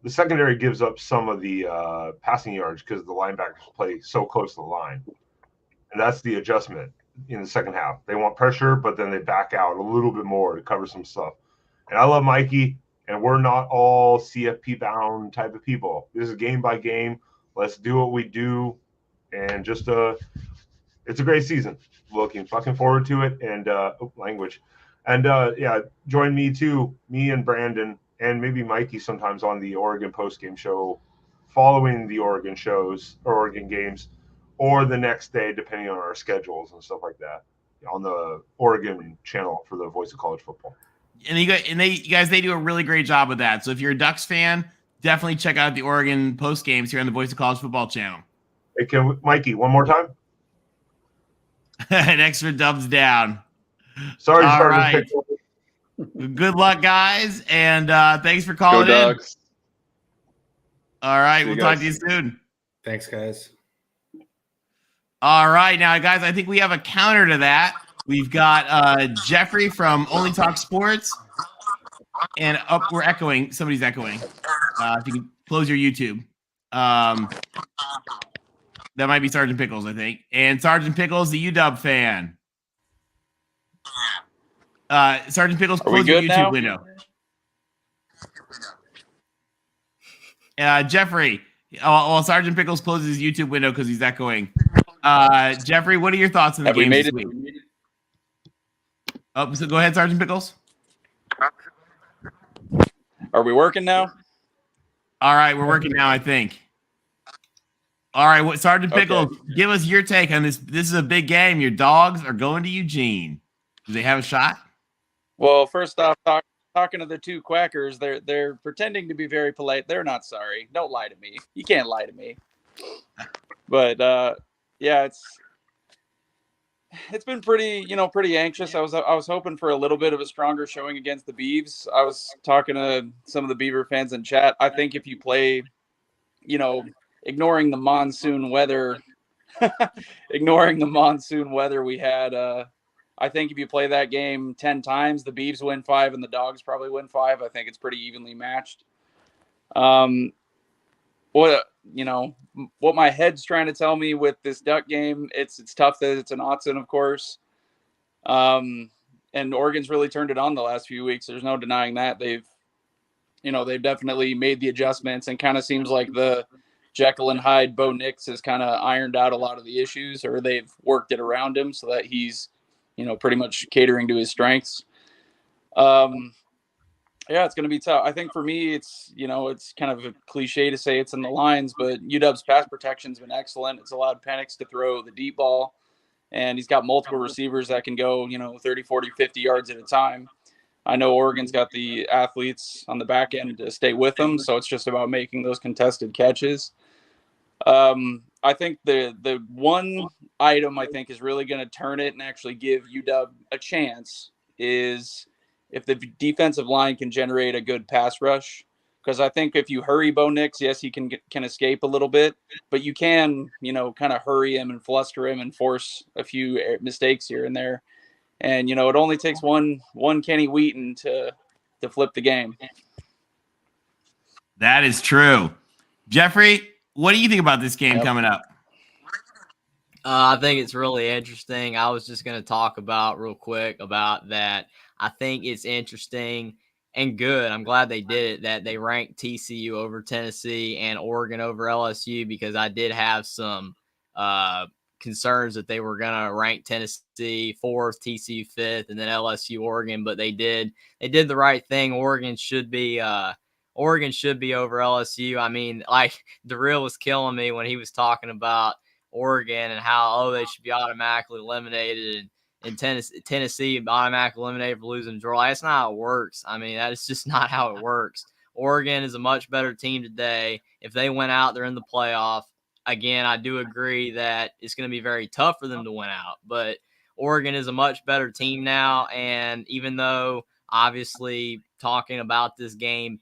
The secondary gives up some of the passing yards because the linebackers play so close to the line, and that's the adjustment in the second half. They want pressure, but then they back out a little bit more to cover some stuff. And I love Mikey, and we're not all CFP bound type of people. This is game by game. Let's do what we do, and just it's a great season. Looking fucking forward to it, and language, and join me too, me and Brandon, and maybe Mikey sometimes on the Oregon post-game show, following the Oregon shows or Oregon games, or the next day depending on our schedules and stuff like that, on the Oregon channel for the Voice of College Football. And you guys, they do a really great job with that. So if you're a Ducks fan, definitely check out the Oregon post games here on the Voice of College Football channel. Hey, Mikey, one more time? An extra dubs down. Sorry, All Sergeant right. Pickles. Good luck, guys, and thanks for calling Go in. Ducks. All right, See we'll you talk guys. to you soon. Thanks, guys. All right, now, guys, I think we have a counter to that. We've got Jeffrey from Only Talk Sports, and we're echoing. Somebody's echoing. If you can close your YouTube. That might be Sergeant Pickles, I think. And Sergeant Pickles, the UW fan. Sergeant Pickles, close your YouTube window. Jeffrey, well, Sergeant Pickles closes his YouTube window because he's echoing. Jeffrey, what are your thoughts on the game this week? Oh, so go ahead, Sergeant Pickles. Are we working now? All right, we're working now, I think. All right, Sergeant Pickles, give us your take on this. This is a big game. Your Dogs are going to Eugene. Do they have a shot? Well, first off, talking to the two quackers, they're pretending to be very polite. They're not sorry. Don't lie to me. You can't lie to me. But yeah, it's been pretty anxious. I was hoping for a little bit of a stronger showing against the Beavs. I was talking to some of the Beaver fans in chat. I think if you play, ignoring the monsoon weather, we had, I think if you play that game 10 times, the Beavs win 5 and the Dogs probably win 5. I think it's pretty evenly matched. What my head's trying to tell me with this Duck game, it's tough that it's an Autzen, of course. And Oregon's really turned it on the last few weeks. There's no denying that. They've definitely made the adjustments, and kind of seems like the Jekyll and Hyde Bo Nix has kind of ironed out a lot of the issues, or they've worked it around him so that he's, pretty much catering to his strengths. Yeah, it's going to be tough. I think for me, it's kind of a cliche to say it's in the lines, but UW's pass protection's been excellent. It's allowed Penix to throw the deep ball, and he's got multiple receivers that can go, 30, 40, 50 yards at a time. I know Oregon's got the athletes on the back end to stay with them, so it's just about making those contested catches. I think the one item I think is really going to turn it and actually give UW a chance is if the defensive line can generate a good pass rush. Because I think if you hurry Bo Nix, yes, he can escape a little bit, but you can, kind of hurry him and fluster him and force a few mistakes here and there. And, it only takes one Kenny Wheaton to flip the game. That is true. Jeffrey, what do you think about this game coming up? I think it's really interesting. I was just going to talk about real quick about that. I think it's interesting and good. I'm glad they did it, that they ranked TCU over Tennessee and Oregon over LSU, because I did have some concerns that they were going to rank Tennessee 4th, TCU 5th, and then LSU Oregon, but they did the right thing. Oregon should be over LSU. I mean, like, Darrell was killing me when he was talking about Oregon and how, they should be automatically eliminated, and Tennessee automatically eliminated for losing to Georgia. That's not how it works. I mean, that is just not how it works. Oregon is a much better team today. If they went out, they're in the playoff. Again, I do agree that it's going to be very tough for them to win out, but Oregon is a much better team now. And even though, obviously, talking about this game,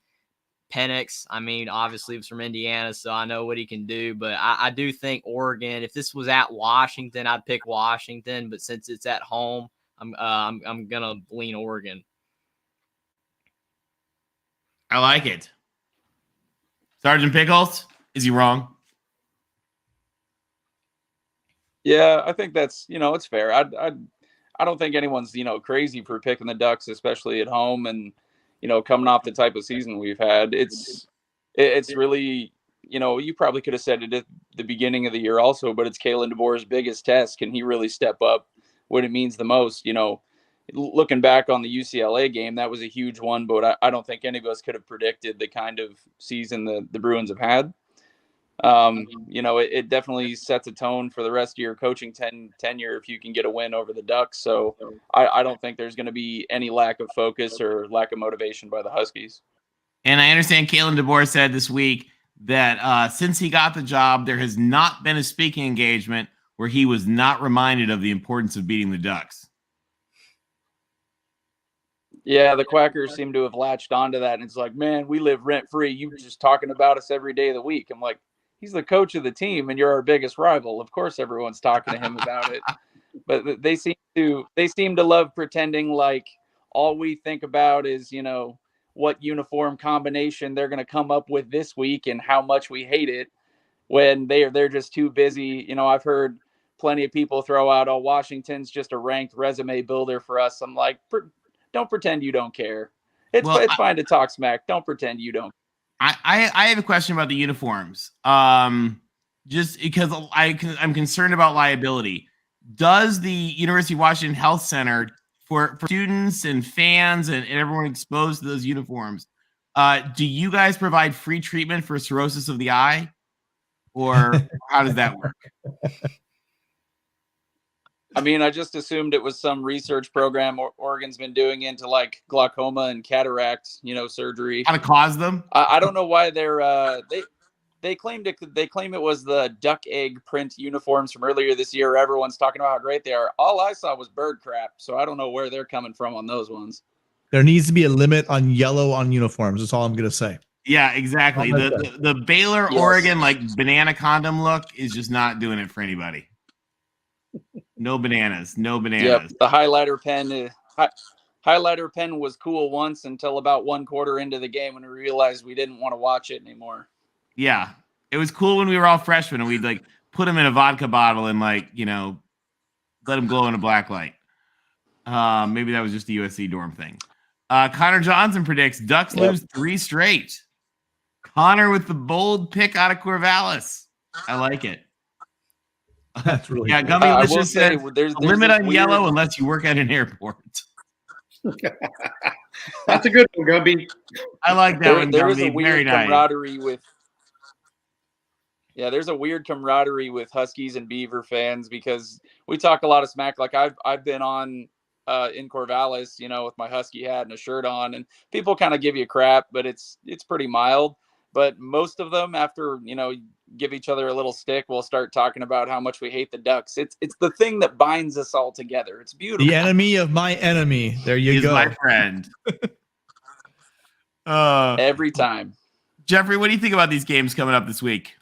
Penix, I mean, obviously he was from Indiana, so I know what he can do. But I do think Oregon, if this was at Washington, I'd pick Washington. But since it's at home, I'm gonna lean Oregon. I like it. Sergeant Pickles, is he wrong? Yeah, I think that's, it's fair. I don't think anyone's, crazy for picking the Ducks, especially at home, and coming off the type of season we've had. It's really, you probably could have said it at the beginning of the year also, but it's Kalen DeBoer's biggest test. Can he really step up when it means the most? Looking back on the UCLA game, that was a huge one, but I don't think any of us could have predicted the kind of season the Bruins have had. It definitely sets a tone for the rest of your coaching tenure if you can get a win over the Ducks. So I don't think there's going to be any lack of focus or lack of motivation by the Huskies. And I understand Kalen DeBoer said this week that since he got the job, there has not been a speaking engagement where he was not reminded of the importance of beating the Ducks. Yeah, the Quackers seem to have latched onto that. And it's like, man, we live rent-free. You were just talking about us every day of the week. I'm like, he's the coach of the team, and you're our biggest rival. Of course, everyone's talking to him about it. But they seem to love pretending like all we think about is, what uniform combination they're going to come up with this week and how much we hate it, when they're just too busy. I've heard plenty of people throw out, "Oh, Washington's just a ranked resume builder for us." I'm like, don't pretend you don't care. It's fine to talk smack. Don't pretend you don't. I have a question about the uniforms. Just because I'm concerned about liability. Does the University of Washington Health Center, for students and fans and everyone exposed to those uniforms, do you guys provide free treatment for cirrhosis of the eye? Or how does that work? I mean, I just assumed it was some research program Oregon's been doing into like glaucoma and cataract, surgery. How to cause them? I don't know why they claim it was the duck egg print uniforms from earlier this year. Everyone's talking about how great they are. All I saw was bird crap, so I don't know where they're coming from on those ones. There needs to be a limit on yellow on uniforms. That's all I'm gonna say. Yeah, exactly. The Baylor, yes. Oregon, like banana condom look is just not doing it for anybody. No bananas. Yep, the highlighter pen was cool once until about one quarter into the game when we realized we didn't want to watch it anymore. Yeah, it was cool when we were all freshmen and we'd like put them in a vodka bottle and let them glow in a black light. Maybe that was just a USC dorm thing. Connor Johnson predicts Ducks lose 3 straight. Connor with the bold pick out of Corvallis. I like it. That's really cool. Gummy just said there's a limit on yellow unless you work at an airport. That's a good one, Gumby. I like that one, there Gumby. is a weird Very camaraderie nice. with. Yeah, there's a weird camaraderie with Huskies and Beaver fans because we talk a lot of smack. Like I've been on in Corvallis, with my Husky hat and a shirt on, and people kind of give you crap, but it's pretty mild. But most of them, after give each other a little stick, we'll start talking about how much we hate the Ducks. It's the thing that binds us all together. It's beautiful. The enemy of my enemy. There you He's go. my friend. Every time. Jeffrey, what do you think about these games coming up this week?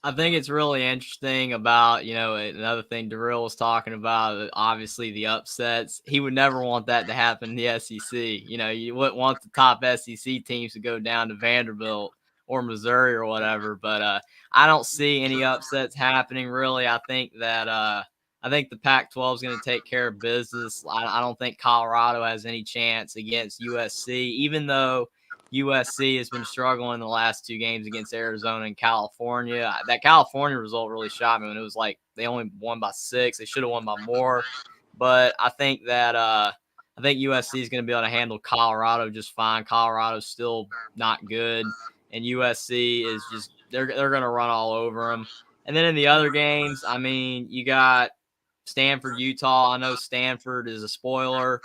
I think it's really interesting about, another thing Darrell was talking about, obviously the upsets. He would never want that to happen in the SEC. You wouldn't want the top SEC teams to go down to Vanderbilt or Missouri or whatever, but I don't see any upsets happening really. I think that I think the Pac-12 is going to take care of business. I don't think Colorado has any chance against USC, even though USC has been struggling the last 2 games against Arizona and California. That California result really shocked me when it was like they only won by 6. They should have won by more. But I think that USC is going to be able to handle Colorado just fine. Colorado's still not good, and USC is just they're going to run all over them. And then in the other games, I mean, you got Stanford, Utah. I know Stanford is a spoiler,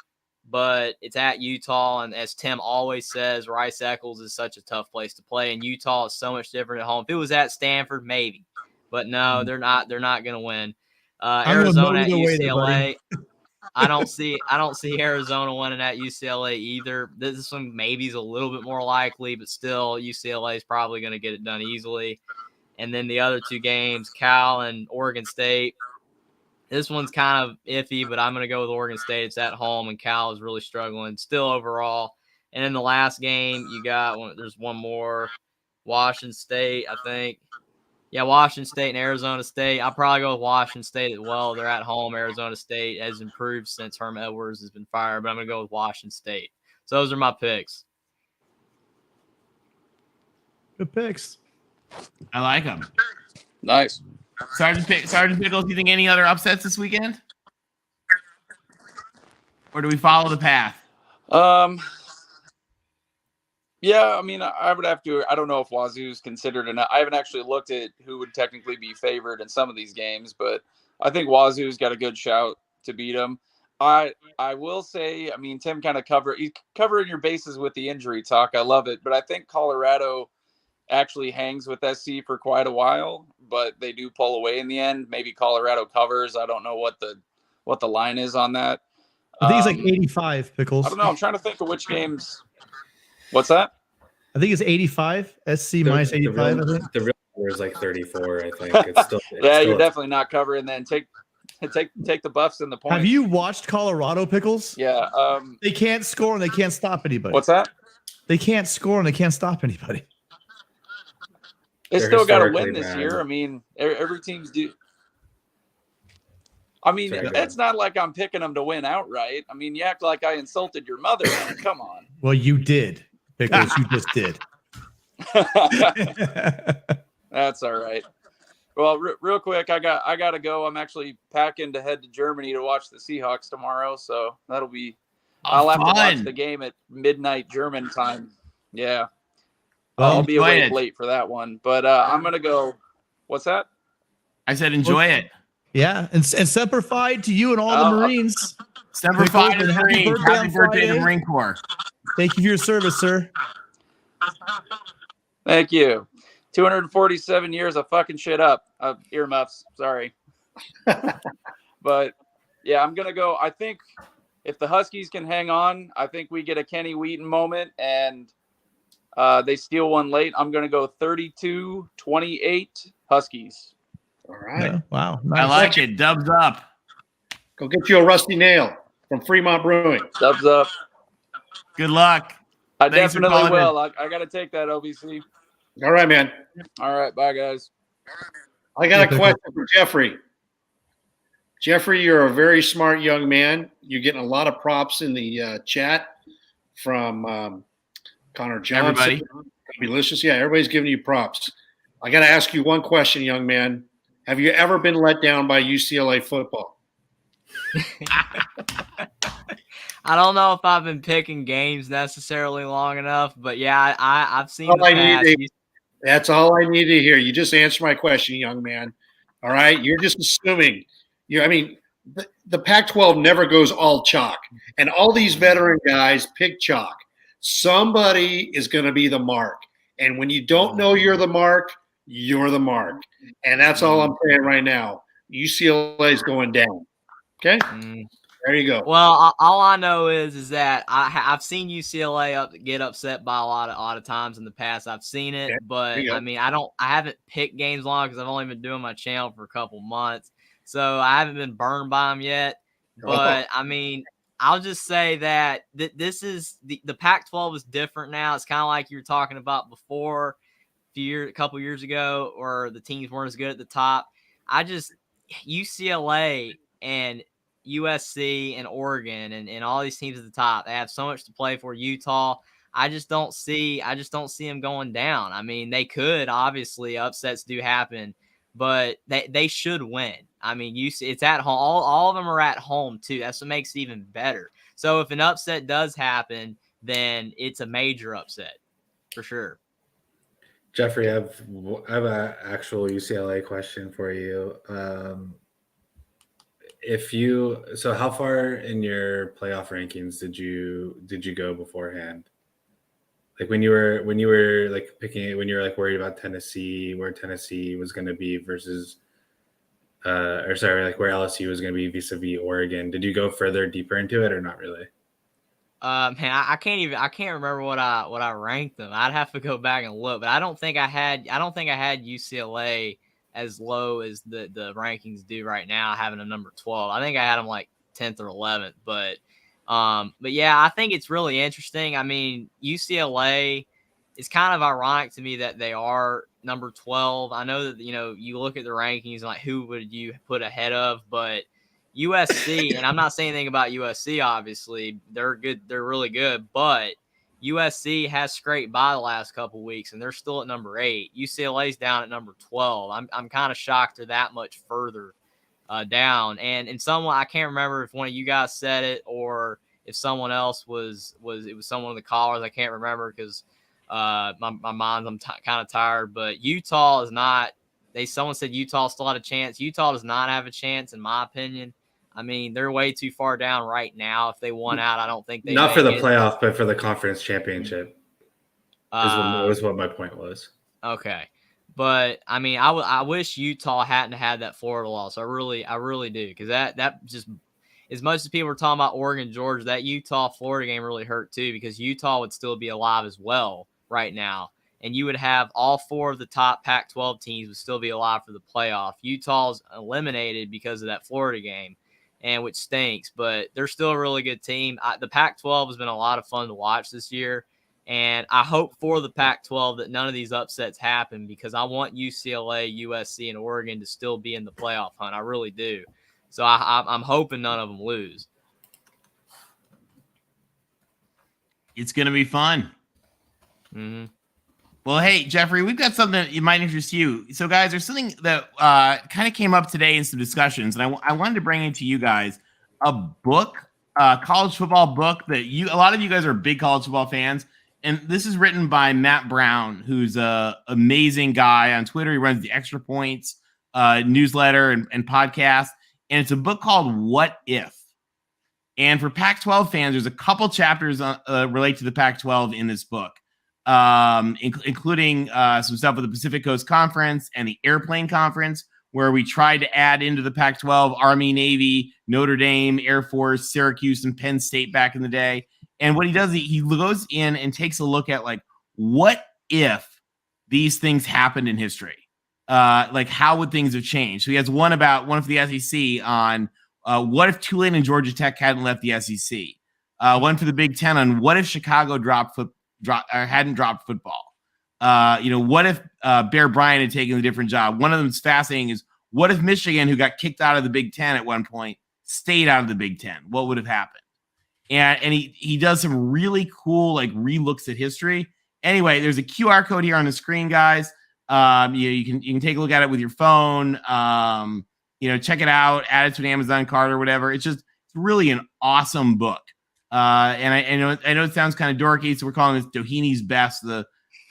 but it's at Utah, and as Tim always says, Rice Eccles is such a tough place to play, and Utah is so much different at home. If it was at Stanford, maybe, but no, they're not going to win. Arizona at UCLA. I don't see Arizona winning at UCLA either. This one maybe is a little bit more likely, but still, UCLA is probably going to get it done easily. And then the other 2 games, Cal and Oregon State. This one's kind of iffy, but I'm going to go with Oregon State. It's at home, and Cal is really struggling still overall. And in the last game, there's one more, Washington State, I think. Yeah, Washington State and Arizona State. I'll probably go with Washington State as well. They're at home. Arizona State has improved since Herm Edwards has been fired, but I'm going to go with Washington State. So those are my picks. Good picks. I like them. Nice. Sergeant Pickles, do you think any other upsets this weekend? Or do we follow the path? Yeah, I mean, I would have to. I don't know if Wazoo's considered enough. I haven't actually looked at who would technically be favored in some of these games, but I think Wazoo's got a good shout to beat them. I will say, I mean, Tim kind of covering your bases with the injury talk. I love it, but I think Colorado actually hangs with SC for quite a while, but they do pull away in the end. Maybe Colorado covers. I don't know what the line is on that. I think it's like 85, Pickles. I don't know. I'm trying to think of which games. What's that? I think it's 85. SC minus 85. I think the real number is like 34. I think it's still. You're definitely not covering. Then take the buffs and the points. Have you watched Colorado, Pickles? Yeah. They can't score and they can't stop anybody. What's that? They can't score and they can't stop anybody. They still got to win this year. I mean, every team's due. I mean, it's not like I'm picking them to win outright. I mean, you act like I insulted your mother. Come on. Well, you did, Pickles. You just did. That's all right. Well, real quick, I got to go. I'm actually packing to head to Germany to watch the Seahawks tomorrow, so that'll be. I'll have to watch the game at midnight German time. Yeah. I'll be awake late for that one, but I'm gonna go. What's that? I said enjoy it. Yeah, and Semper Fi to you and all the Marines. Semper Fi to the Marines. Happy birthday to the Marine Corps. Thank you for your service, sir. Thank you. 247 years of fucking shit up. Earmuffs. Sorry. But yeah, I'm gonna go. I think if the Huskies can hang on, I think we get a Kenny Wheaton moment and. They steal one late. I'm going to go 32-28 Huskies. All right. Yeah, wow. Nice. I like it. Dubs up. Go get you a rusty nail from Fremont Brewing. Dubs up. Good luck. I definitely will. I got to take that, OBC. All right, man. All right. Bye, guys. I got a question for Jeffrey. Jeffrey, you're a very smart young man. You're getting a lot of props in the chat from Connor Johnson. Everybody. Delicious. Yeah, everybody's giving you props. I got to ask you one question, young man. Have you ever been let down by UCLA football? I don't know if I've been picking games necessarily long enough, but yeah, I've seen that's all I need to hear. You just answer my question, young man. All right? You're just assuming. the Pac-12 never goes all chalk, and all these veteran guys pick chalk. Somebody is going to be the mark, and when you don't know you're the mark, and that's all I'm saying right now. UCLA is going down. Okay, there you go. Well, all I know is that I've seen UCLA get upset by a lot of times in the past. I've seen it, but I mean, I haven't picked games long because I've only been doing my channel for a couple months, so I haven't been burned by them yet. But I mean, I'll just say that this is the Pac-12 is different now. It's kind of like you were talking about before, a couple years ago, or the teams weren't as good at the top. UCLA and USC and Oregon and all these teams at the top, they have so much to play for. Utah, I just don't see them going down. I mean, they could, obviously, upsets do happen, but they should win. I mean, it's at home. All of them are at home too. That's what makes it even better. So if an upset does happen, then it's a major upset for sure. Jeffrey, I have an actual UCLA question for you. So how far in your playoff rankings did you go beforehand? Like when you were like picking, when you were like worried about Tennessee, where Tennessee was going to be versus, where LSU was going to be vis-a-vis Oregon. Did you go further, deeper into it, or not really? Man, I can't remember what I ranked them. I'd have to go back and look, but I don't think I had UCLA as low as the rankings do right now, having a number 12. I think I had them like 10th or 11th, but yeah, I think it's really interesting. I mean, UCLA is kind of ironic to me that they are number 12. I know that, you look at the rankings and like, who would you put ahead of, but USC, and I'm not saying anything about USC, obviously. They're good. They're really good, but USC has scraped by the last couple weeks, and they're still at number 8. UCLA's down at number 12. I'm kind of shocked they're that much further down. And in someone, I can't remember if one of you guys said it or if someone else was someone of the callers. I can't remember because my mind's, I'm kind of tired. But Utah is not. Someone said Utah still had a chance. Utah does not have a chance, in my opinion. I mean, they're way too far down right now. If they won out, I don't think they not for the playoff, but for the conference championship. Was what my point was. Okay, but I mean, I wish Utah hadn't had that Florida loss. I really do, because that just, as much as people were talking about Oregon, Georgia, that Utah Florida game really hurt too, because Utah would still be alive as well right now, and you would have all 4 of the top Pac-12 teams would still be alive for the playoff. Utah's eliminated because of that Florida game, and which stinks, but they're still a really good team. The Pac-12 has been a lot of fun to watch this year, and I hope for the Pac-12 that none of these upsets happen, because I want UCLA, USC, and Oregon to still be in the playoff hunt. I really do. So I'm hoping none of them lose. It's going to be fun. Mm-hmm. Well, hey, Jeffrey, we've got something that might interest you. So, guys, there's something that kind of came up today in some discussions, and I wanted to bring into you guys a book, college football book that a lot of you guys are big college football fans, and this is written by Matt Brown, who's an amazing guy on Twitter. He runs the Extra Points newsletter and podcast, and it's a book called What If? And for Pac-12 fans, there's a couple chapters relate to the Pac-12 in this book. Including some stuff with the Pacific Coast Conference and the Airplane Conference, where we tried to add into the Pac-12 Army, Navy, Notre Dame, Air Force, Syracuse, and Penn State back in the day. And what he does, he goes in and takes a look at, like, what if these things happened in history? Like, how would things have changed? So he has one for the SEC on what if Tulane and Georgia Tech hadn't left the SEC? One for the Big Ten on what if Chicago hadn't dropped football. What if Bear Bryant had taken a different job? One of them is fascinating is, what if Michigan, who got kicked out of the Big Ten at one point, stayed out of the Big Ten? What would have happened? And he does some really cool, like, re-looks at history. Anyway, there's a QR code here on the screen, guys. You can take a look at it with your phone. Check it out, add it to an Amazon cart or whatever. It's really an awesome book. And I know it sounds kind of dorky, so we're calling this Doheny's Best,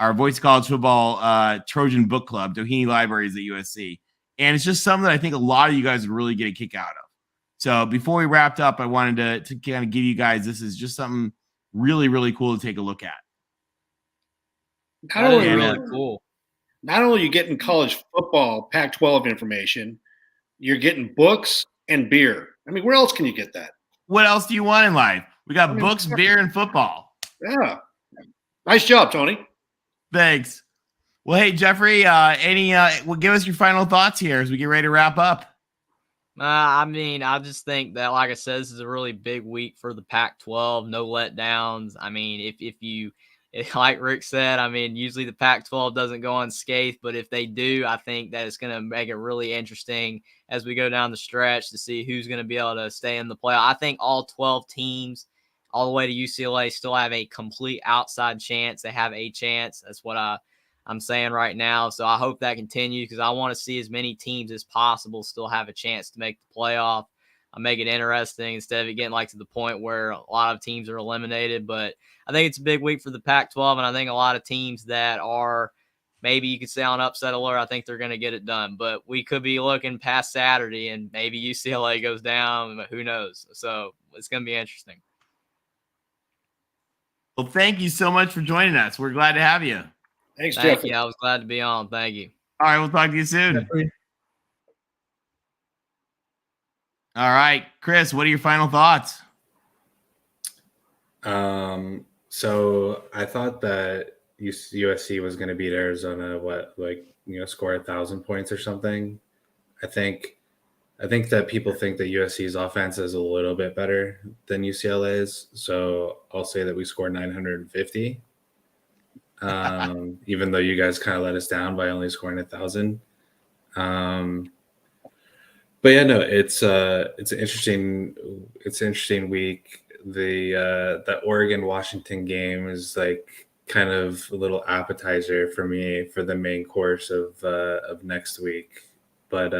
our Voice of College Football Trojan Book Club, Doheny Libraries at USC. And it's just something that I think a lot of you guys would really get a kick out of. So before we wrapped up, I wanted to kind of give you guys, this is just something really, really cool to take a look at. Not only, really cool. Not only are you getting college football Pac-12 information, you're getting books and beer. I mean, where else can you get that? What else do you want in life? We got books, beer, and football. Yeah. Nice job, Tony. Thanks. Well, hey, Jeffrey, well, give us your final thoughts here as we get ready to wrap up. I mean, I just think that, like I said, this is a really big week for the Pac-12. No letdowns. I mean, if you, like Rick said, I mean, usually the Pac-12 doesn't go unscathed, but if they do, I think that it's going to make it really interesting as we go down the stretch to see who's going to be able to stay in the playoff. I think all 12 teams, all the way to UCLA, still have a complete outside chance. They have a chance. That's what I'm saying right now. So I hope that continues because I want to see as many teams as possible still have a chance to make the playoff. I make it interesting instead of it getting like to the point where a lot of teams are eliminated. But I think it's a big week for the Pac-12, and I think a lot of teams that are maybe you could say on upset alert, I think they're going to get it done. But we could be looking past Saturday and maybe UCLA goes down. Who knows? So it's going to be interesting. Well, thank you so much for joining us. We're glad to have you. Thanks, Thank Jeffrey. you. I was glad to be on. Thank you. All right, we'll talk to you soon. Jeffrey. All right, Chris, what are your final thoughts? So I thought that USC was going to beat Arizona, score 1,000 points or something. I think that people think that USC's offense is a little bit better than UCLA's, so I'll say that we score 950. Even though you guys kind of let us down by only scoring 1,000. But yeah, no, it's an interesting week. The Oregon-Washington game is like kind of a little appetizer for me for the main course of next week. But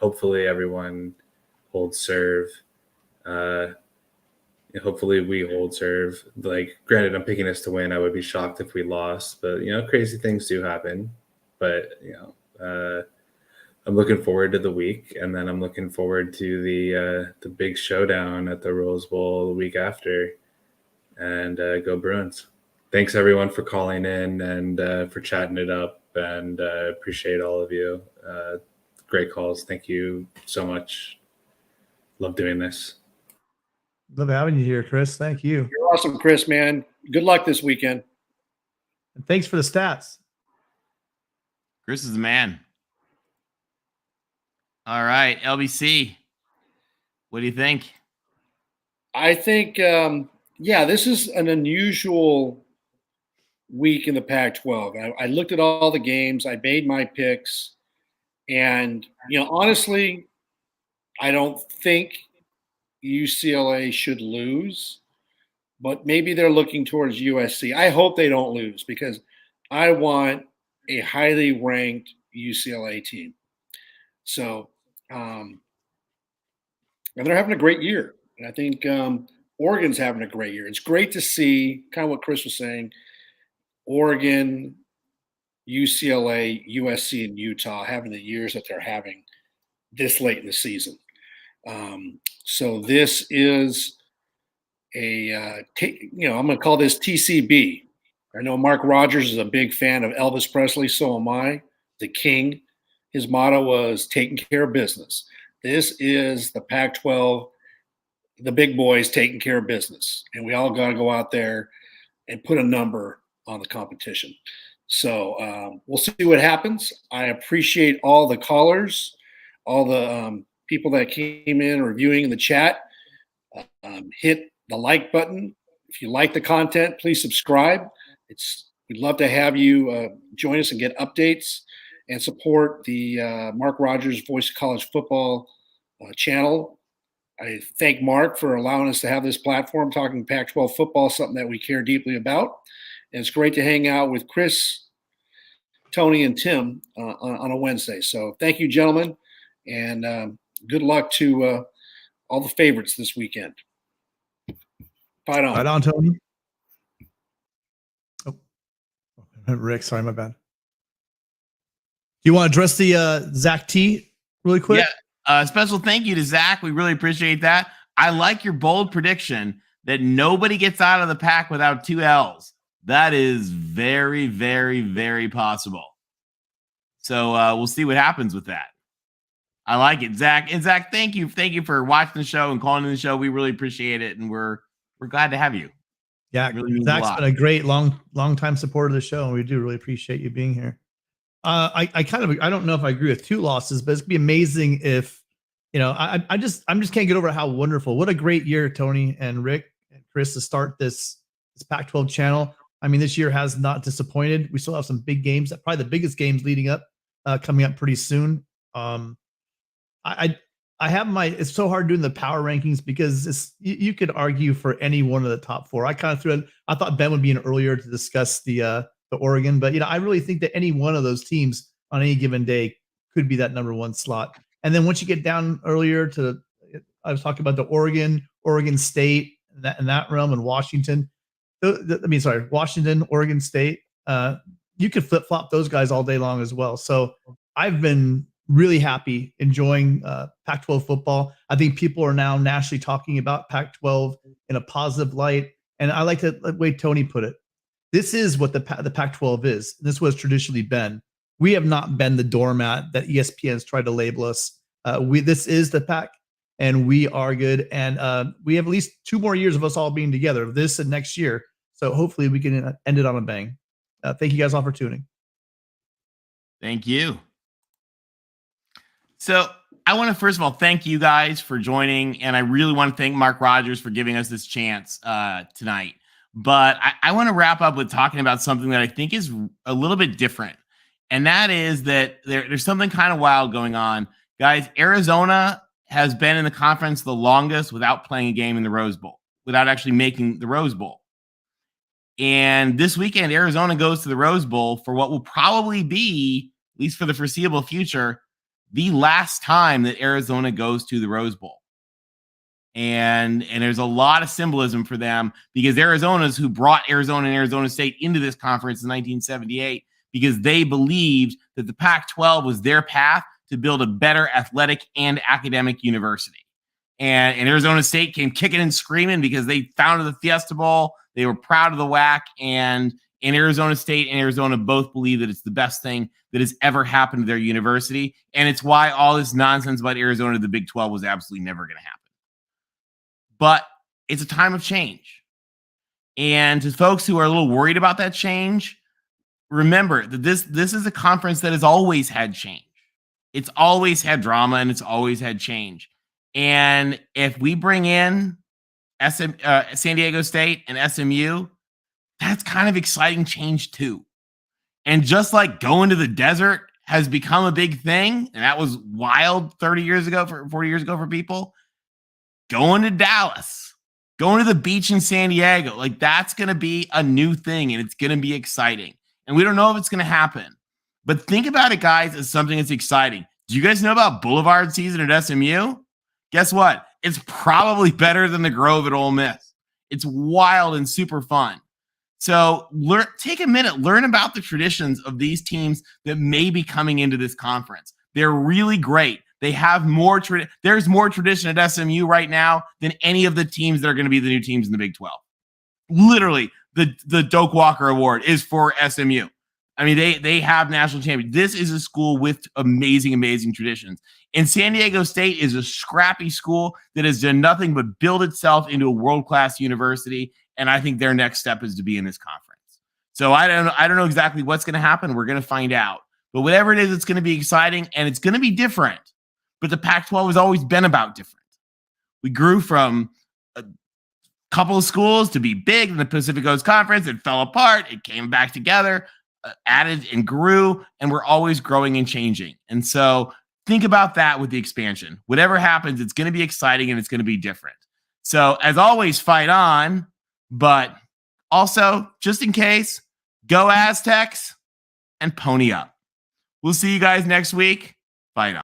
hopefully everyone holds serve. Hopefully we hold serve. Like, granted, I'm picking us to win. I would be shocked if we lost, but crazy things do happen. But I'm looking forward to the week, and then I'm looking forward to the big showdown at the Rose Bowl the week after. And go Bruins! Thanks everyone for calling in and for chatting it up, and appreciate all of you. Great calls. Thank you so much. Love doing this. Love having you here, Chris. Thank you. You're awesome, Chris, man. Good luck this weekend. And thanks for the stats. Chris is the man. All right, LBC, what do you think? I think, this is an unusual week in the Pac-12. I looked at all the games. I made my picks. And, honestly, I don't think UCLA should lose, but maybe they're looking towards USC. I hope they don't lose because I want a highly ranked UCLA team. So, and they're having a great year. And I think Oregon's having a great year. It's great to see kind of what Chris was saying, Oregon, UCLA, USC, and Utah having the years that they're having this late in the season. So this is I'm going to call this TCB. I know Mark Rogers is a big fan of Elvis Presley. So am I, the king. His motto was taking care of business. This is the Pac-12, the big boys taking care of business. And we all got to go out there and put a number on the competition. So we'll see what happens. I appreciate all the callers, all the people that came in reviewing in the chat. Hit the like button. If you like the content, please subscribe. We'd love to have you join us and get updates and support the Mark Rogers Voice of College Football channel. I thank Mark for allowing us to have this platform talking Pac-12 football, something that we care deeply about. And it's great to hang out with Chris, Tony, and Tim on a Wednesday. So thank you, gentlemen, and good luck to all the favorites this weekend. Fight on. Right on, Tony. Oh, Rick, sorry, my bad. Do you want to address the Zach T really quick? Special thank you to Zach. We really appreciate that. I like your bold prediction that nobody gets out of the pack without 2 L's. That is very, very, very possible. So we'll see what happens with that. I like it, Zach. And Zach, thank you for watching the show and calling in the show. We really appreciate it, and we're glad to have you. Yeah, really Zach's been a great long time supporter of the show, and we do really appreciate you being here. I don't know if I agree with 2 losses, but it's gonna be amazing if I'm just can't get over how wonderful. What a great year, Tony and Rick and Chris, to start this Pac-12 channel. I mean, this year has not disappointed. We still have some big games, probably the biggest games leading up, coming up pretty soon. I have it's so hard doing the power rankings because you could argue for any one of the top 4. I kind of threw it. I thought Ben would be in earlier to discuss the Oregon, but I really think that any one of those teams on any given day could be that number 1 slot. And then once you get down earlier to, I was talking about the Oregon State, in that realm, and Washington. Washington, Oregon State. You could flip flop those guys all day long as well. So I've been really happy enjoying Pac-12 football. I think people are now nationally talking about Pac-12 in a positive light. And I like the way Tony put it. This is what the Pac-12 is. This was traditionally been. We have not been the doormat that ESPN's tried to label us. This is the Pac, and we are good. And we have at least 2 more years of us all being together, this and next year. So hopefully we can end it on a bang. Thank you guys all for tuning. Thank you. So I want to first of all thank you guys for joining, and I really want to thank Mark Rogers for giving us this chance tonight. But I want to wrap up with talking about something that I think is a little bit different, and that is that there's something kind of wild going on. Guys, Arizona has been in the conference the longest without playing a game in the Rose Bowl, without actually making the Rose Bowl. And this weekend, Arizona goes to the Rose Bowl for what will probably be, at least for the foreseeable future, the last time that Arizona goes to the Rose Bowl. And there's a lot of symbolism for them because Arizona's who brought Arizona and Arizona State into this conference in 1978 because they believed that the Pac-12 was their path to build a better athletic and academic university. And Arizona State came kicking and screaming because they founded the Fiesta Bowl. They were proud of the WAC, and Arizona State and Arizona both believe that it's the best thing that has ever happened to their university. And it's why all this nonsense about Arizona to the Big 12 was absolutely never going to happen. But it's a time of change. And to folks who are a little worried about that change, remember that this is a conference that has always had change. It's always had drama, and it's always had change. And if we bring in San Diego State and SMU, that's kind of exciting change too. And just like going to the desert has become a big thing, and that was wild 40 years ago for people, going to Dallas, going to the beach in San Diego, like that's going to be a new thing, and it's going to be exciting. And we don't know if it's going to happen, but think about it, guys, as something that's exciting. Do you guys know about Boulevard season at SMU? Guess what? It's probably better than the Grove at Ole Miss. It's wild and super fun. So take a minute, learn about the traditions of these teams that may be coming into this conference. They're really great. They have more there's more tradition at SMU right now than any of the teams that are going to be the new teams in the Big 12. Literally, the Doak Walker Award is for SMU. I mean, they have national champions. This is a school with amazing, amazing traditions. And San Diego State is a scrappy school that has done nothing but build itself into a world-class university. And I think their next step is to be in this conference. So I don't know exactly what's going to happen. We're going to find out. But whatever it is, it's going to be exciting and it's going to be different. But the Pac-12 has always been about different. We grew from a couple of schools to be big in the Pacific Coast Conference. It fell apart. It came back together, added and grew, and we're always growing and changing. And so think about that with the expansion. Whatever happens, it's going to be exciting and it's going to be different. So as always, fight on. But also, just in case, go Aztecs and pony up. We'll see you guys next week. Fight on.